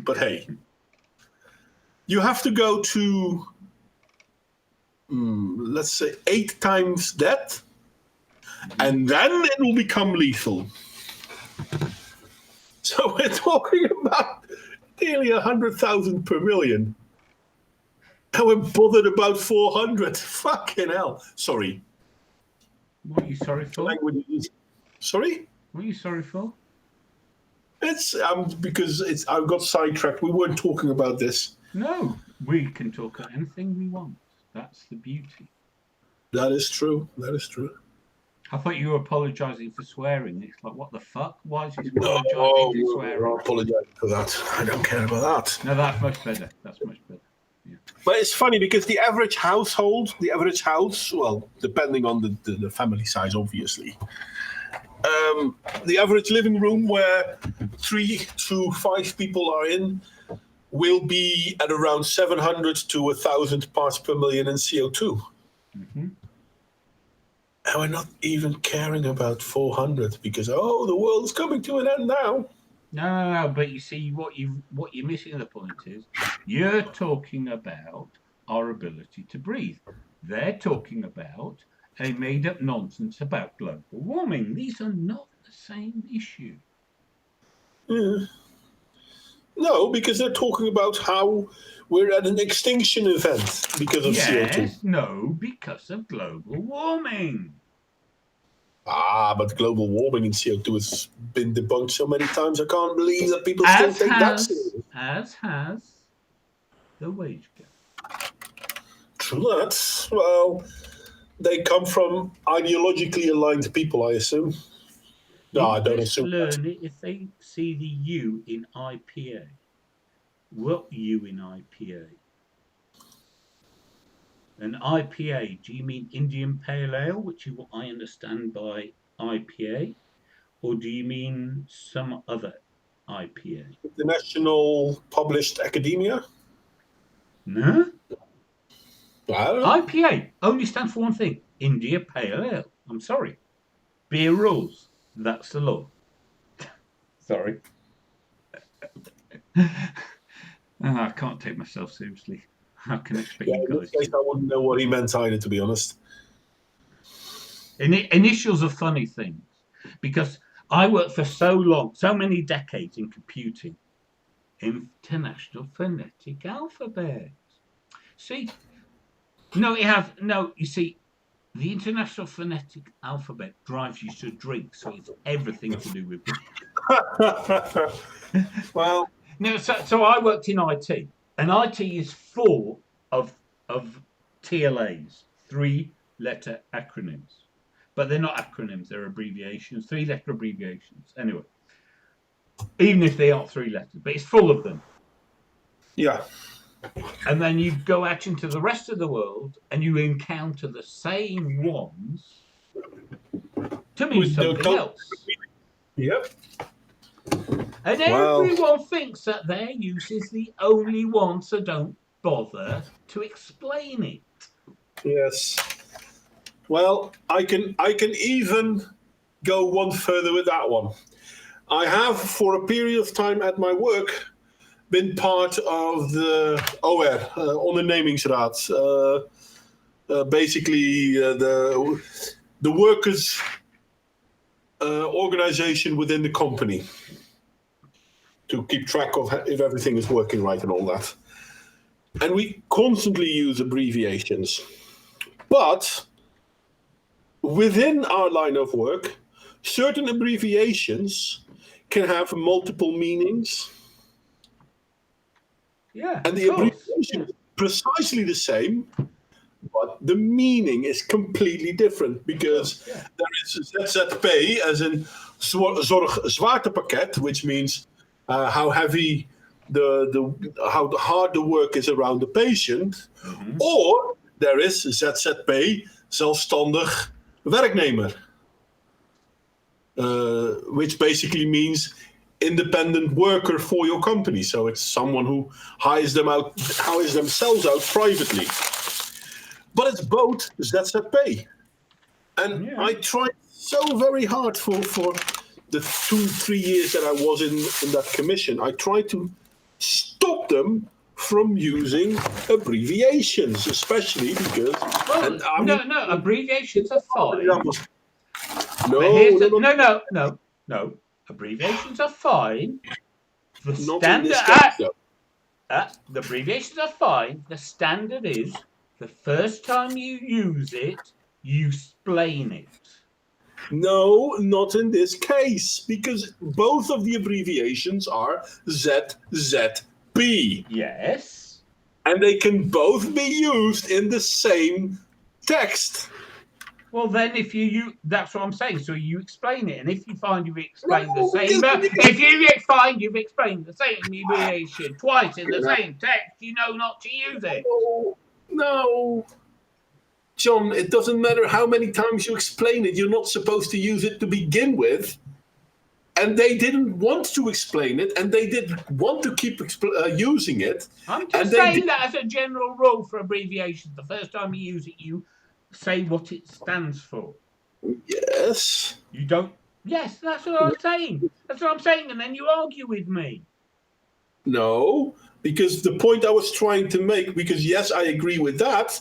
but hey. You have to go to, let's say, 8 times that, and then it will become lethal. So we're talking about nearly 100,000 per million. And we're bothered about 400. Fucking hell. Sorry. What are you sorry for? Sorry? What are you sorry for? It's because I got sidetracked. We weren't talking about this. No, we can talk about anything we want. That's the beauty. That is true. That is true. I thought you were apologising for swearing. It's like, what the fuck? Why is he apologising for swearing? I'm apologising for that. I don't care about that. No, that's much better. That's much better. Yeah. But it's funny because the average house, well, depending on the family size, obviously, the average living room where 3 to 5 people are in will be at around 700 to 1,000 parts per million in CO2. Mm-hmm. And we're not even caring about 400 because, the world is coming to an end now. No. But you see, what you're missing the point is, you're talking about our ability to breathe. They're talking about a made-up nonsense about global warming. These are not the same issue. No, because they're talking about how we're at an extinction event because of CO2. No, because of global warming. But global warming and CO2 has been debunked so many times, I can't believe that people still take that seriously. As has the wage gap. True that. Well, they come from ideologically aligned people, I assume. No, I don't Linguists assume that. learn it if they see the U in IPA. What U in IPA? An IPA, do you mean Indian Pale Ale, which is what I understand by IPA? Or do you mean some other IPA? International published academia? No? I don't know. IPA only stands for one thing, India Pale Ale. I'm sorry. Beer rules. That's the law. Sorry. I can't take myself seriously. How can I expect Yeah, you in this guys case, to? I wouldn't know what he meant either, to be honest. Initials are funny things because I worked for so long, so many decades in computing. International Phonetic Alphabet. See, no, it has no. You see, the International Phonetic Alphabet drives you to drink, so it's everything to do with drink. Well, No, so I worked in IT, and IT is full of TLAs, 3-letter acronyms, but they're not acronyms; they're abbreviations, 3-letter abbreviations. Anyway, even if they aren't 3 letters, but it's full of them. yeah. And then you go out into the rest of the world and you encounter the same ones to mean With the something else. Yep. And Well, everyone thinks that their use is the only one, so don't bother to explain it. yes. Well, I can even go one further with that one. I have, for a period of time at my work, been part of the OR, ondernemingsraad. Basically, the workers' organization within the company to keep track of if everything is working right and all that. And we constantly use abbreviations. But within our line of work, certain abbreviations can have multiple meanings. Yeah, And of the course. abbreviation Yeah. is precisely the same, but the meaning is completely different because Yeah. there is ZZP as in zorg zwaartepakket, which means how heavy how hard the work is around the patient, or there is ZZP, zelfstandig werknemer, which basically means independent worker for your company. So it's someone who hires themselves out privately. But it's both ZZP. And Yeah. I tried so very hard for the 2-3 years that I was in that commission. I tried to stop them from using abbreviations, especially because. Well, And I mean, no, abbreviations are fine. examples. But No, here's no, the no, no. Abbreviations are fine. The not in standard this case, though. the abbreviations are fine. The standard is the first time you use it, you explain it. No, not in this case, because both of the abbreviations are ZZP. Yes. And they can both be used in the same text. Well, then, that's what I'm saying. So you explain it, and if you find you've explained the No, same, because if you find you've explained the same abbreviation twice in the same text, you know not to use it. no, John, it doesn't matter how many times you explain it. You're not supposed to use it to begin with. And they didn't want to explain it, and they didn't want to keep using it. I'm just saying that as a general rule for abbreviations. The first time you use it, you say what it stands for. Yes. You don't. Yes, that's what I'm saying. That's what I'm saying, and then you argue with me. No, because the point I was trying to make, because yes, I agree with that,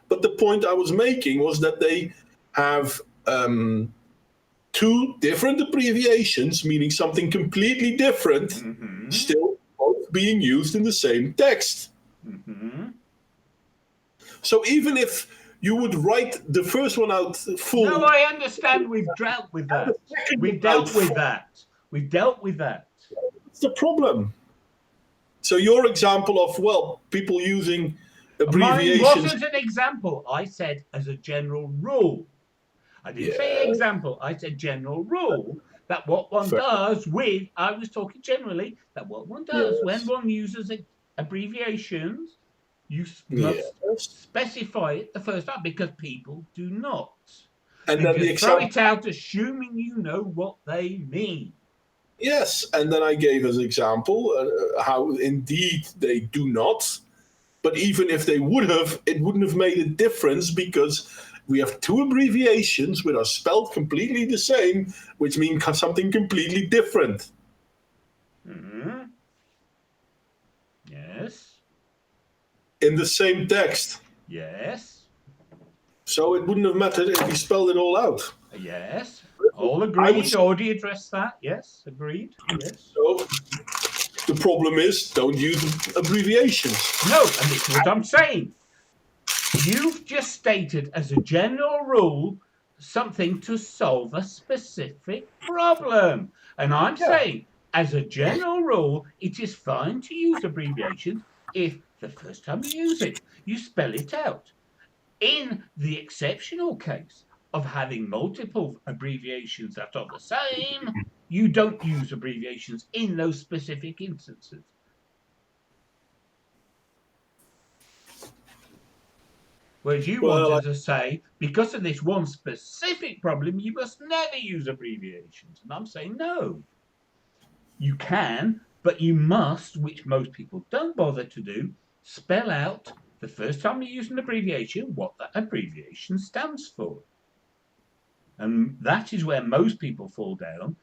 but the point I was making was that they have two different abbreviations, meaning something completely different, still both being used in the same text. So even if you would write the first one out full. No, I understand. We've dealt with that. We've dealt with that. We've dealt with that. What's the problem? So your example of, well, people using abbreviations. Mine wasn't an example. I said as a general rule. I didn't say example. I said general rule That what one Fair. does with, I was talking generally, that what one does when Yes. one uses abbreviations, you must Yes. specify it the first time, because people do not. And They then the just throw example. it out assuming you know what they mean. Yes, and then I gave as example how indeed they do not. But even if they would have, it wouldn't have made a difference because we have two abbreviations which are spelled completely the same, which mean something completely different. Mm-hmm. Yes. In the same text. Yes. So it wouldn't have mattered if we spelled it all out. Yes. All I would agreed. say Already addressed that. Yes. Agreed. Yes. so. The problem is, don't use abbreviations. No, and this is what I'm saying. You've just stated as a general rule something to solve a specific problem. And I'm Yeah. saying, as a general rule, it is fine to use abbreviations if the first time you use it, you spell it out. In the exceptional case of having multiple abbreviations that are the same, you don't use abbreviations in those specific instances. Whereas you Well, wanted to say, because of this one specific problem, you must never use abbreviations. And I'm saying, no, you can, but you must, which most people don't bother to do, spell out the first time you use an abbreviation what that abbreviation stands for. And that is where most people fall down.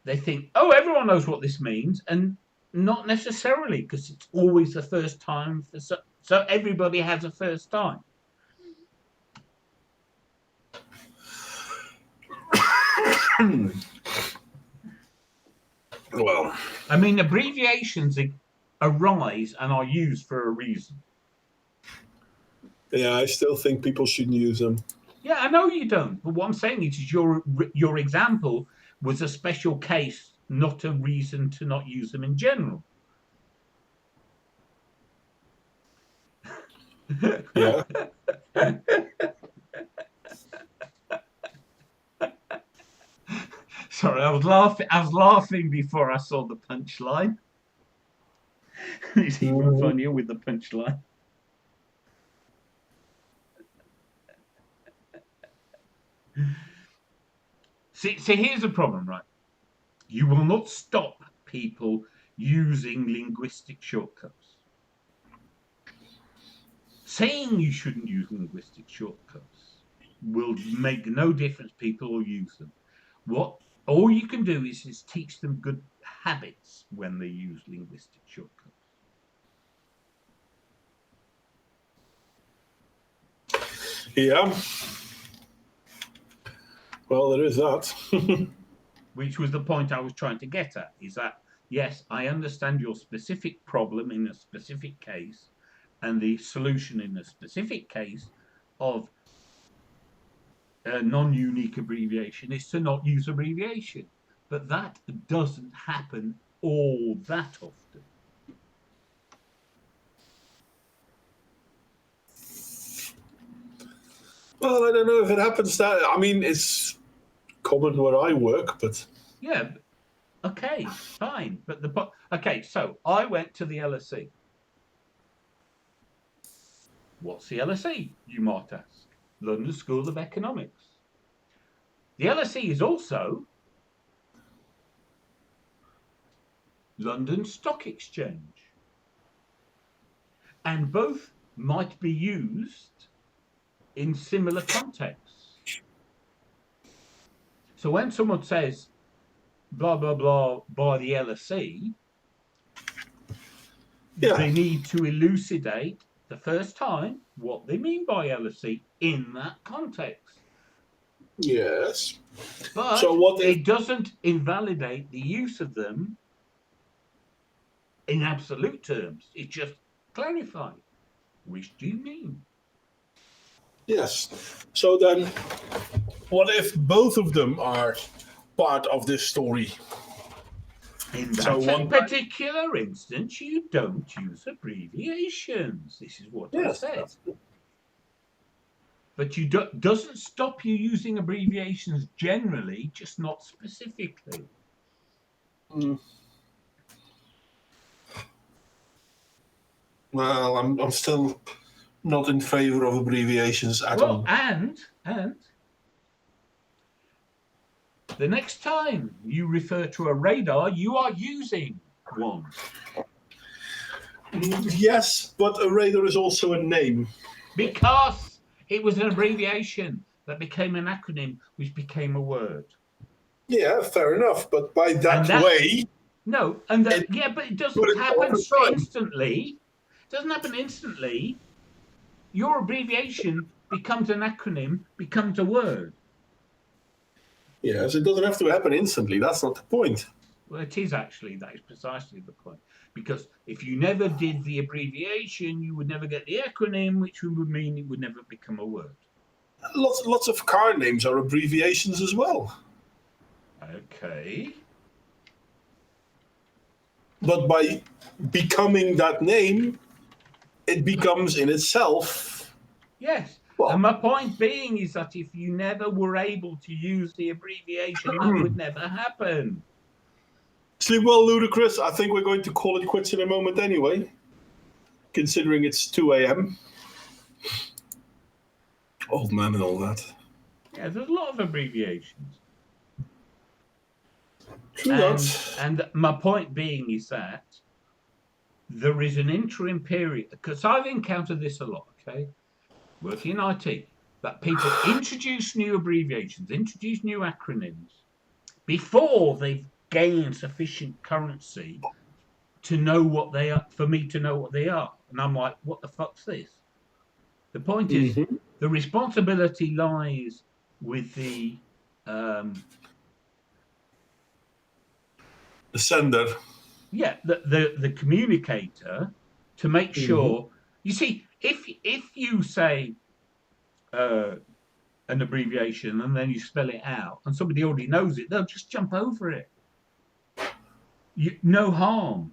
They think, oh, everyone knows what this means. And not necessarily, because it's always the first time. So everybody has a first time. well, I mean, abbreviations arise and are used for a reason. yeah, I still think people shouldn't use them. Yeah, I know you don't, but what I'm saying is your example was a special case, not a reason to not use them in general. Yeah. Sorry, I was laughing. I was laughing before I saw the punchline. It's even funnier with the punchline. See, here's the problem, right? You will not stop people using linguistic shortcuts. Saying you shouldn't use linguistic shortcuts will make no difference. People will use them. What all you can do is teach them good habits when they use linguistic shortcuts. Yeah. Well, there is that. Which was the point I was trying to get at, is that, yes, I understand your specific problem in a specific case and the solution in a specific case of a non-unique abbreviation is to not use abbreviation. But that doesn't happen all that often. Well, I don't know if it happens that. I mean, it's common where I work, but Yeah, okay, fine. But okay, so I went to the LSE. What's the LSE, you might ask? London School of Economics. The LSE is also London Stock Exchange. And both might be used in similar contexts. So when someone says blah, blah, blah by the LSE, they need to elucidate the first time what they mean by LSE in that context. Yes. But so what if, it doesn't invalidate the use of them in absolute terms. It just clarifies. Which do you mean? yes. So then, what if both of them are part of this story? In that particular instance, you don't use abbreviations. This is what I said. but doesn't stop you using abbreviations generally, just not specifically. Mm. Well, I'm still not in favor of abbreviations at Well, all. and the next time you refer to a radar, you are using one. Yes, but a radar is also a name. Because it was an abbreviation that became an acronym, which became a word. Yeah, fair enough. But by And that that, way, no, and that, it yeah, but it put doesn't it off happen in time. instantly. It doesn't happen instantly. Your abbreviation becomes an acronym, becomes a word. Yes, it doesn't have to happen instantly. That's not the point. Well, it is actually, that is precisely the point. Because if you never did the abbreviation, you would never get the acronym, which would mean it would never become a word. Lots of car names are abbreviations as well. Okay. But by becoming that name, it becomes in itself. Yes. Well, And my point being is that if you never were able to use the abbreviation, that would never happen. sleep well, Ludicrous. I think we're going to call it quits in a moment anyway, considering it's 2 a.m. Old man and all that. Yeah, there's a lot of abbreviations. True that. And my point being is that there is an interim period, because I've encountered this a lot, okay? Working in IT, that people introduce new abbreviations, introduce new acronyms before they've gained sufficient currency to know what they are, for me to know what they are. And I'm like, what the fuck's this? The point is, the responsibility lies with the Sender. yeah, the communicator to make sure. You see, if you say an abbreviation and then you spell it out and somebody already knows it, they'll just jump over it. No harm.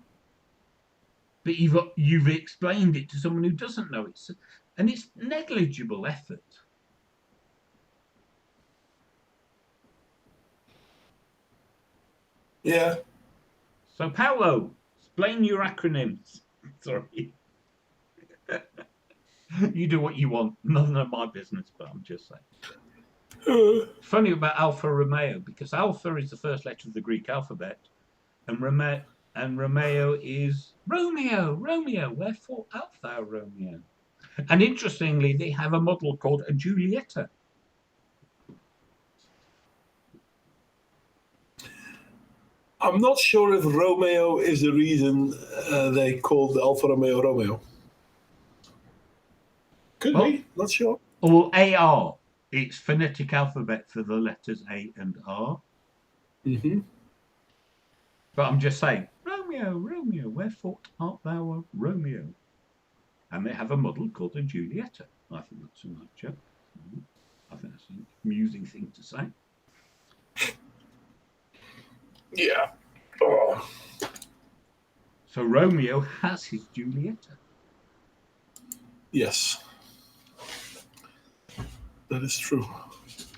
But you've explained it to someone who doesn't know it, and it's negligible effort. Yeah. So Paolo, explain your acronyms. Sorry. You do what you want. None of my business, but I'm just saying. Funny about Alfa Romeo, because Alpha is the first letter of the Greek alphabet, and Romeo is Romeo, wherefore art thou Romeo? And interestingly, they have a model called a Giulietta. I'm not sure if Romeo is the reason they called Alfa Romeo Romeo. Could be, not sure. Or AR. It's phonetic alphabet for the letters A and R. But I'm just saying, Romeo, wherefore art thou Romeo? And they have a model called a Giulietta. I think that's a nice joke. I think that's an amusing thing to say. Yeah. Oh. So Romeo has his Giulietta. Yes. That is true.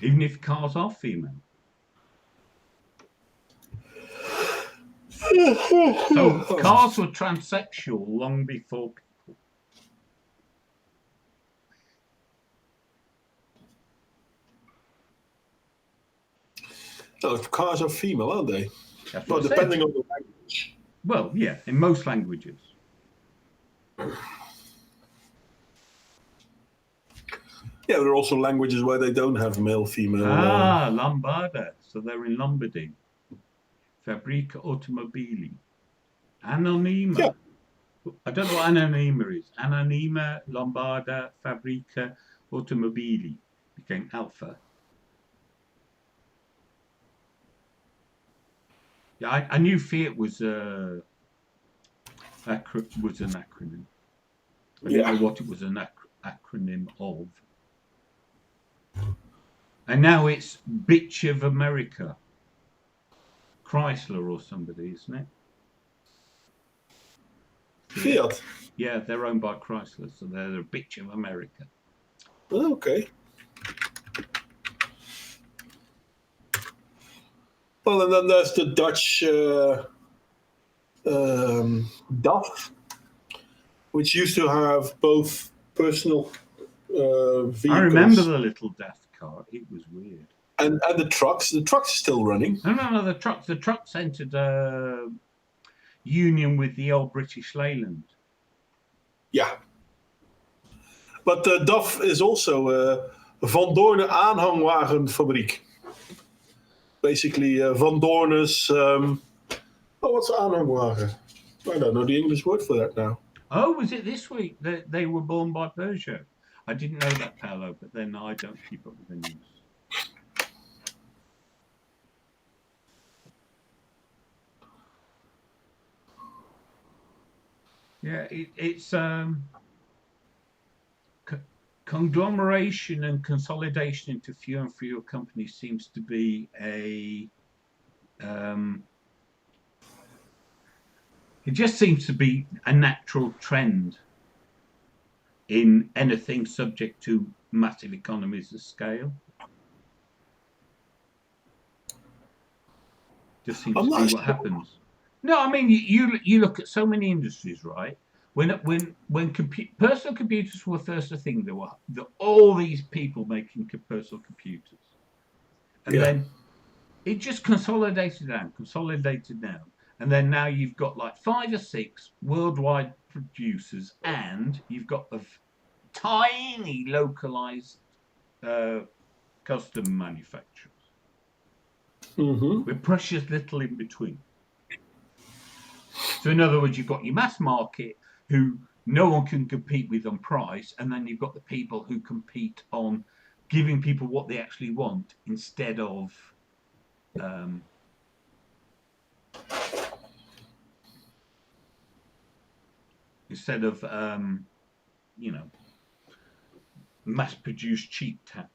Even if cars are female. So cars were transsexual long before people. No, cars are female, aren't they? That's well, depending on the language. Well, yeah, in most languages. Yeah, there are also languages where they don't have male, female. Lombarda. So they're in Lombardy. Fabrica Automobili. Anonima. Yeah. I don't know what anonima is. Anonima Lombarda Fabrica Automobili became Alpha. Yeah, I knew Fiat was an acronym. I didn't know what it was an acronym of. And now it's Bitch of America. Chrysler or somebody, isn't it? Fiat. Yeah, they're owned by Chrysler, so they're the Bitch of America. Okay. Well, and then there's the Dutch DAF, which used to have both personal I remember vehicles the little death car. It was weird. and the trucks. The trucks are still running. No. The trucks entered a union with the old British Leyland. Yeah. But DAF is also Van Doorne aanhangwagenfabriek. Basically, Van Doorne's. What's aanhangwagen? I don't know the English word for that now. Oh, was it this week that they were born by Peugeot? I didn't know that, Paolo, but then I don't keep up with the news. Yeah, it's conglomeration and consolidation into fewer and fewer companies seems to be it just seems to be a natural trend in anything subject to massive economies of scale. Just seems to be what happens. No, I mean you look at so many industries, right? When personal computers were first a thing, there were all these people making personal computers, and then it just consolidated down, and then now you've got like 5 or 6 worldwide producers, and you've got the tiny localized custom manufacturers with precious little in between. So in other words, you've got your mass market who no one can compete with on price, and then you've got the people who compete on giving people what they actually want instead of mass-produced cheap tat.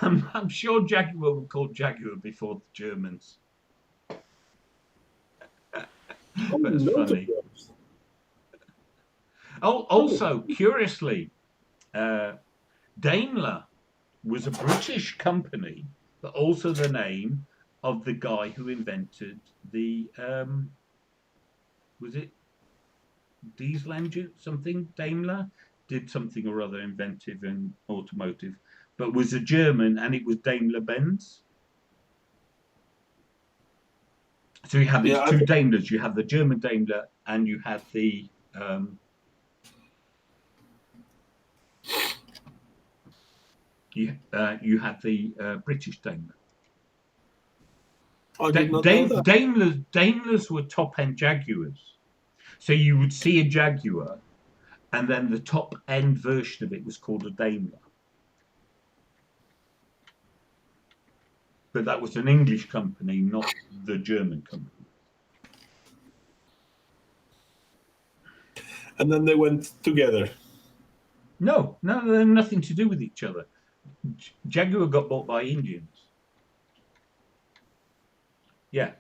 I'm sure Jaguar were called Jaguar before the Germans. That's funny. Also, curiously, Daimler was a British company, but also the name of the guy who invented the was it diesel engine? Something Daimler did something or other inventive in automotive, but was a German, and it was Daimler Benz. So you have these two Daimlers. You have the German Daimler, and you have the British Daimler. Daimlers were top-end Jaguars. So you would see a Jaguar, and then the top-end version of it was called a Daimler. But that was an English company, not the German company. And then they went together. No, they had nothing to do with each other. Jaguar got bought by Indians. Yeah.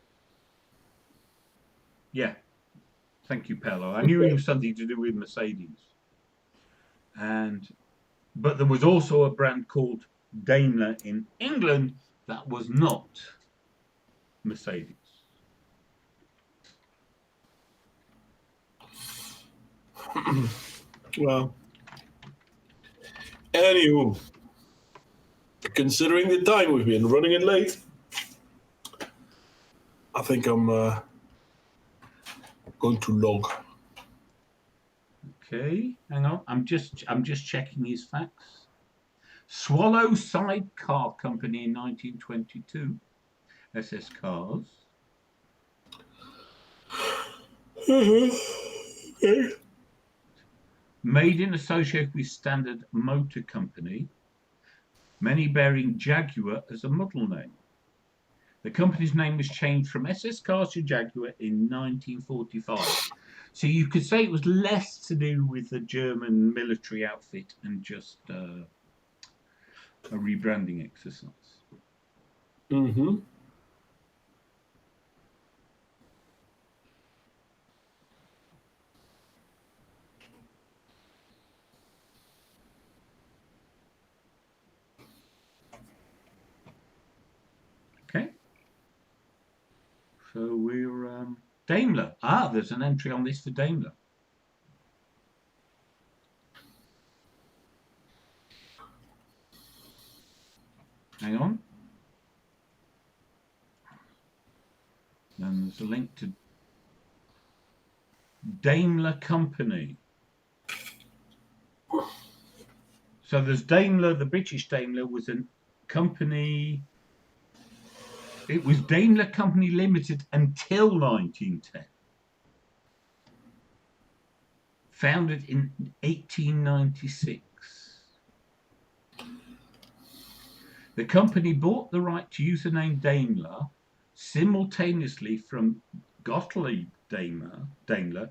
Thank you, Paolo. I knew it was something to do with Mercedes. But there was also a brand called Daimler in England that was not Mercedes. Well, anywho, considering the time we've been running it late, I think I'm going to log. Okay, hang on. I'm just checking his facts. Swallow Sidecar Company in 1922. SS Cars. Made in association with Standard Motor Company, many bearing Jaguar as a model name. The company's name was changed from SS Cars to Jaguar in 1945. So you could say it was less to do with the German military outfit and just a rebranding exercise. So we're Daimler. Ah, there's an entry on this for Daimler. Hang on. Then there's a link to Daimler Company. So there's Daimler, the British Daimler was a company. It was Daimler Company Limited until 1910. Founded in 1896. The company bought the right to use the name Daimler simultaneously from Gottlieb Daimler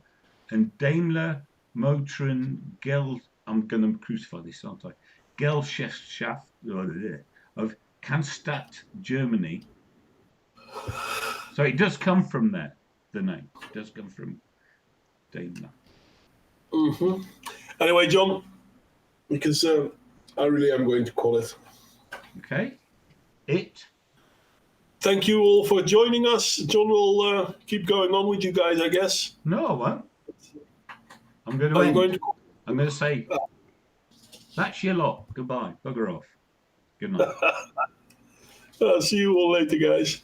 and Daimler Motoren Geld. I'm going to crucify this, aren't I? Gesellschaft of Cannstatt, Germany. So it does come from there. The name does come from Daimler. Mm-hmm. Anyway, John, because I really am going to call it. Okay. Thank you all for joining us. John will keep going on with you guys, I guess. No, I won't. I'm going to end. I'm going to say, that's your lot. Goodbye. Bugger off. Good night. See you all later, guys.